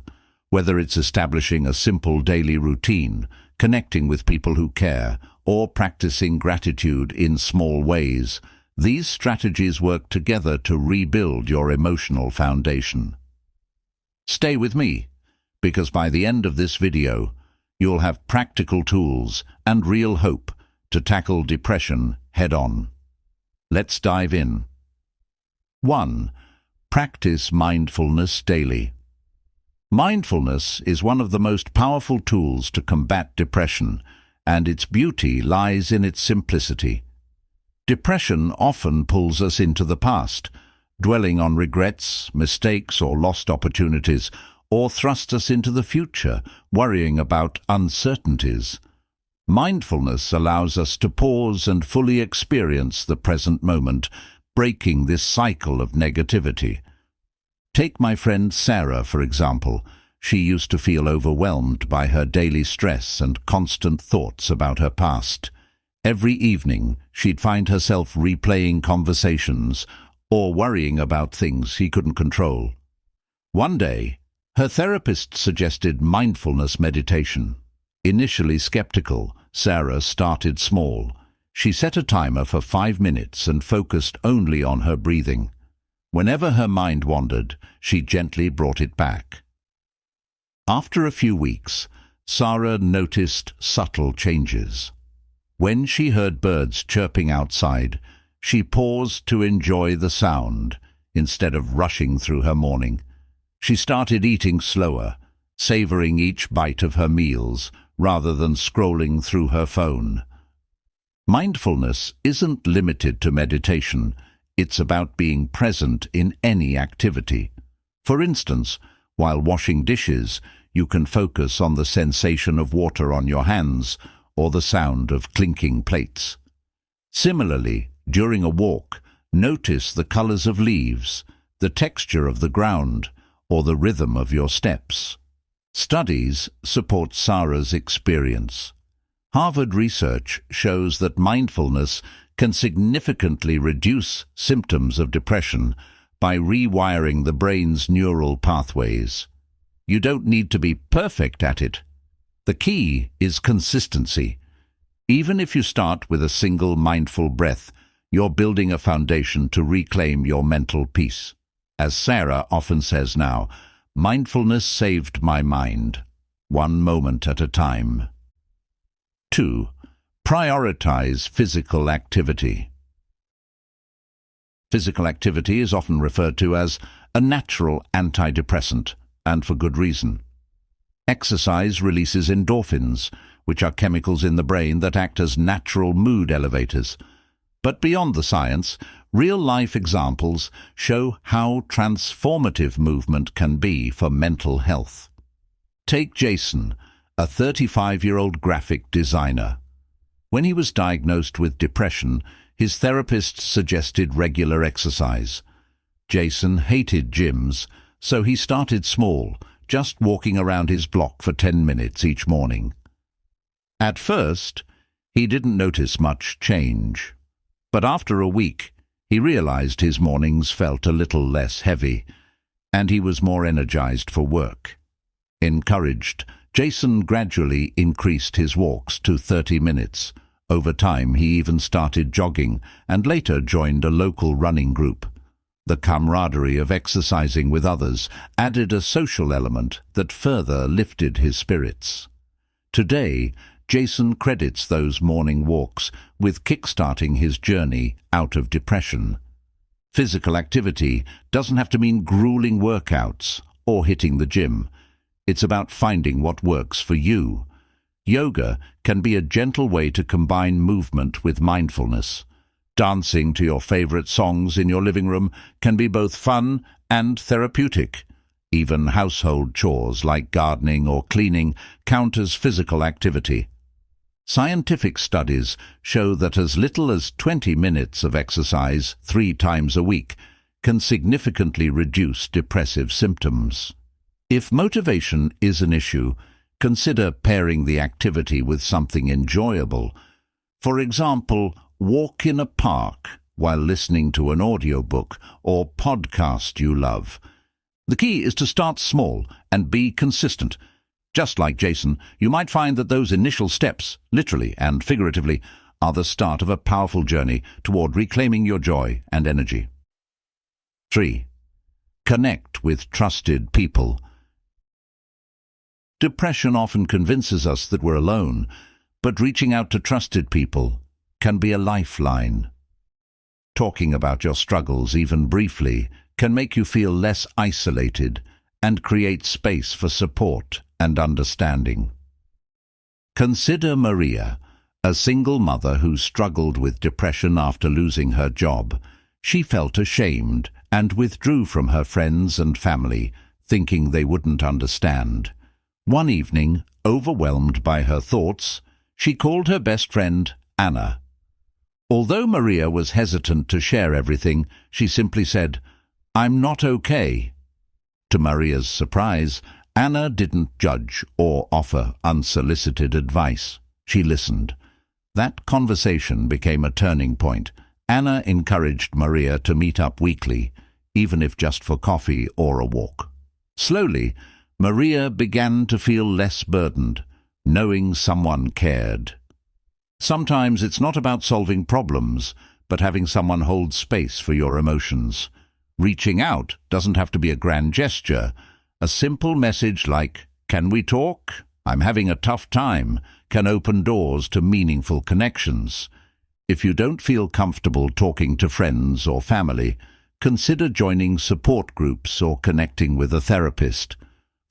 Whether it's establishing a simple daily routine, connecting with people who care, or practicing gratitude in small ways, these strategies work together to rebuild your emotional foundation. Stay with me, because by the end of this video, you'll have practical tools and real hope to tackle depression head-on. Let's dive in. 1. Practice mindfulness daily. Mindfulness is one of the most powerful tools to combat depression, and its beauty lies in its simplicity. Depression often pulls us into the past, dwelling on regrets, mistakes, or lost opportunities, or thrusts us into the future, worrying about uncertainties. Mindfulness allows us to pause and fully experience the present moment, breaking this cycle of negativity. Take my friend Sarah, for example. She used to feel overwhelmed by her daily stress and constant thoughts about her past. Every evening, she'd find herself replaying conversations or worrying about things she couldn't control. One day, her therapist suggested mindfulness meditation. Initially skeptical, Sarah started small. She set a timer for 5 minutes and focused only on her breathing. Whenever her mind wandered, she gently brought it back. After a few weeks, Sarah noticed subtle changes. When she heard birds chirping outside, she paused to enjoy the sound instead of rushing through her morning. She started eating slower, savoring each bite of her meals rather than scrolling through her phone. Mindfulness isn't limited to meditation. It's about being present in any activity. For instance, while washing dishes, you can focus on the sensation of water on your hands or the sound of clinking plates. Similarly, during a walk, notice the colors of leaves, the texture of the ground, or the rhythm of your steps. Studies support Sarah's experience. Harvard research shows that mindfulness can significantly reduce symptoms of depression by rewiring the brain's neural pathways. You don't need to be perfect at it. The key is consistency. Even if you start with a single mindful breath, you're building a foundation to reclaim your mental peace. As Sarah often says now, mindfulness saved my mind, one moment at a time. 2. Prioritize physical activity. Physical activity is often referred to as a natural antidepressant, and for good reason. Exercise releases endorphins, which are chemicals in the brain that act as natural mood elevators. But beyond the science, real-life examples show how transformative movement can be for mental health. Take Jason, a 35-year-old graphic designer. When he was diagnosed with depression, his therapist suggested regular exercise. Jason hated gyms, so he started small, just walking around his block for 10 minutes each morning. At first, he didn't notice much change. But after a week, he realized his mornings felt a little less heavy, and he was more energized for work. Encouraged, Jason gradually increased his walks to 30 minutes. Over time, he even started jogging and later joined a local running group. The camaraderie of exercising with others added a social element that further lifted his spirits. Today, Jason credits those morning walks with kickstarting his journey out of depression. Physical activity doesn't have to mean grueling workouts or hitting the gym. It's about finding what works for you. Yoga can be a gentle way to combine movement with mindfulness. Dancing to your favorite songs in your living room can be both fun and therapeutic. Even household chores like gardening or cleaning count as physical activity. Scientific studies show that as little as 20 minutes of exercise 3 times a week can significantly reduce depressive symptoms. If motivation is an issue, consider pairing the activity with something enjoyable. For example, walk in a park while listening to an audiobook or podcast you love. The key is to start small and be consistent. Just like Jason, you might find that those initial steps, literally and figuratively, are the start of a powerful journey toward reclaiming your joy and energy. 3. Connect with trusted people. Depression often convinces us that we're alone, but reaching out to trusted people can be a lifeline. Talking about your struggles, even briefly, can make you feel less isolated and create space for support and understanding. Consider Maria, a single mother who struggled with depression after losing her job. She felt ashamed and withdrew from her friends and family, thinking they wouldn't understand. One evening, overwhelmed by her thoughts, she called her best friend, Anna. Although Maria was hesitant to share everything, she simply said, "I'm not okay." To Maria's surprise, Anna didn't judge or offer unsolicited advice. She listened. That conversation became a turning point. Anna encouraged Maria to meet up weekly, even if just for coffee or a walk. Slowly, Maria began to feel less burdened, knowing someone cared. Sometimes it's not about solving problems, but having someone hold space for your emotions. Reaching out doesn't have to be a grand gesture. A simple message like, "Can we talk? I'm having a tough time," can open doors to meaningful connections. If you don't feel comfortable talking to friends or family, consider joining support groups or connecting with a therapist.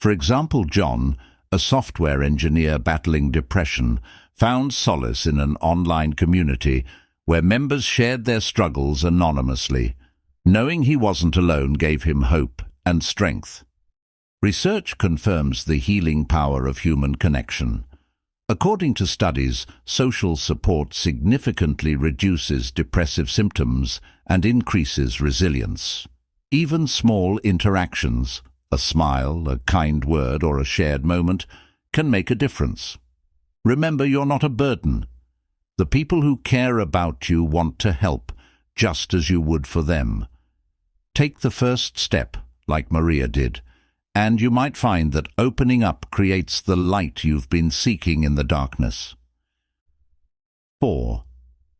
For example, John, a software engineer battling depression, found solace in an online community where members shared their struggles anonymously. Knowing he wasn't alone gave him hope and strength. Research confirms the healing power of human connection. According to studies, social support significantly reduces depressive symptoms and increases resilience. Even small interactions, a smile, a kind word, or a shared moment, can make a difference. Remember, you're not a burden. The people who care about you want to help, just as you would for them. Take the first step, like Maria did, and you might find that opening up creates the light you've been seeking in the darkness. 4.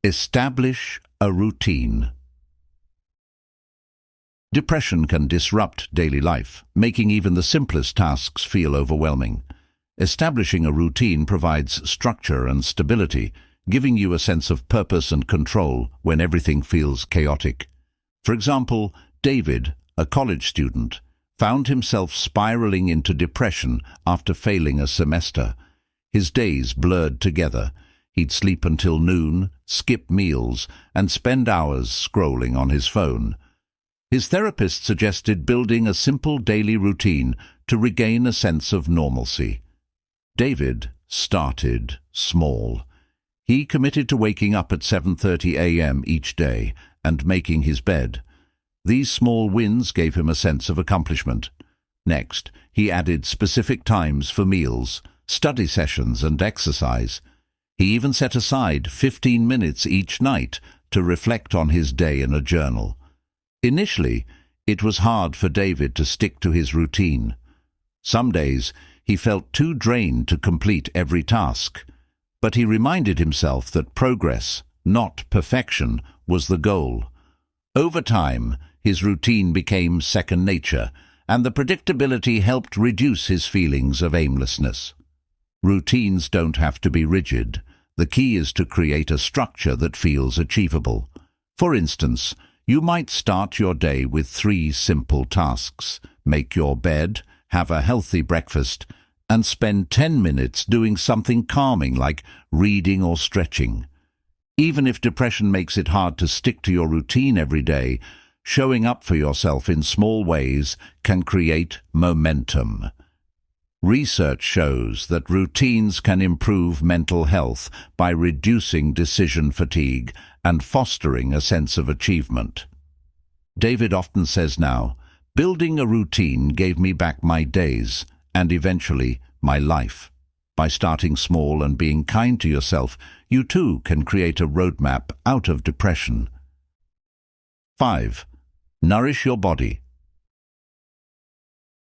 Establish a routine. Depression can disrupt daily life, making even the simplest tasks feel overwhelming. Establishing a routine provides structure and stability, giving you a sense of purpose and control when everything feels chaotic. For example, David, a college student, found himself spiraling into depression after failing a semester. His days blurred together. He'd sleep until noon, skip meals, and spend hours scrolling on his phone. His therapist suggested building a simple daily routine to regain a sense of normalcy. David started small. He committed to waking up at 7:30 a.m. each day and making his bed. These small wins gave him a sense of accomplishment. Next, he added specific times for meals, study sessions, and exercise. He even set aside 15 minutes each night to reflect on his day in a journal. Initially, it was hard for David to stick to his routine. Some days, he felt too drained to complete every task, but he reminded himself that progress, not perfection, was the goal. Over time, his routine became second nature, and the predictability helped reduce his feelings of aimlessness. Routines don't have to be rigid. The key is to create a structure that feels achievable. For instance, you might start your day with 3 simple tasks: make your bed, have a healthy breakfast, and spend 10 minutes doing something calming like reading or stretching. Even if depression makes it hard to stick to your routine every day, showing up for yourself in small ways can create momentum. Research shows that routines can improve mental health by reducing decision fatigue and fostering a sense of achievement. David often says now, "Building a routine gave me back my days and eventually my life." By starting small and being kind to yourself, you too can create a roadmap out of depression. 5. Nourish your body.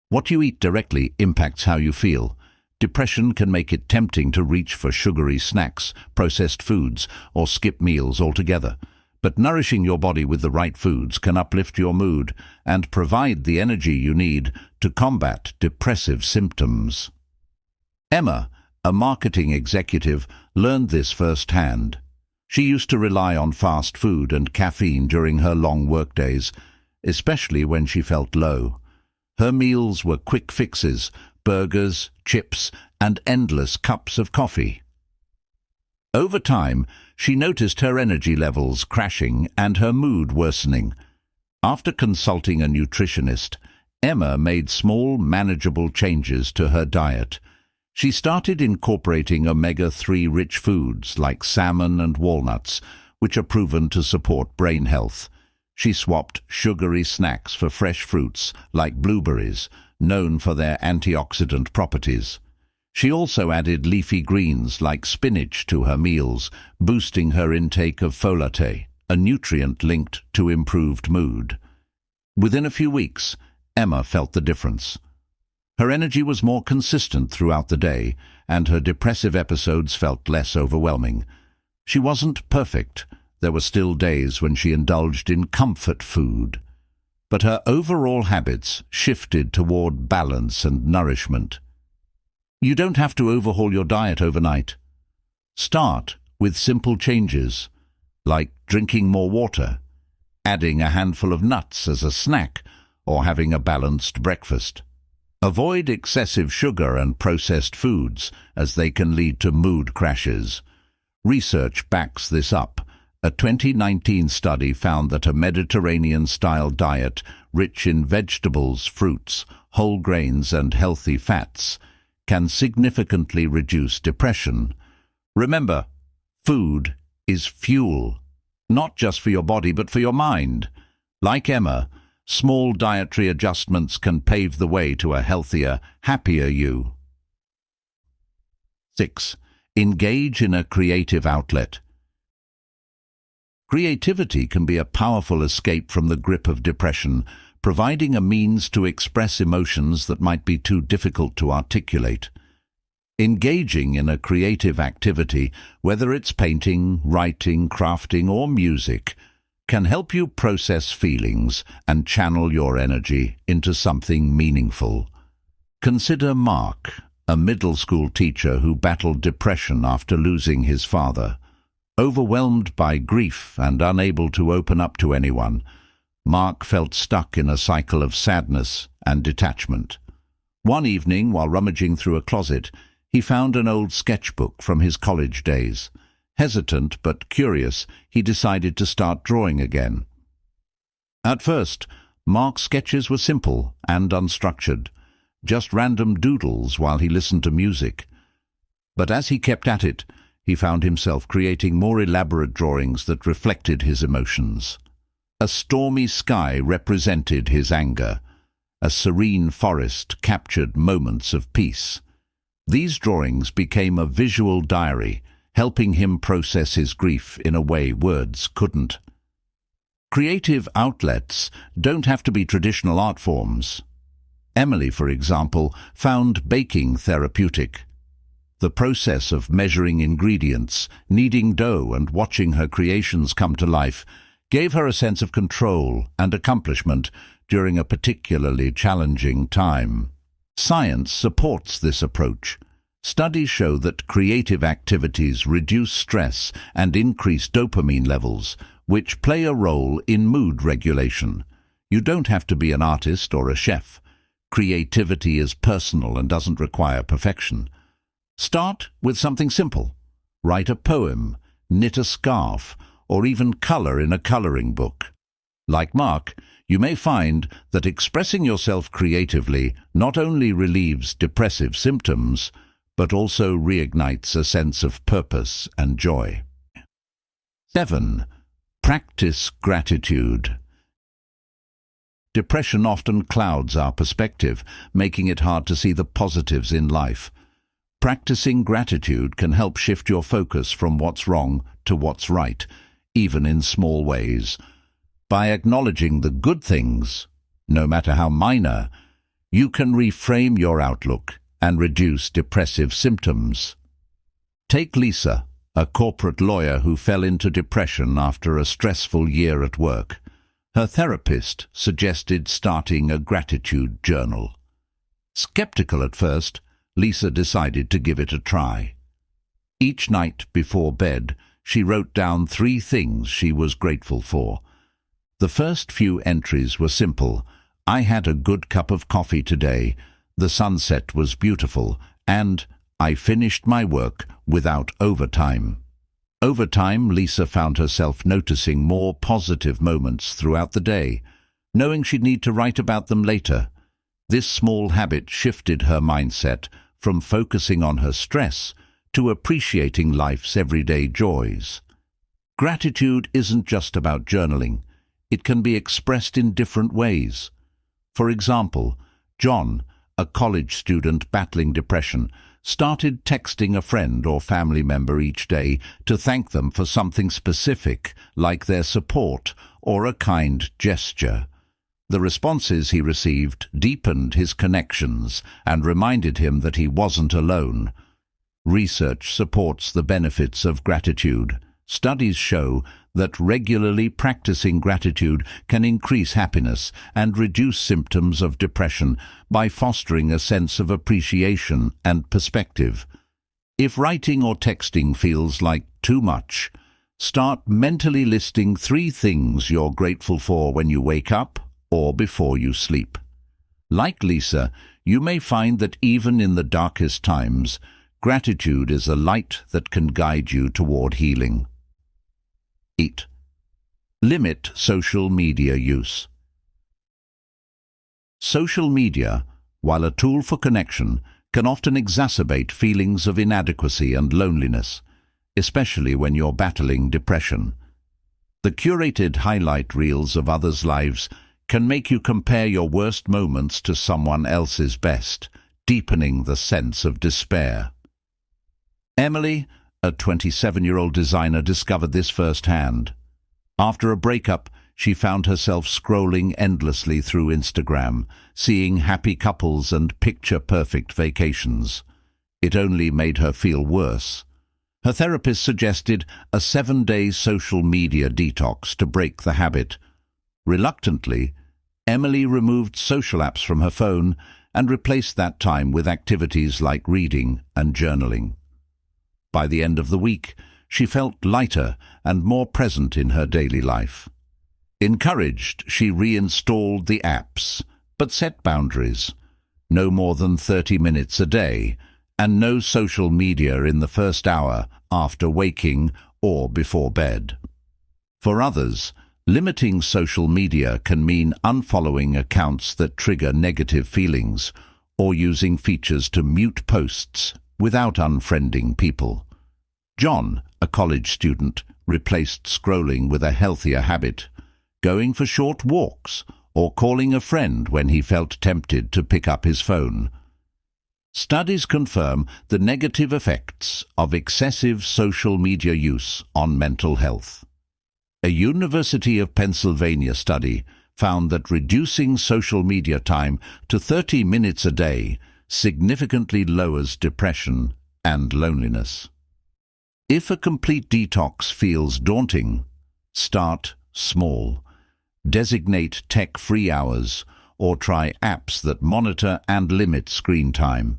What you eat directly impacts how you feel. Depression can make it tempting to reach for sugary snacks, processed foods, or skip meals altogether. But nourishing your body with the right foods can uplift your mood and provide the energy you need to combat depressive symptoms. Emma, a marketing executive, learned this firsthand. She used to rely on fast food and caffeine during her long workdays, especially when she felt low. Her meals were quick fixes: burgers, chips, and endless cups of coffee. Over time, she noticed her energy levels crashing and her mood worsening. After consulting a nutritionist, Emma made small, manageable changes to her diet. She started incorporating omega-3 rich foods like salmon and walnuts, which are proven to support brain health. She swapped sugary snacks for fresh fruits like blueberries, known for their antioxidant properties. She also added leafy greens like spinach to her meals, boosting her intake of folate, a nutrient linked to improved mood. Within a few weeks, Emma felt the difference. Her energy was more consistent throughout the day, and her depressive episodes felt less overwhelming. She wasn't perfect. There were still days when she indulged in comfort food. But her overall habits shifted toward balance and nourishment. You don't have to overhaul your diet overnight. Start with simple changes, like drinking more water, adding a handful of nuts as a snack, or having a balanced breakfast. Avoid excessive sugar and processed foods, as they can lead to mood crashes. Research backs this up. A 2019 study found that a Mediterranean-style diet, rich in vegetables, fruits, whole grains and healthy fats, can significantly reduce depression. Remember, food is fuel, not just for your body but for your mind. Like Emma, small dietary adjustments can pave the way to a healthier, happier you. 6. Engage in a creative outlet. Creativity can be a powerful escape from the grip of depression, providing a means to express emotions that might be too difficult to articulate. Engaging in a creative activity, whether it's painting, writing, crafting, or music, can help you process feelings and channel your energy into something meaningful. Consider Mark, a middle school teacher who battled depression after losing his father. Overwhelmed by grief and unable to open up to anyone, Mark felt stuck in a cycle of sadness and detachment. One evening, while rummaging through a closet, he found an old sketchbook from his college days. Hesitant but curious, he decided to start drawing again. At first, Mark's sketches were simple and unstructured, just random doodles while he listened to music. But as he kept at it, he found himself creating more elaborate drawings that reflected his emotions. A stormy sky represented his anger. A serene forest captured moments of peace. These drawings became a visual diary, helping him process his grief in a way words couldn't. Creative outlets don't have to be traditional art forms. Emily, for example, found baking therapeutic. The process of measuring ingredients, kneading dough, and watching her creations come to life gave her a sense of control and accomplishment during a particularly challenging time. Science supports this approach. Studies show that creative activities reduce stress and increase dopamine levels, which play a role in mood regulation. You don't have to be an artist or a chef. Creativity is personal and doesn't require perfection. Start with something simple. Write a poem, knit a scarf, or even color in a coloring book. Like Mark, you may find that expressing yourself creatively not only relieves depressive symptoms, but also reignites a sense of purpose and joy. 7. Practice gratitude. Depression often clouds our perspective, making it hard to see the positives in life. Practicing gratitude can help shift your focus from what's wrong to what's right, even in small ways. By acknowledging the good things, no matter how minor, you can reframe your outlook and reduce depressive symptoms. Take Lisa, a corporate lawyer who fell into depression after a stressful year at work. Her therapist suggested starting a gratitude journal. Skeptical at first, Lisa decided to give it a try. Each night before bed, she wrote down 3 things she was grateful for. The first few entries were simple. I had a good cup of coffee today, the sunset was beautiful, and I finished my work without overtime. Over time, Lisa found herself noticing more positive moments throughout the day, knowing she'd need to write about them later. This small habit shifted her mindset from focusing on her stress to appreciating life's everyday joys. Gratitude isn't just about journaling. It can be expressed in different ways. For example, John, a college student battling depression, started texting a friend or family member each day to thank them for something specific, like their support or a kind gesture. The responses he received deepened his connections and reminded him that he wasn't alone. Research supports the benefits of gratitude. Studies show that regularly practicing gratitude can increase happiness and reduce symptoms of depression by fostering a sense of appreciation and perspective. If writing or texting feels like too much, start mentally listing 3 things you're grateful for when you wake up or before you sleep. Like Lisa, you may find that even in the darkest times, gratitude is a light that can guide you toward healing. 8. Limit social media use. Social media, while a tool for connection, can often exacerbate feelings of inadequacy and loneliness, especially when you're battling depression. The curated highlight reels of others' lives can make you compare your worst moments to someone else's best, deepening the sense of despair. Emily, a 27-year-old designer, discovered this firsthand. After a breakup, she found herself scrolling endlessly through Instagram, seeing happy couples and picture-perfect vacations. It only made her feel worse. Her therapist suggested a 7-day social media detox to break the habit. Reluctantly, Emily removed social apps from her phone and replaced that time with activities like reading and journaling. By the end of the week, she felt lighter and more present in her daily life. Encouraged, she reinstalled the apps, but set boundaries. No more than 30 minutes a day, and no social media in the first hour after waking or before bed. For others, limiting social media can mean unfollowing accounts that trigger negative feelings, or using features to mute posts without unfriending people. John, a college student, replaced scrolling with a healthier habit, going for short walks or calling a friend when he felt tempted to pick up his phone. Studies confirm the negative effects of excessive social media use on mental health. A University of Pennsylvania study found that reducing social media time to 30 minutes a day significantly lowers depression and loneliness. If a complete detox feels daunting, start small. Designate tech-free hours or try apps that monitor and limit screen time.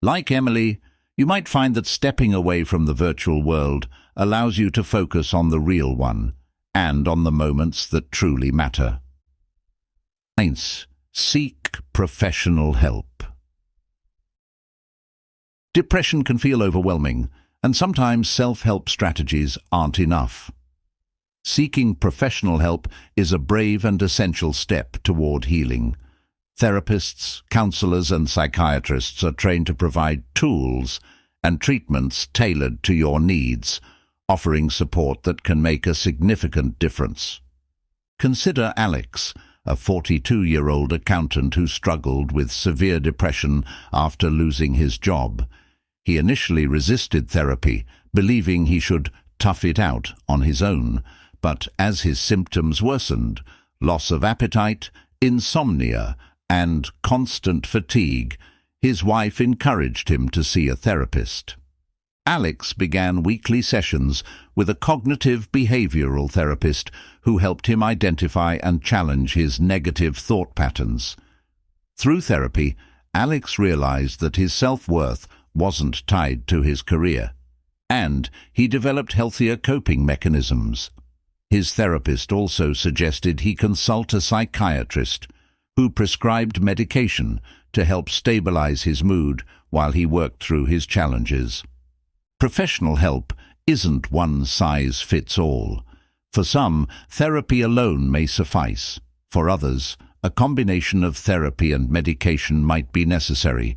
Like Emily, you might find that stepping away from the virtual world allows you to focus on the real one and on the moments that truly matter. 9. Seek professional help. Depression can feel overwhelming, and sometimes self-help strategies aren't enough. Seeking professional help is a brave and essential step toward healing. Therapists, counselors, and psychiatrists are trained to provide tools and treatments tailored to your needs, offering support that can make a significant difference. Consider Alex, a 42-year-old accountant who struggled with severe depression after losing his job. He initially resisted therapy, believing he should tough it out on his own, but as his symptoms worsened, loss of appetite, insomnia, and constant fatigue, his wife encouraged him to see a therapist. Alex began weekly sessions with a cognitive behavioral therapist who helped him identify and challenge his negative thought patterns. Through therapy, Alex realized that his self-worth wasn't tied to his career, and he developed healthier coping mechanisms. His therapist also suggested he consult a psychiatrist who prescribed medication to help stabilize his mood while he worked through his challenges. Professional help isn't one size fits all. For some, therapy alone may suffice. For others, a combination of therapy and medication might be necessary.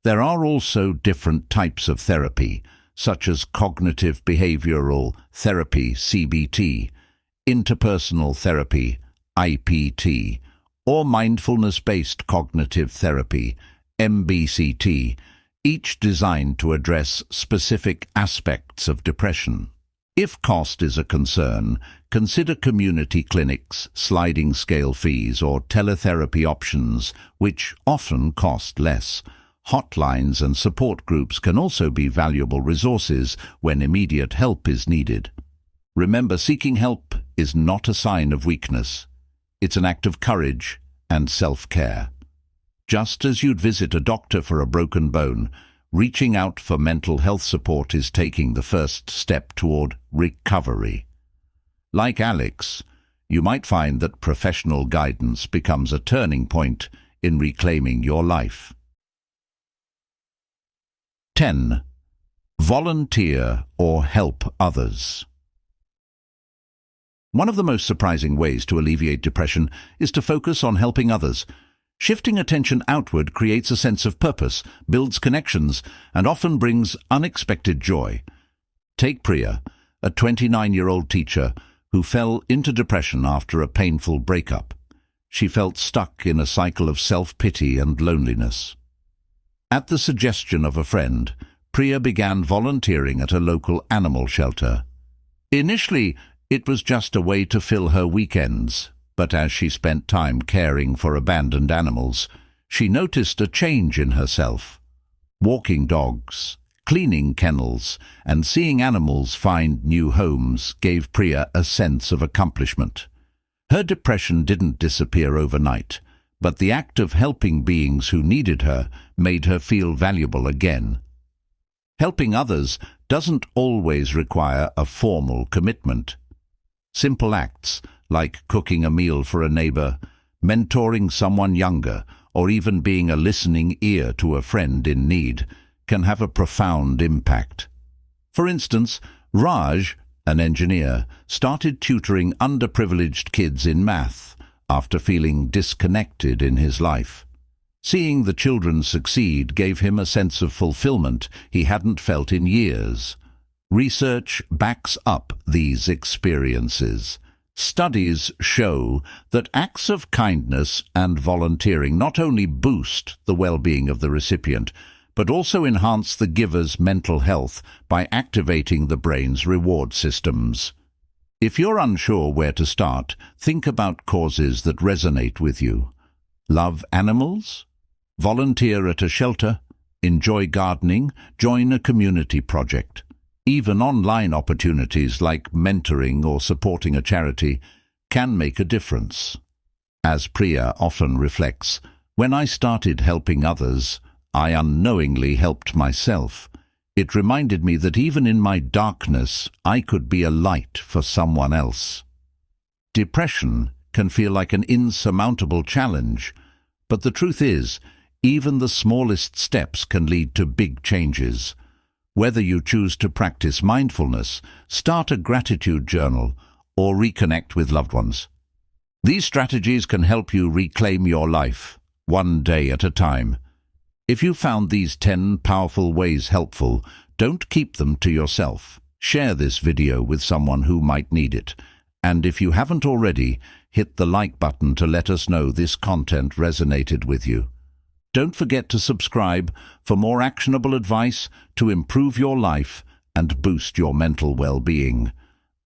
There are also different types of therapy, such as cognitive behavioral therapy, CBT, interpersonal therapy, IPT, or mindfulness-based cognitive therapy, MBCT, each designed to address specific aspects of depression. If cost is a concern, consider community clinics, sliding scale fees, or teletherapy options, which often cost less. Hotlines and support groups can also be valuable resources when immediate help is needed. Remember, seeking help is not a sign of weakness. It's an act of courage and self-care. Just as you'd visit a doctor for a broken bone, reaching out for mental health support is taking the first step toward recovery. Like Alex, you might find that professional guidance becomes a turning point in reclaiming your life. 10. Volunteer or help others. One of the most surprising ways to alleviate depression is to focus on helping others. Shifting attention outward creates a sense of purpose, builds connections, and often brings unexpected joy. Take Priya, a 29-year-old teacher who fell into depression after a painful breakup. She felt stuck in a cycle of self-pity and loneliness. At the suggestion of a friend, Priya began volunteering at a local animal shelter. Initially, it was just a way to fill her weekends, but as she spent time caring for abandoned animals, she noticed a change in herself. Walking dogs, cleaning kennels, and seeing animals find new homes gave Priya a sense of accomplishment. Her depression didn't disappear overnight, but the act of helping beings who needed her made her feel valuable again. Helping others doesn't always require a formal commitment. Simple acts like cooking a meal for a neighbor, mentoring someone younger, or even being a listening ear to a friend in need can have a profound impact. For instance, Raj, an engineer, started tutoring underprivileged kids in math after feeling disconnected in his life. Seeing the children succeed gave him a sense of fulfillment he hadn't felt in years. Research backs up these experiences. Studies show that acts of kindness and volunteering not only boost the well-being of the recipient, but also enhance the giver's mental health by activating the brain's reward systems. If you're unsure where to start, think about causes that resonate with you. Love animals? Volunteer at a shelter? Enjoy gardening? Join a community project? Even online opportunities like mentoring or supporting a charity can make a difference. As Priya often reflects, when I started helping others, I unknowingly helped myself. It reminded me that even in my darkness, I could be a light for someone else. Depression can feel like an insurmountable challenge, but the truth is, even the smallest steps can lead to big changes. Whether you choose to practice mindfulness, start a gratitude journal, or reconnect with loved ones, these strategies can help you reclaim your life, one day at a time. If you found these 10 powerful ways helpful, don't keep them to yourself. Share this video with someone who might need it. And if you haven't already, hit the like button to let us know this content resonated with you. Don't forget to subscribe for more actionable advice to improve your life and boost your mental well-being.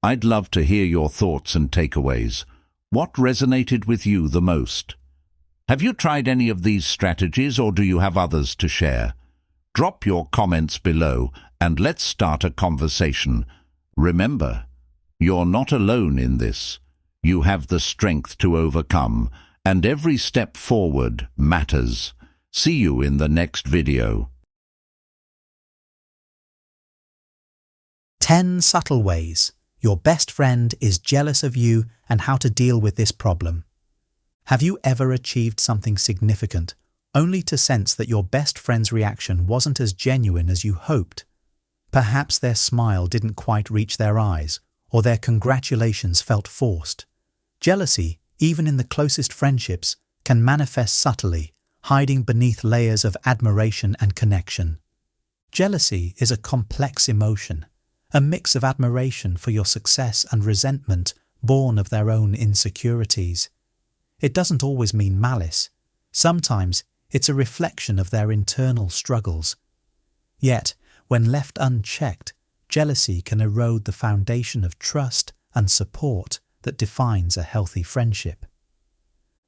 I'd love to hear your thoughts and takeaways. What resonated with you the most? Have you tried any of these strategies, or do you have others to share? Drop your comments below and let's start a conversation. Remember, you're not alone in this. You have the strength to overcome, and every step forward matters. See you in the next video. 10 subtle ways your best friend is jealous of you and how to deal with this problem. Have you ever achieved something significant only to sense that your best friend's reaction wasn't as genuine as you hoped? Perhaps their smile didn't quite reach their eyes, or their congratulations felt forced. Jealousy, even in the closest friendships, can manifest subtly, hiding beneath layers of admiration and connection. Jealousy is a complex emotion, a mix of admiration for your success and resentment born of their own insecurities. It doesn't always mean malice. Sometimes it's a reflection of their internal struggles. Yet, when left unchecked, jealousy can erode the foundation of trust and support that defines a healthy friendship.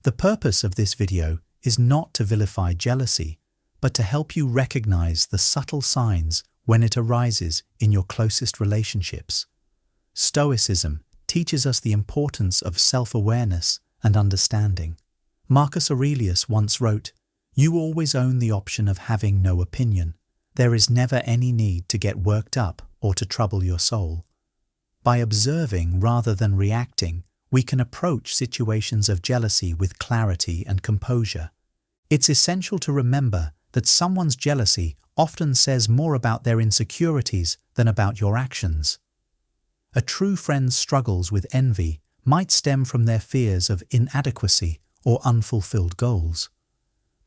The purpose of this video is not to vilify jealousy, but to help you recognize the subtle signs when it arises in your closest relationships. Stoicism teaches us the importance of self-awareness and understanding. Marcus Aurelius once wrote, "You always own the option of having no opinion. There is never any need to get worked up or to trouble your soul." By observing rather than reacting, we can approach situations of jealousy with clarity and composure. It's essential to remember that someone's jealousy often says more about their insecurities than about your actions. A true friend's struggles with envy might stem from their fears of inadequacy or unfulfilled goals.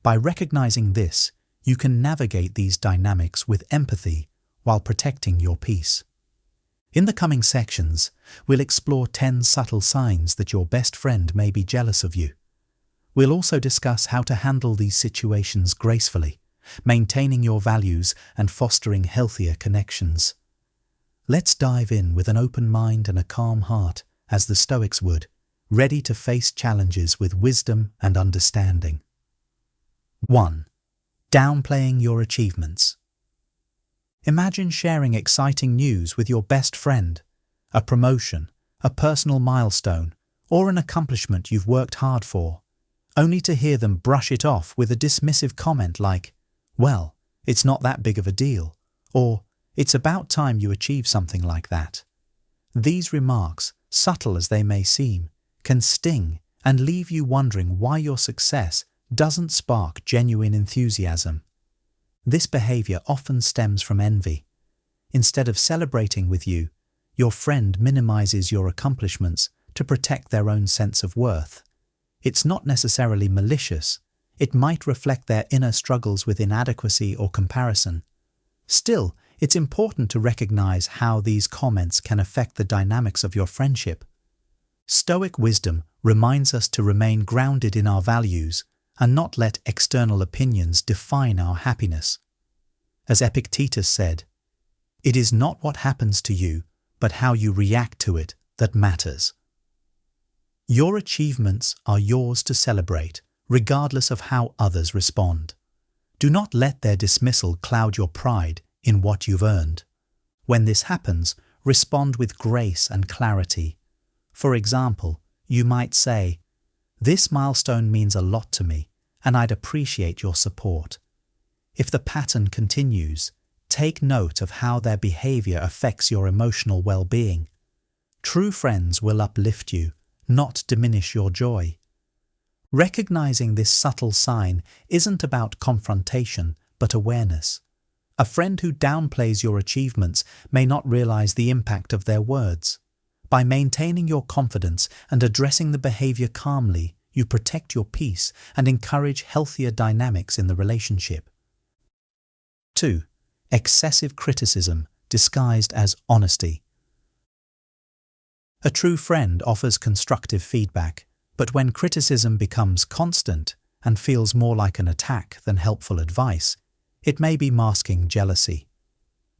By recognizing this, you can navigate these dynamics with empathy while protecting your peace. In the coming sections, we'll explore 10 subtle signs that your best friend may be jealous of you. We'll also discuss how to handle these situations gracefully, maintaining your values and fostering healthier connections. Let's dive in with an open mind and a calm heart, as the Stoics would, ready to face challenges with wisdom and understanding. 1. Downplaying your achievements. Imagine sharing exciting news with your best friend, a promotion, a personal milestone, or an accomplishment you've worked hard for, only to hear them brush it off with a dismissive comment like, "Well, it's not that big of a deal," or "It's about time you achieve something like that." These remarks, subtle as they may seem, can sting and leave you wondering why your success doesn't spark genuine enthusiasm. This behavior often stems from envy. Instead of celebrating with you, your friend minimizes your accomplishments to protect their own sense of worth. It's not necessarily malicious. It might reflect their inner struggles with inadequacy or comparison. Still, it's important to recognize how these comments can affect the dynamics of your friendship. Stoic wisdom reminds us to remain grounded in our values and not let external opinions define our happiness. As Epictetus said, "It is not what happens to you, but how you react to it that matters." Your achievements are yours to celebrate, regardless of how others respond. Do not let their dismissal cloud your pride in what you've earned. When this happens, respond with grace and clarity. For example, you might say, "This milestone means a lot to me, and I'd appreciate your support." If the pattern continues, take note of how their behavior affects your emotional well-being. True friends will uplift you, not diminish your joy. Recognizing this subtle sign isn't about confrontation, but awareness. A friend who downplays your achievements may not realize the impact of their words. By maintaining your confidence and addressing the behavior calmly, you protect your peace and encourage healthier dynamics in the relationship. 2. Excessive criticism disguised as honesty. A true friend offers constructive feedback, but when criticism becomes constant and feels more like an attack than helpful advice, it may be masking jealousy.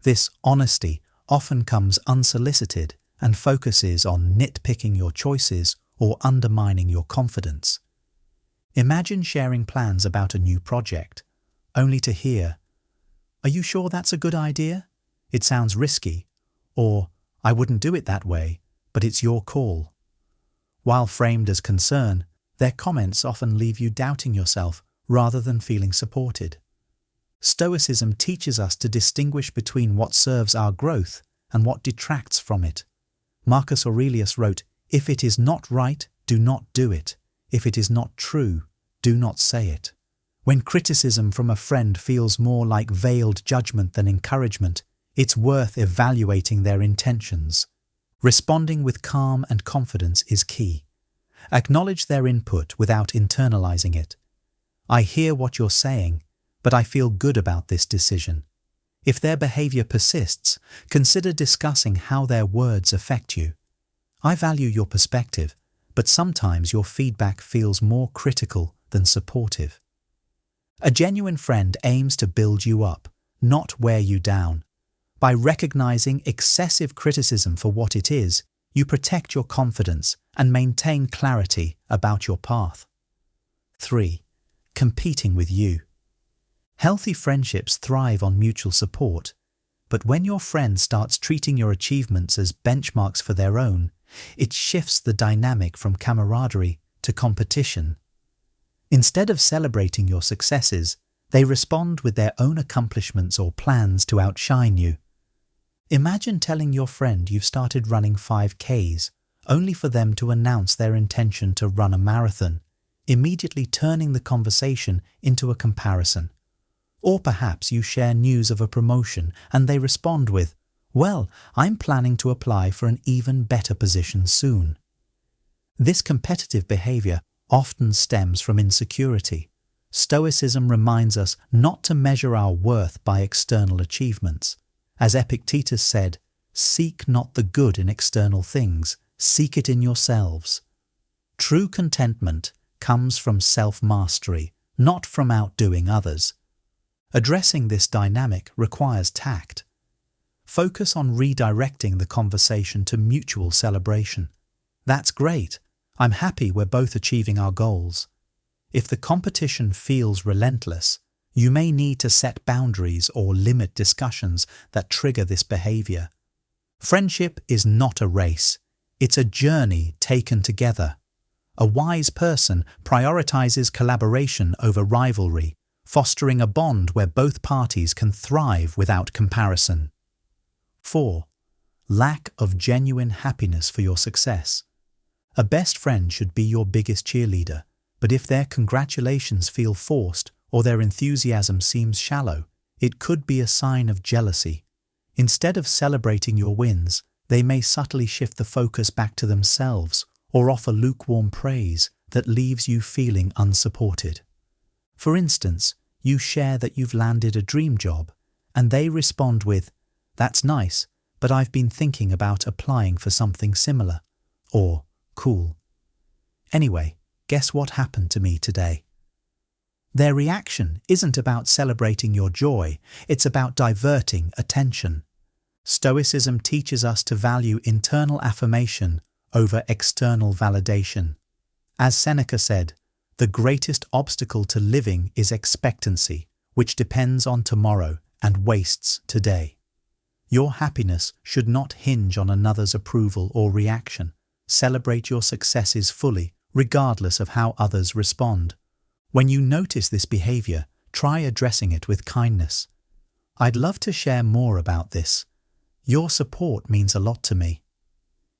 This honesty often comes unsolicited and focuses on nitpicking your choices or undermining your confidence. Imagine sharing plans about a new project, only to hear, "Are you sure that's a good idea? It sounds risky," or "I wouldn't do it that way, but it's your call." While framed as concern, their comments often leave you doubting yourself rather than feeling supported. Stoicism teaches us to distinguish between what serves our growth and what detracts from it. Marcus Aurelius wrote, "If it is not right, do not do it. If it is not true, do not say it." When criticism from a friend feels more like veiled judgment than encouragement, it's worth evaluating their intentions. Responding with calm and confidence is key. Acknowledge their input without internalizing it. "I hear what you're saying, but I feel good about this decision." If their behavior persists, consider discussing how their words affect you. "I value your perspective, but sometimes your feedback feels more critical than supportive." A genuine friend aims to build you up, not wear you down. By recognizing excessive criticism for what it is, you protect your confidence and maintain clarity about your path. 3. Competing with you. Healthy friendships thrive on mutual support, but when your friend starts treating your achievements as benchmarks for their own, it shifts the dynamic from camaraderie to competition. Instead of celebrating your successes, they respond with their own accomplishments or plans to outshine you. Imagine telling your friend you've started running 5Ks, only for them to announce their intention to run a marathon. immediately turning the conversation into a comparison. Or perhaps you share news of a promotion and they respond with, "Well, I'm planning to apply for an even better position soon." This competitive behavior often stems from insecurity. Stoicism reminds us not to measure our worth by external achievements. As Epictetus said, "Seek not the good in external things, seek it in yourselves." True contentment comes from self-mastery, not from outdoing others. Addressing this dynamic requires tact. Focus on redirecting the conversation to mutual celebration. "That's great. I'm happy we're both achieving our goals." If the competition feels relentless, you may need to set boundaries or limit discussions that trigger this behavior. Friendship is not a race. It's a journey taken together. A wise person prioritizes collaboration over rivalry, fostering a bond where both parties can thrive without comparison. 4. Lack of genuine happiness for your success. A best friend should be your biggest cheerleader, but if their congratulations feel forced or their enthusiasm seems shallow, it could be a sign of jealousy. Instead of celebrating your wins, they may subtly shift the focus back to themselves or offer lukewarm praise that leaves you feeling unsupported. For instance, you share that you've landed a dream job, and they respond with, "That's nice, but I've been thinking about applying for something similar," or "Cool. Anyway, guess what happened to me today?" Their reaction isn't about celebrating your joy, it's about diverting attention. Stoicism teaches us to value internal affirmation over external validation. As Seneca said, "The greatest obstacle to living is expectancy, which depends on tomorrow and wastes today." Your happiness should not hinge on another's approval or reaction. Celebrate your successes fully, regardless of how others respond. When you notice this behavior, try addressing it with kindness. "I'd love to share more about this. Your support means a lot to me."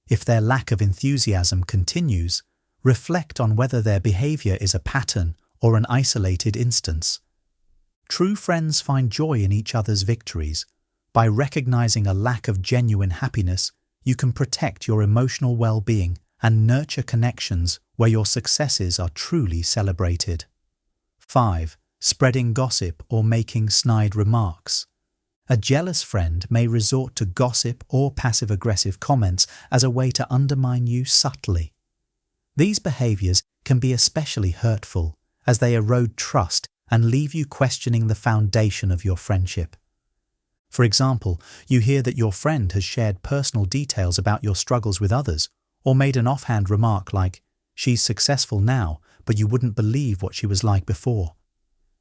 If their lack of enthusiasm continues, reflect on whether their behavior is a pattern or an isolated instance. True friends find joy in each other's victories. By recognizing a lack of genuine happiness, you can protect your emotional well-being and nurture connections where your successes are truly celebrated. 5. Spreading gossip or making snide remarks. A jealous friend may resort to gossip or passive-aggressive comments as a way to undermine you subtly. These behaviors can be especially hurtful as they erode trust and leave you questioning the foundation of your friendship. For example, you hear that your friend has shared personal details about your struggles with others, or made an offhand remark like, "She's successful now, but you wouldn't believe what she was like before."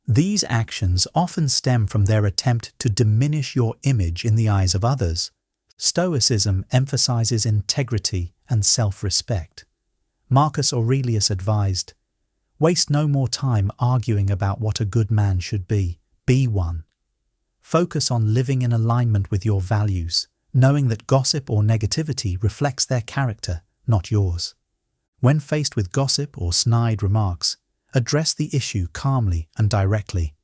These actions often stem from their attempt to diminish your image in the eyes of others. Stoicism emphasizes integrity and self-respect. Marcus Aurelius advised, "Waste no more time arguing about what a good man should be one." Focus on living in alignment with your values, knowing that gossip or negativity reflects their character, not yours. When faced with gossip or snide remarks, address the issue calmly and directly.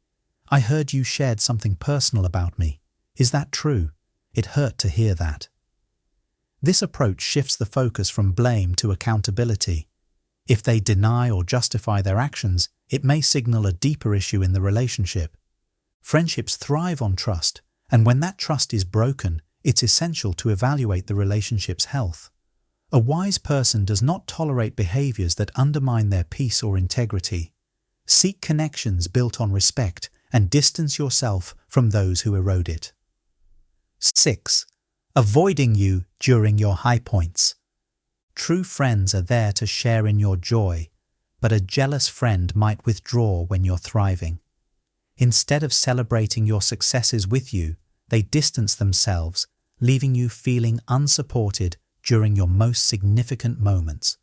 "I heard you shared something personal about me. Is that true? It hurt to hear that." This approach shifts the focus from blame to accountability. If they deny or justify their actions, it may signal a deeper issue in the relationship. Friendships thrive on trust, and when that trust is broken, it's essential to evaluate the relationship's health. A wise person does not tolerate behaviors that undermine their peace or integrity. Seek connections built on respect and distance yourself from those who erode it. 6. Avoiding you during your high points. True friends are there to share in your joy, but a jealous friend might withdraw when you're thriving. Instead of celebrating your successes with you, they distance themselves, leaving you feeling unsupported during your most significant moments.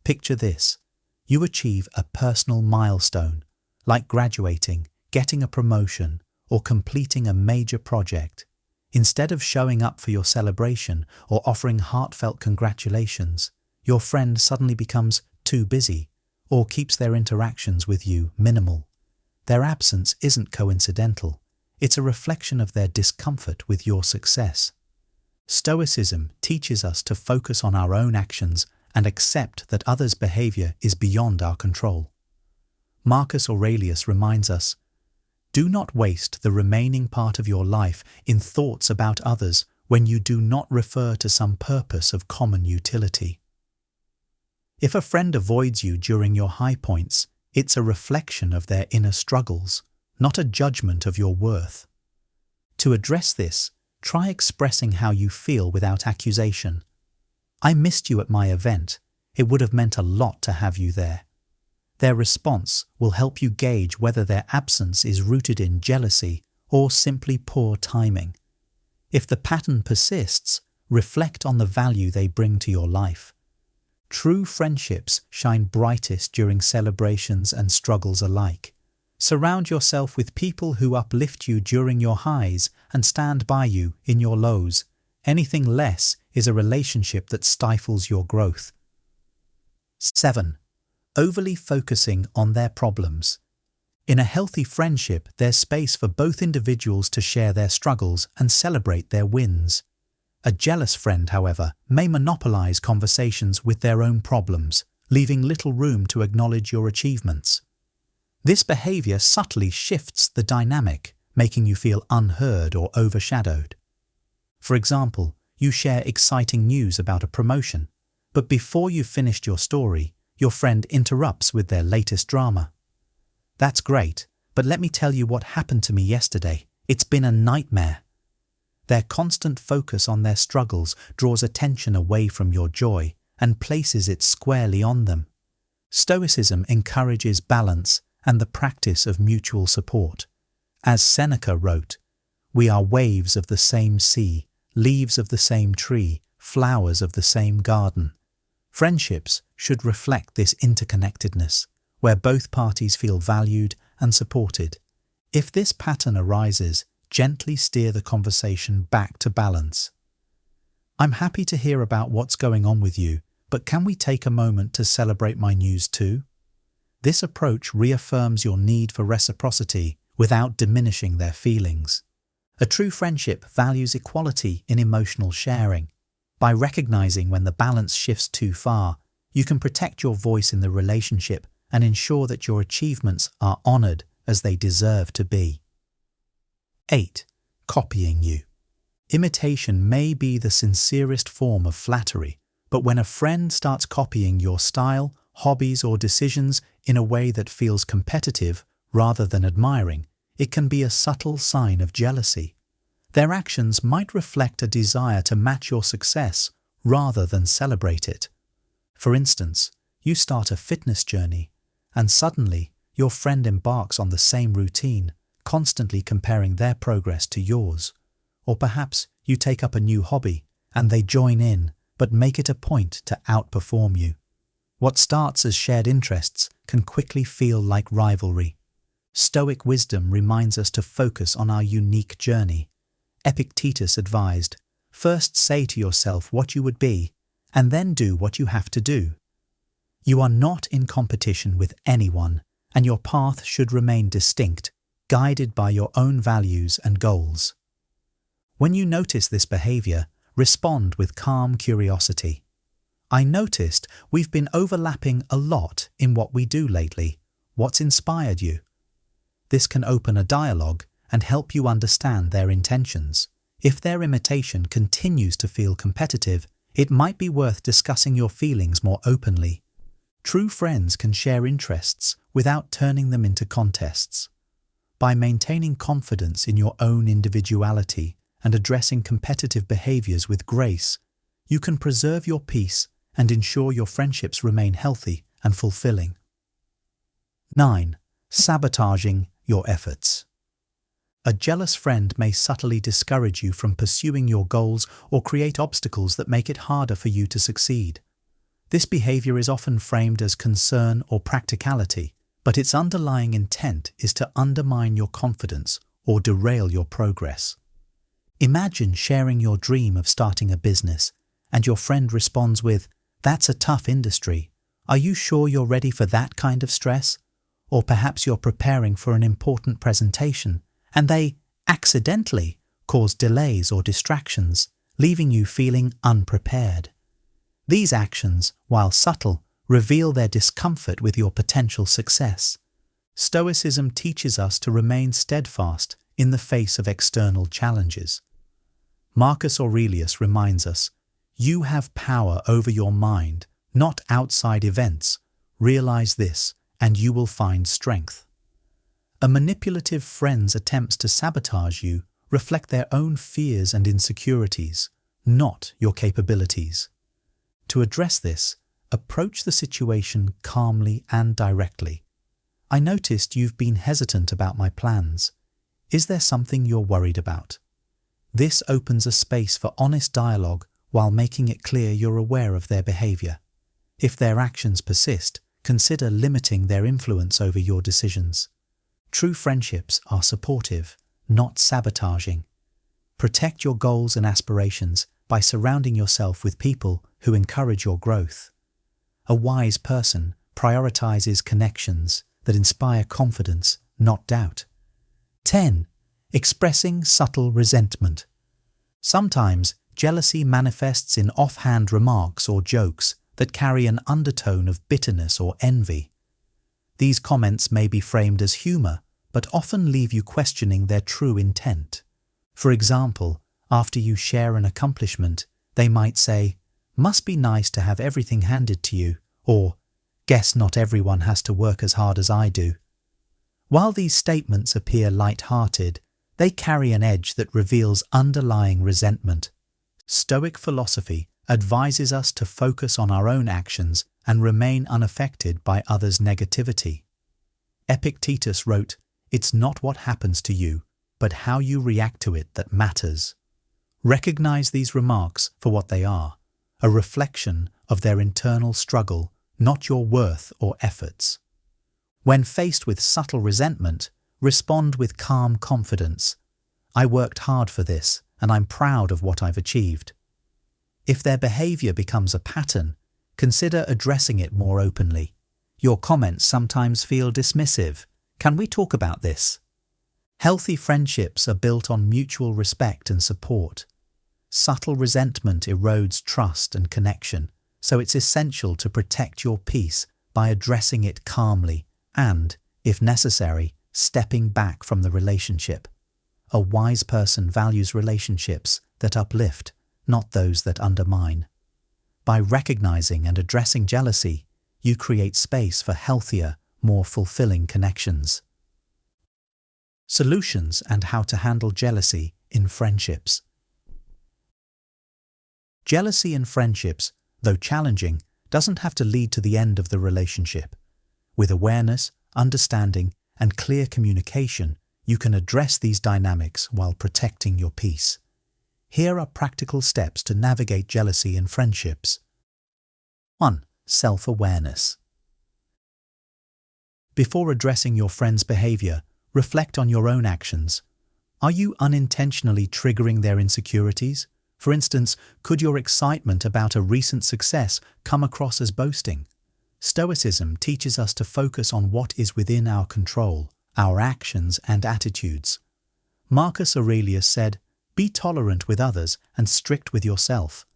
Picture this. You achieve a personal milestone, like graduating, getting a promotion, or completing a major project. Instead of showing up for your celebration or offering heartfelt congratulations, your friend suddenly becomes too busy, or keeps their interactions with you minimal. Their absence isn't coincidental. It's a reflection of their discomfort with your success. Stoicism teaches us to focus on our own actions and accept that others' behavior is beyond our control. Marcus Aurelius reminds us, "Do not waste the remaining part of your life in thoughts about others when you do not refer to some purpose of common utility." If a friend avoids you during your high points, it's a reflection of their inner struggles, not a judgment of your worth. To address this, try expressing how you feel without accusation. "I missed you at my event. It would have meant a lot to have you there." Their response will help you gauge whether their absence is rooted in jealousy or simply poor timing. If the pattern persists, reflect on the value they bring to your life. True friendships shine brightest during celebrations and struggles alike. Surround yourself with people who uplift you during your highs and stand by you in your lows. Anything less is a relationship that stifles your growth. 7. Overly focusing on their problems. In a healthy friendship, there's space for both individuals to share their struggles and celebrate their wins. A jealous friend, however, may monopolize conversations with their own problems, leaving little room to acknowledge your achievements. This behavior subtly shifts the dynamic, making you feel unheard or overshadowed. For example, you share exciting news about a promotion, but before you've finished your story, your friend interrupts with their latest drama. "That's great, but let me tell you what happened to me yesterday. It's been a nightmare." Their constant focus on their struggles draws attention away from your joy and places it squarely on them. Stoicism encourages balance and the practice of mutual support. As Seneca wrote, "We are waves of the same sea, leaves of the same tree, flowers of the same garden." Friendships should reflect this interconnectedness, where both parties feel valued and supported. If this pattern arises, gently steer the conversation back to balance. "I'm happy to hear about what's going on with you, but can we take a moment to celebrate my news too?" This approach reaffirms your need for reciprocity without diminishing their feelings. A true friendship values equality in emotional sharing. By recognizing when the balance shifts too far, you can protect your voice in the relationship and ensure that your achievements are honored as they deserve to be. 8. Copying you. Imitation may be the sincerest form of flattery, but when a friend starts copying your style, hobbies, or decisions in a way that feels competitive rather than admiring, it can be a subtle sign of jealousy. Their actions might reflect a desire to match your success rather than celebrate it. For instance, you start a fitness journey, and suddenly your friend embarks on the same routine, constantly comparing their progress to yours. Or perhaps you take up a new hobby, and they join in, but make it a point to outperform you. What starts as shared interests can quickly feel like rivalry. Stoic wisdom reminds us to focus on our unique journey. Epictetus advised, "First say to yourself what you would be, and then do what you have to do." You are not in competition with anyone, and your path should remain distinct, guided by your own values and goals. When you notice this behavior, respond with calm curiosity. "I noticed we've been overlapping a lot in what we do lately. What's inspired you?" This can open a dialogue and help you understand their intentions. If their imitation continues to feel competitive, it might be worth discussing your feelings more openly. True friends can share interests without turning them into contests. By maintaining confidence in your own individuality and addressing competitive behaviors with grace, you can preserve your peace and ensure your friendships remain healthy and fulfilling. 9. Sabotaging your efforts. A jealous friend may subtly discourage you from pursuing your goals or create obstacles that make it harder for you to succeed. This behavior is often framed as concern or practicality, but its underlying intent is to undermine your confidence or derail your progress. Imagine sharing your dream of starting a business, and your friend responds with, "That's a tough industry. Are you sure you're ready for that kind of stress? Or perhaps you're preparing for an important presentation and they accidentally cause delays or distractions, leaving you feeling unprepared. These actions, while subtle, reveal their discomfort with your potential success. Stoicism teaches us to remain steadfast in the face of external challenges. Marcus Aurelius reminds us, "You have power over your mind, not outside events. Realize this, and you will find strength." A manipulative friend's attempts to sabotage you reflect their own fears and insecurities, not your capabilities. To address this, approach the situation calmly and directly. "I noticed you've been hesitant about my plans. Is there something you're worried about?" This opens a space for honest dialogue while making it clear you're aware of their behavior. If their actions persist, consider limiting their influence over your decisions. True friendships are supportive, not sabotaging. Protect your goals and aspirations by surrounding yourself with people who encourage your growth. A wise person prioritizes connections that inspire confidence, not doubt. 10. Expressing subtle resentment. Sometimes jealousy manifests in offhand remarks or jokes that carry an undertone of bitterness or envy. These comments may be framed as humor, but often leave you questioning their true intent. For example, after you share an accomplishment, they might say, "Must be nice to have everything handed to you," or "Guess not everyone has to work as hard as I do." While these statements appear light-hearted, they carry an edge that reveals underlying resentment. Stoic philosophy advises us to focus on our own actions and remain unaffected by others' negativity. Epictetus wrote, "It's not what happens to you, but how you react to it that matters." Recognize these remarks for what they are, a reflection of their internal struggle, not your worth or efforts. When faced with subtle resentment, respond with calm confidence. "I worked hard for this, and I'm proud of what I've achieved." If their behavior becomes a pattern, consider addressing it more openly. "Your comments sometimes feel dismissive. Can we talk about this?" Healthy friendships are built on mutual respect and support. Subtle resentment erodes trust and connection, so it's essential to protect your peace by addressing it calmly and, if necessary, stepping back from the relationship. A wise person values relationships that uplift, not those that undermine. By recognizing and addressing jealousy, you create space for healthier, more fulfilling connections. Solutions and how to handle jealousy in friendships. Jealousy in friendships, though challenging, doesn't have to lead to the end of the relationship. With awareness, understanding, and clear communication, you can address these dynamics while protecting your peace. Here are practical steps to navigate jealousy in friendships. 1. Self-awareness. Before addressing your friend's behavior, reflect on your own actions. Are you unintentionally triggering their insecurities? For instance, could your excitement about a recent success come across as boasting? Stoicism teaches us to focus on what is within our control, our actions and attitudes. Marcus Aurelius said, "Be tolerant with others and strict with yourself."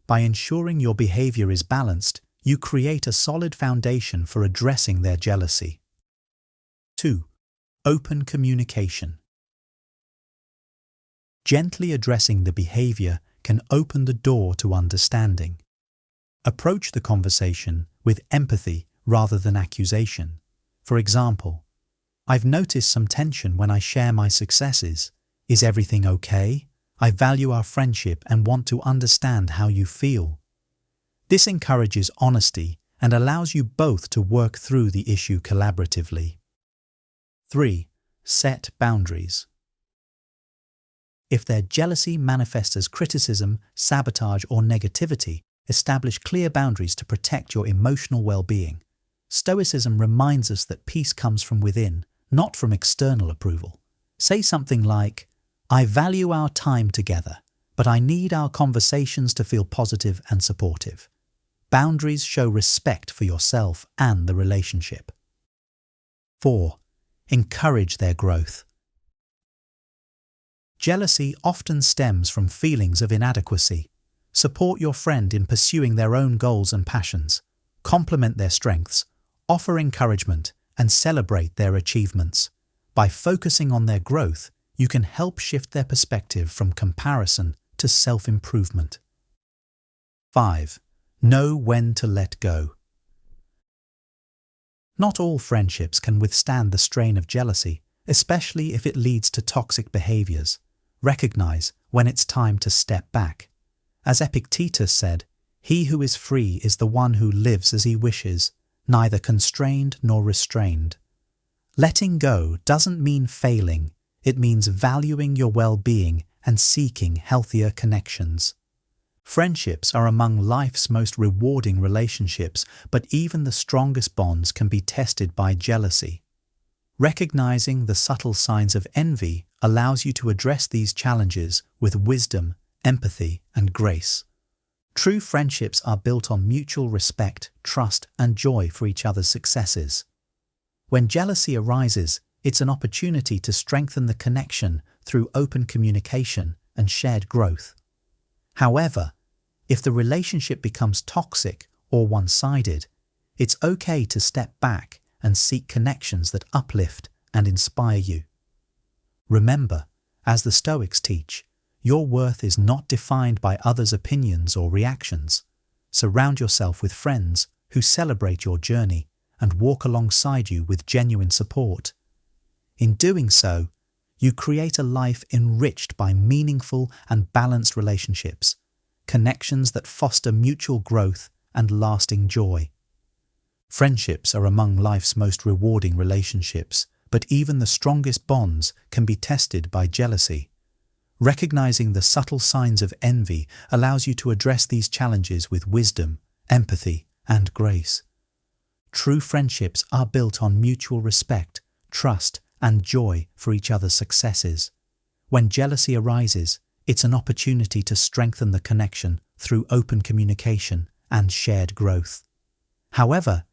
By ensuring your behavior is balanced, you create a solid foundation for addressing their jealousy. 2. Open communication. Gently addressing the behavior can open the door to understanding. Approach the conversation with empathy rather than accusation. For example, "I've noticed some tension when I share my successes. Is everything okay? I value our friendship and want to understand how you feel." This encourages honesty and allows you both to work through the issue collaboratively. 3. Set boundaries. If their jealousy manifests as criticism, sabotage, or negativity, establish clear boundaries to protect your emotional well-being. Stoicism reminds us that peace comes from within, not from external approval. Say something like, "I value our time together, but I need our conversations to feel positive and supportive." Boundaries show respect for yourself and the relationship. 4. Encourage their growth. Jealousy often stems from feelings of inadequacy. Support your friend in pursuing their own goals and passions. Complement their strengths, offer encouragement, and celebrate their achievements. By focusing on their growth, you can help shift their perspective from comparison to self-improvement. 5. Know when to let go. Not all friendships can withstand the strain of jealousy, especially if it leads to toxic behaviors. Recognize when it's time to step back. As Epictetus said, "He who is free is the one who lives as he wishes, neither constrained nor restrained." Letting go doesn't mean failing, it means valuing your well-being and seeking healthier connections. Friendships are among life's most rewarding relationships, but even the strongest bonds can be tested by jealousy. Recognizing the subtle signs of envy allows you to address these challenges with wisdom, empathy, and grace. True friendships are built on mutual respect, trust, and joy for each other's successes. When jealousy arises, it's an opportunity to strengthen the connection through open communication and shared growth. However, if the relationship becomes toxic or one-sided, it's okay to step back and seek connections that uplift and inspire you. Remember, as the Stoics teach, your worth is not defined by others' opinions or reactions. Surround yourself with friends who celebrate your journey and walk alongside you with genuine support. In doing so, you create a life enriched by meaningful and balanced relationships, connections that foster mutual growth and lasting joy. Friendships are among life's most rewarding relationships, but even the strongest bonds can be tested by jealousy. Recognizing the subtle signs of envy allows you to address these challenges with wisdom, empathy, and grace. True friendships are built on mutual respect, trust, and joy for each other's successes. When jealousy arises, it's an opportunity to strengthen the connection through open communication and shared growth. However,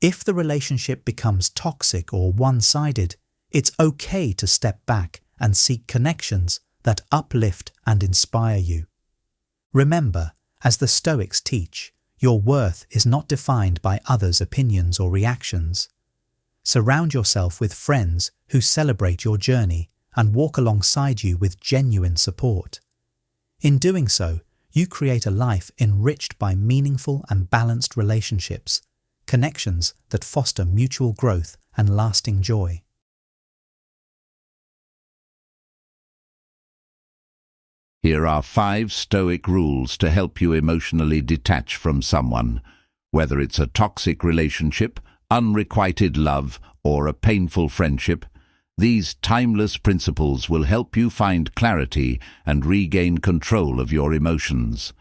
if the relationship becomes toxic or one-sided, it's okay to step back and seek connections that uplift and inspire you. Remember, as the Stoics teach, your worth is not defined by others' opinions or reactions. Surround yourself with friends who celebrate your journey and walk alongside you with genuine support. In doing so, you create a life enriched by meaningful and balanced relationships, connections that foster mutual growth and lasting joy. Here are 5 Stoic rules to help you emotionally detach from someone, whether it's a toxic relationship, unrequited love, or a painful friendship. These timeless principles will help you find clarity and regain control of your emotions.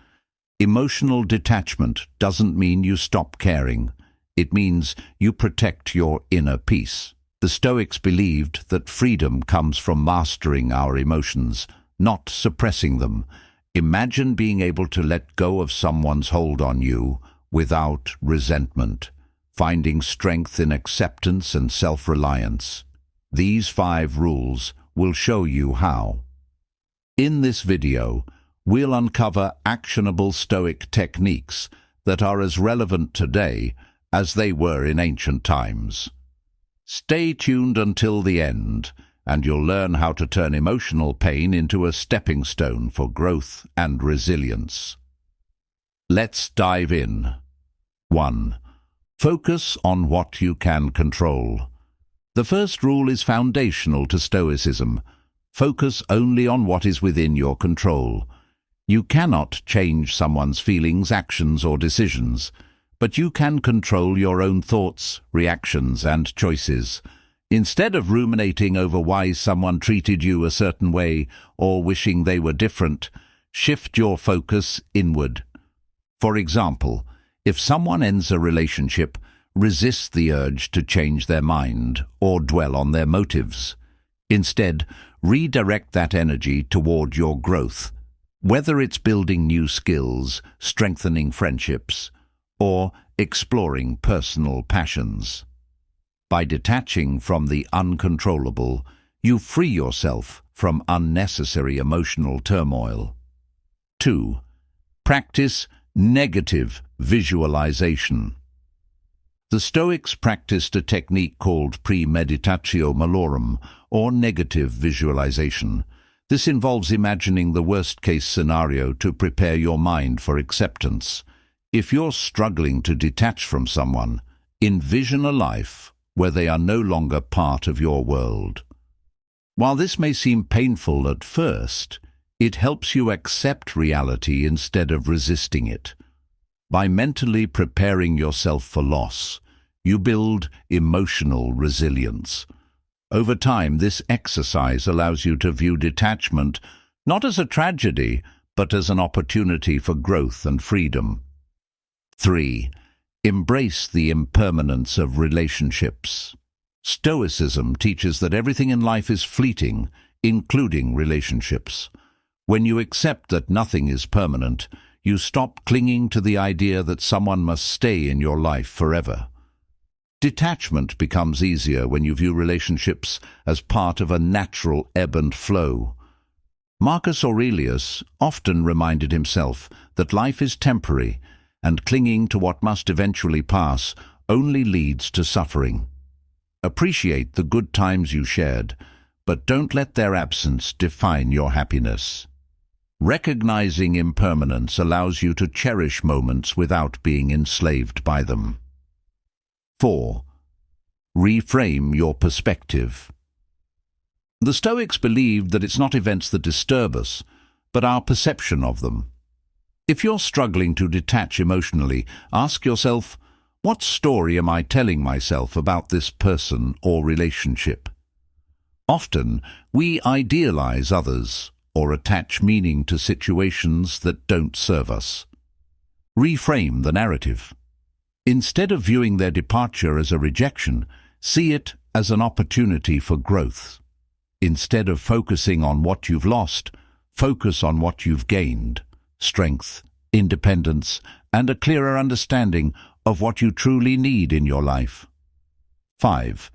Emotional detachment doesn't mean you stop caring. It means you protect your inner peace. The Stoics believed that freedom comes from mastering our emotions, not suppressing them. Imagine being able to let go of someone's hold on you without resentment, finding strength in acceptance and self-reliance. These 5 rules will show you how. In this video, we'll uncover actionable Stoic techniques that are as relevant today as they were in ancient times. Stay tuned until the end, and you'll learn how to turn emotional pain into a stepping stone for growth and resilience. Let's dive in. 1. Focus on what you can control. The first rule is foundational to Stoicism. Focus only on what is within your control. You cannot change someone's feelings, actions, or decisions, but you can control your own thoughts, reactions, and choices. Instead of ruminating over why someone treated you a certain way or wishing they were different, shift your focus inward. For example, if someone ends a relationship, resist the urge to change their mind or dwell on their motives. Instead, redirect that energy toward your growth, whether it's building new skills, strengthening friendships, or exploring personal passions. By detaching from the uncontrollable, you free yourself from unnecessary emotional turmoil. 2. Practice negative visualization. The Stoics practiced a technique called premeditatio malorum, or negative visualization. This involves imagining the worst-case scenario to prepare your mind for acceptance. If you're struggling to detach from someone, envision a life where they are no longer part of your world. While this may seem painful at first, it helps you accept reality instead of resisting it. By mentally preparing yourself for loss, you build emotional resilience. Over time, this exercise allows you to view detachment not as a tragedy, but as an opportunity for growth and freedom. 3. Embrace the impermanence of relationships. Stoicism teaches that everything in life is fleeting, including relationships. When you accept that nothing is permanent, you stop clinging to the idea that someone must stay in your life forever. Detachment becomes easier when you view relationships as part of a natural ebb and flow. Marcus Aurelius often reminded himself that life is temporary, and clinging to what must eventually pass only leads to suffering. Appreciate the good times you shared, but don't let their absence define your happiness. Recognizing impermanence allows you to cherish moments without being enslaved by them. 4. Reframe your perspective. The Stoics believed that it's not events that disturb us, but our perception of them. If you're struggling to detach emotionally, ask yourself, what story am I telling myself about this person or relationship? Often, we idealize others or attach meaning to situations that don't serve us. Reframe the narrative. Instead of viewing their departure as a rejection, see it as an opportunity for growth. Instead of focusing on what you've lost, focus on what you've gained: strength, independence, and a clearer understanding of what you truly need in your life. 5.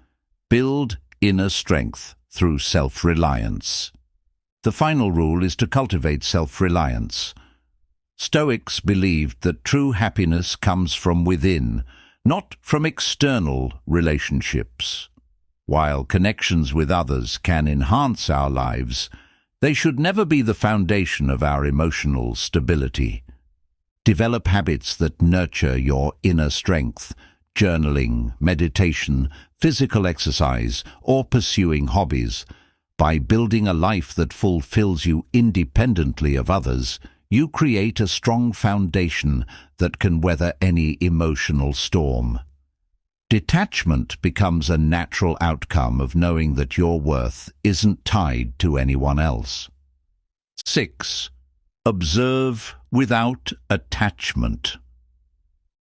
Build inner strength through self-reliance. The final rule is to cultivate self-reliance. Stoics believed that true happiness comes from within, not from external relationships. While connections with others can enhance our lives, they should never be the foundation of our emotional stability. Develop habits that nurture your inner strength: journaling, meditation, physical exercise, or pursuing hobbies. By building a life that fulfills you independently of others, you create a strong foundation that can weather any emotional storm. Detachment becomes a natural outcome of knowing that your worth isn't tied to anyone else. 6. Observe without attachment.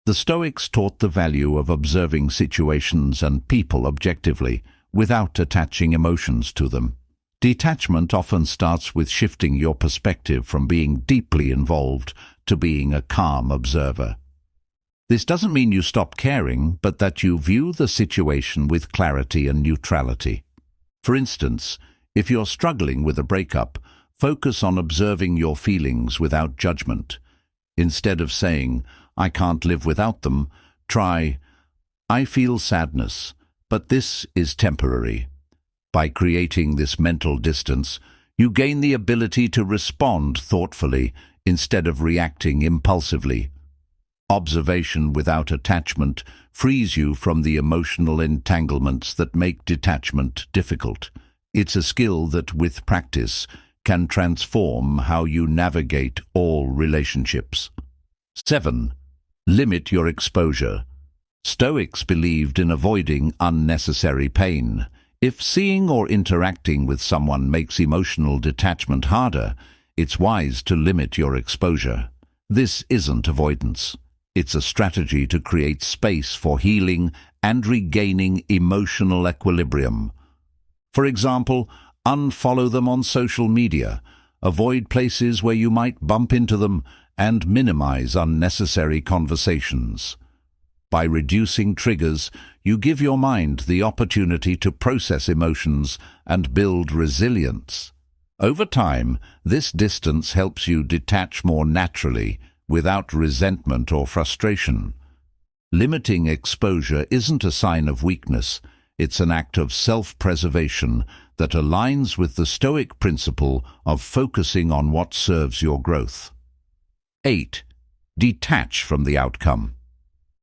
The Stoics taught the value of observing situations and people objectively, without attaching emotions to them. Detachment often starts with shifting your perspective from being deeply involved to being a calm observer. This doesn't mean you stop caring, but that you view the situation with clarity and neutrality. For instance, if you're struggling with a breakup, focus on observing your feelings without judgment. Instead of saying, "I can't live without them," try, "I feel sadness, but this is temporary." By creating this mental distance, you gain the ability to respond thoughtfully instead of reacting impulsively. Observation without attachment frees you from the emotional entanglements that make detachment difficult. It's a skill that, with practice, can transform how you navigate all relationships. 7. Limit your exposure. Stoics believed in avoiding unnecessary pain. If seeing or interacting with someone makes emotional detachment harder, it's wise to limit your exposure. This isn't avoidance. It's a strategy to create space for healing and regaining emotional equilibrium. For example, unfollow them on social media, avoid places where you might bump into them, and minimize unnecessary conversations. By reducing triggers, you give your mind the opportunity to process emotions and build resilience. Over time, this distance helps you detach more naturally, without resentment or frustration. Limiting exposure isn't a sign of weakness, it's an act of self-preservation that aligns with the Stoic principle of focusing on what serves your growth. 8. Detach from the outcome.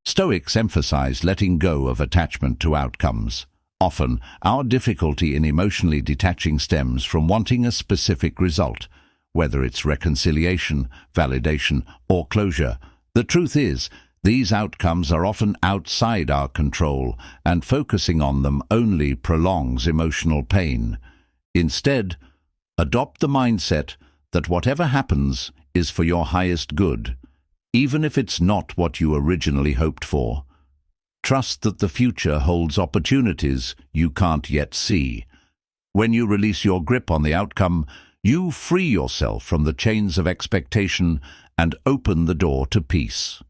Stoics emphasize letting go of attachment to outcomes. Often, our difficulty in emotionally detaching stems from wanting a specific result, whether it's reconciliation, validation, or closure. The truth is, these outcomes are often outside our control, and focusing on them only prolongs emotional pain. Instead, adopt the mindset that whatever happens is for your highest good, even if it's not what you originally hoped for. Trust that the future holds opportunities you can't yet see. When you release your grip on the outcome, you free yourself from the chains of expectation and open the door to peace.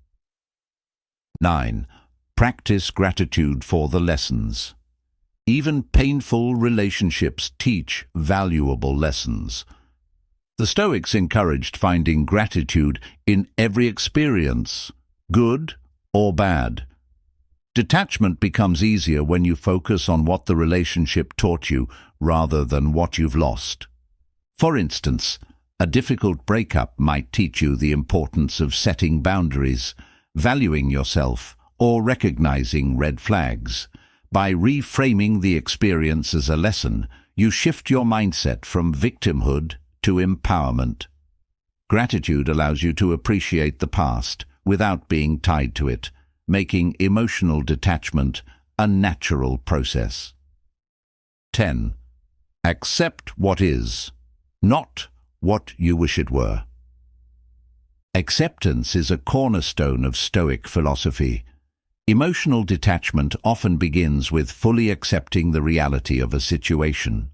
9. Practice gratitude for the lessons. Even painful relationships teach valuable lessons. The Stoics encouraged finding gratitude in every experience, good or bad. Detachment becomes easier when you focus on what the relationship taught you rather than what you've lost. For instance, a difficult breakup might teach you the importance of setting boundaries, valuing yourself, or recognizing red flags. By reframing the experience as a lesson, you shift your mindset from victimhood to empowerment. Gratitude allows you to appreciate the past without being tied to it, making emotional detachment a natural process. 10. Accept what is, not what you wish it were. Acceptance is a cornerstone of Stoic philosophy. Emotional detachment often begins with fully accepting the reality of a situation.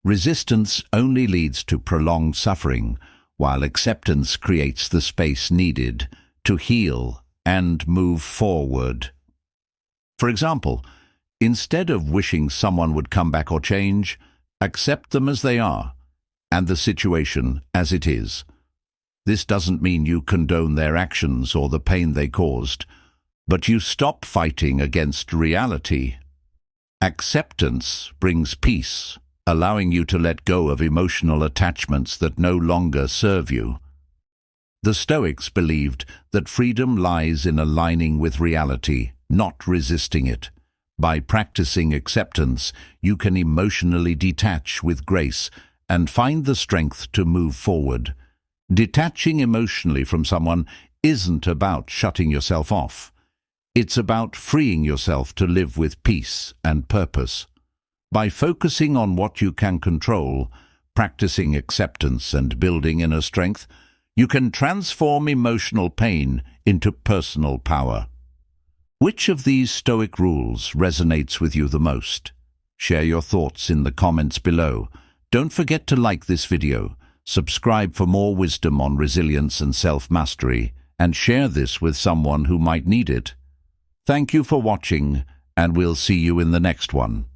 Resistance only leads to prolonged suffering, while acceptance creates the space needed to heal and move forward. For example, instead of wishing someone would come back or change, accept them as they are, and the situation as it is. This doesn't mean you condone their actions or the pain they caused, but you stop fighting against reality. Acceptance brings peace, allowing you to let go of emotional attachments that no longer serve you. The Stoics believed that freedom lies in aligning with reality, not resisting it. By practicing acceptance, you can emotionally detach with grace and find the strength to move forward. Detaching emotionally from someone isn't about shutting yourself off. It's about freeing yourself to live with peace and purpose. By focusing on what you can control, practicing acceptance and building inner strength, you can transform emotional pain into personal power. Which of these Stoic rules resonates with you the most? Share your thoughts in the comments below. Don't forget to like this video, subscribe for more wisdom on resilience and self-mastery, and share this with someone who might need it. Thank you for watching, and we'll see you in the next one.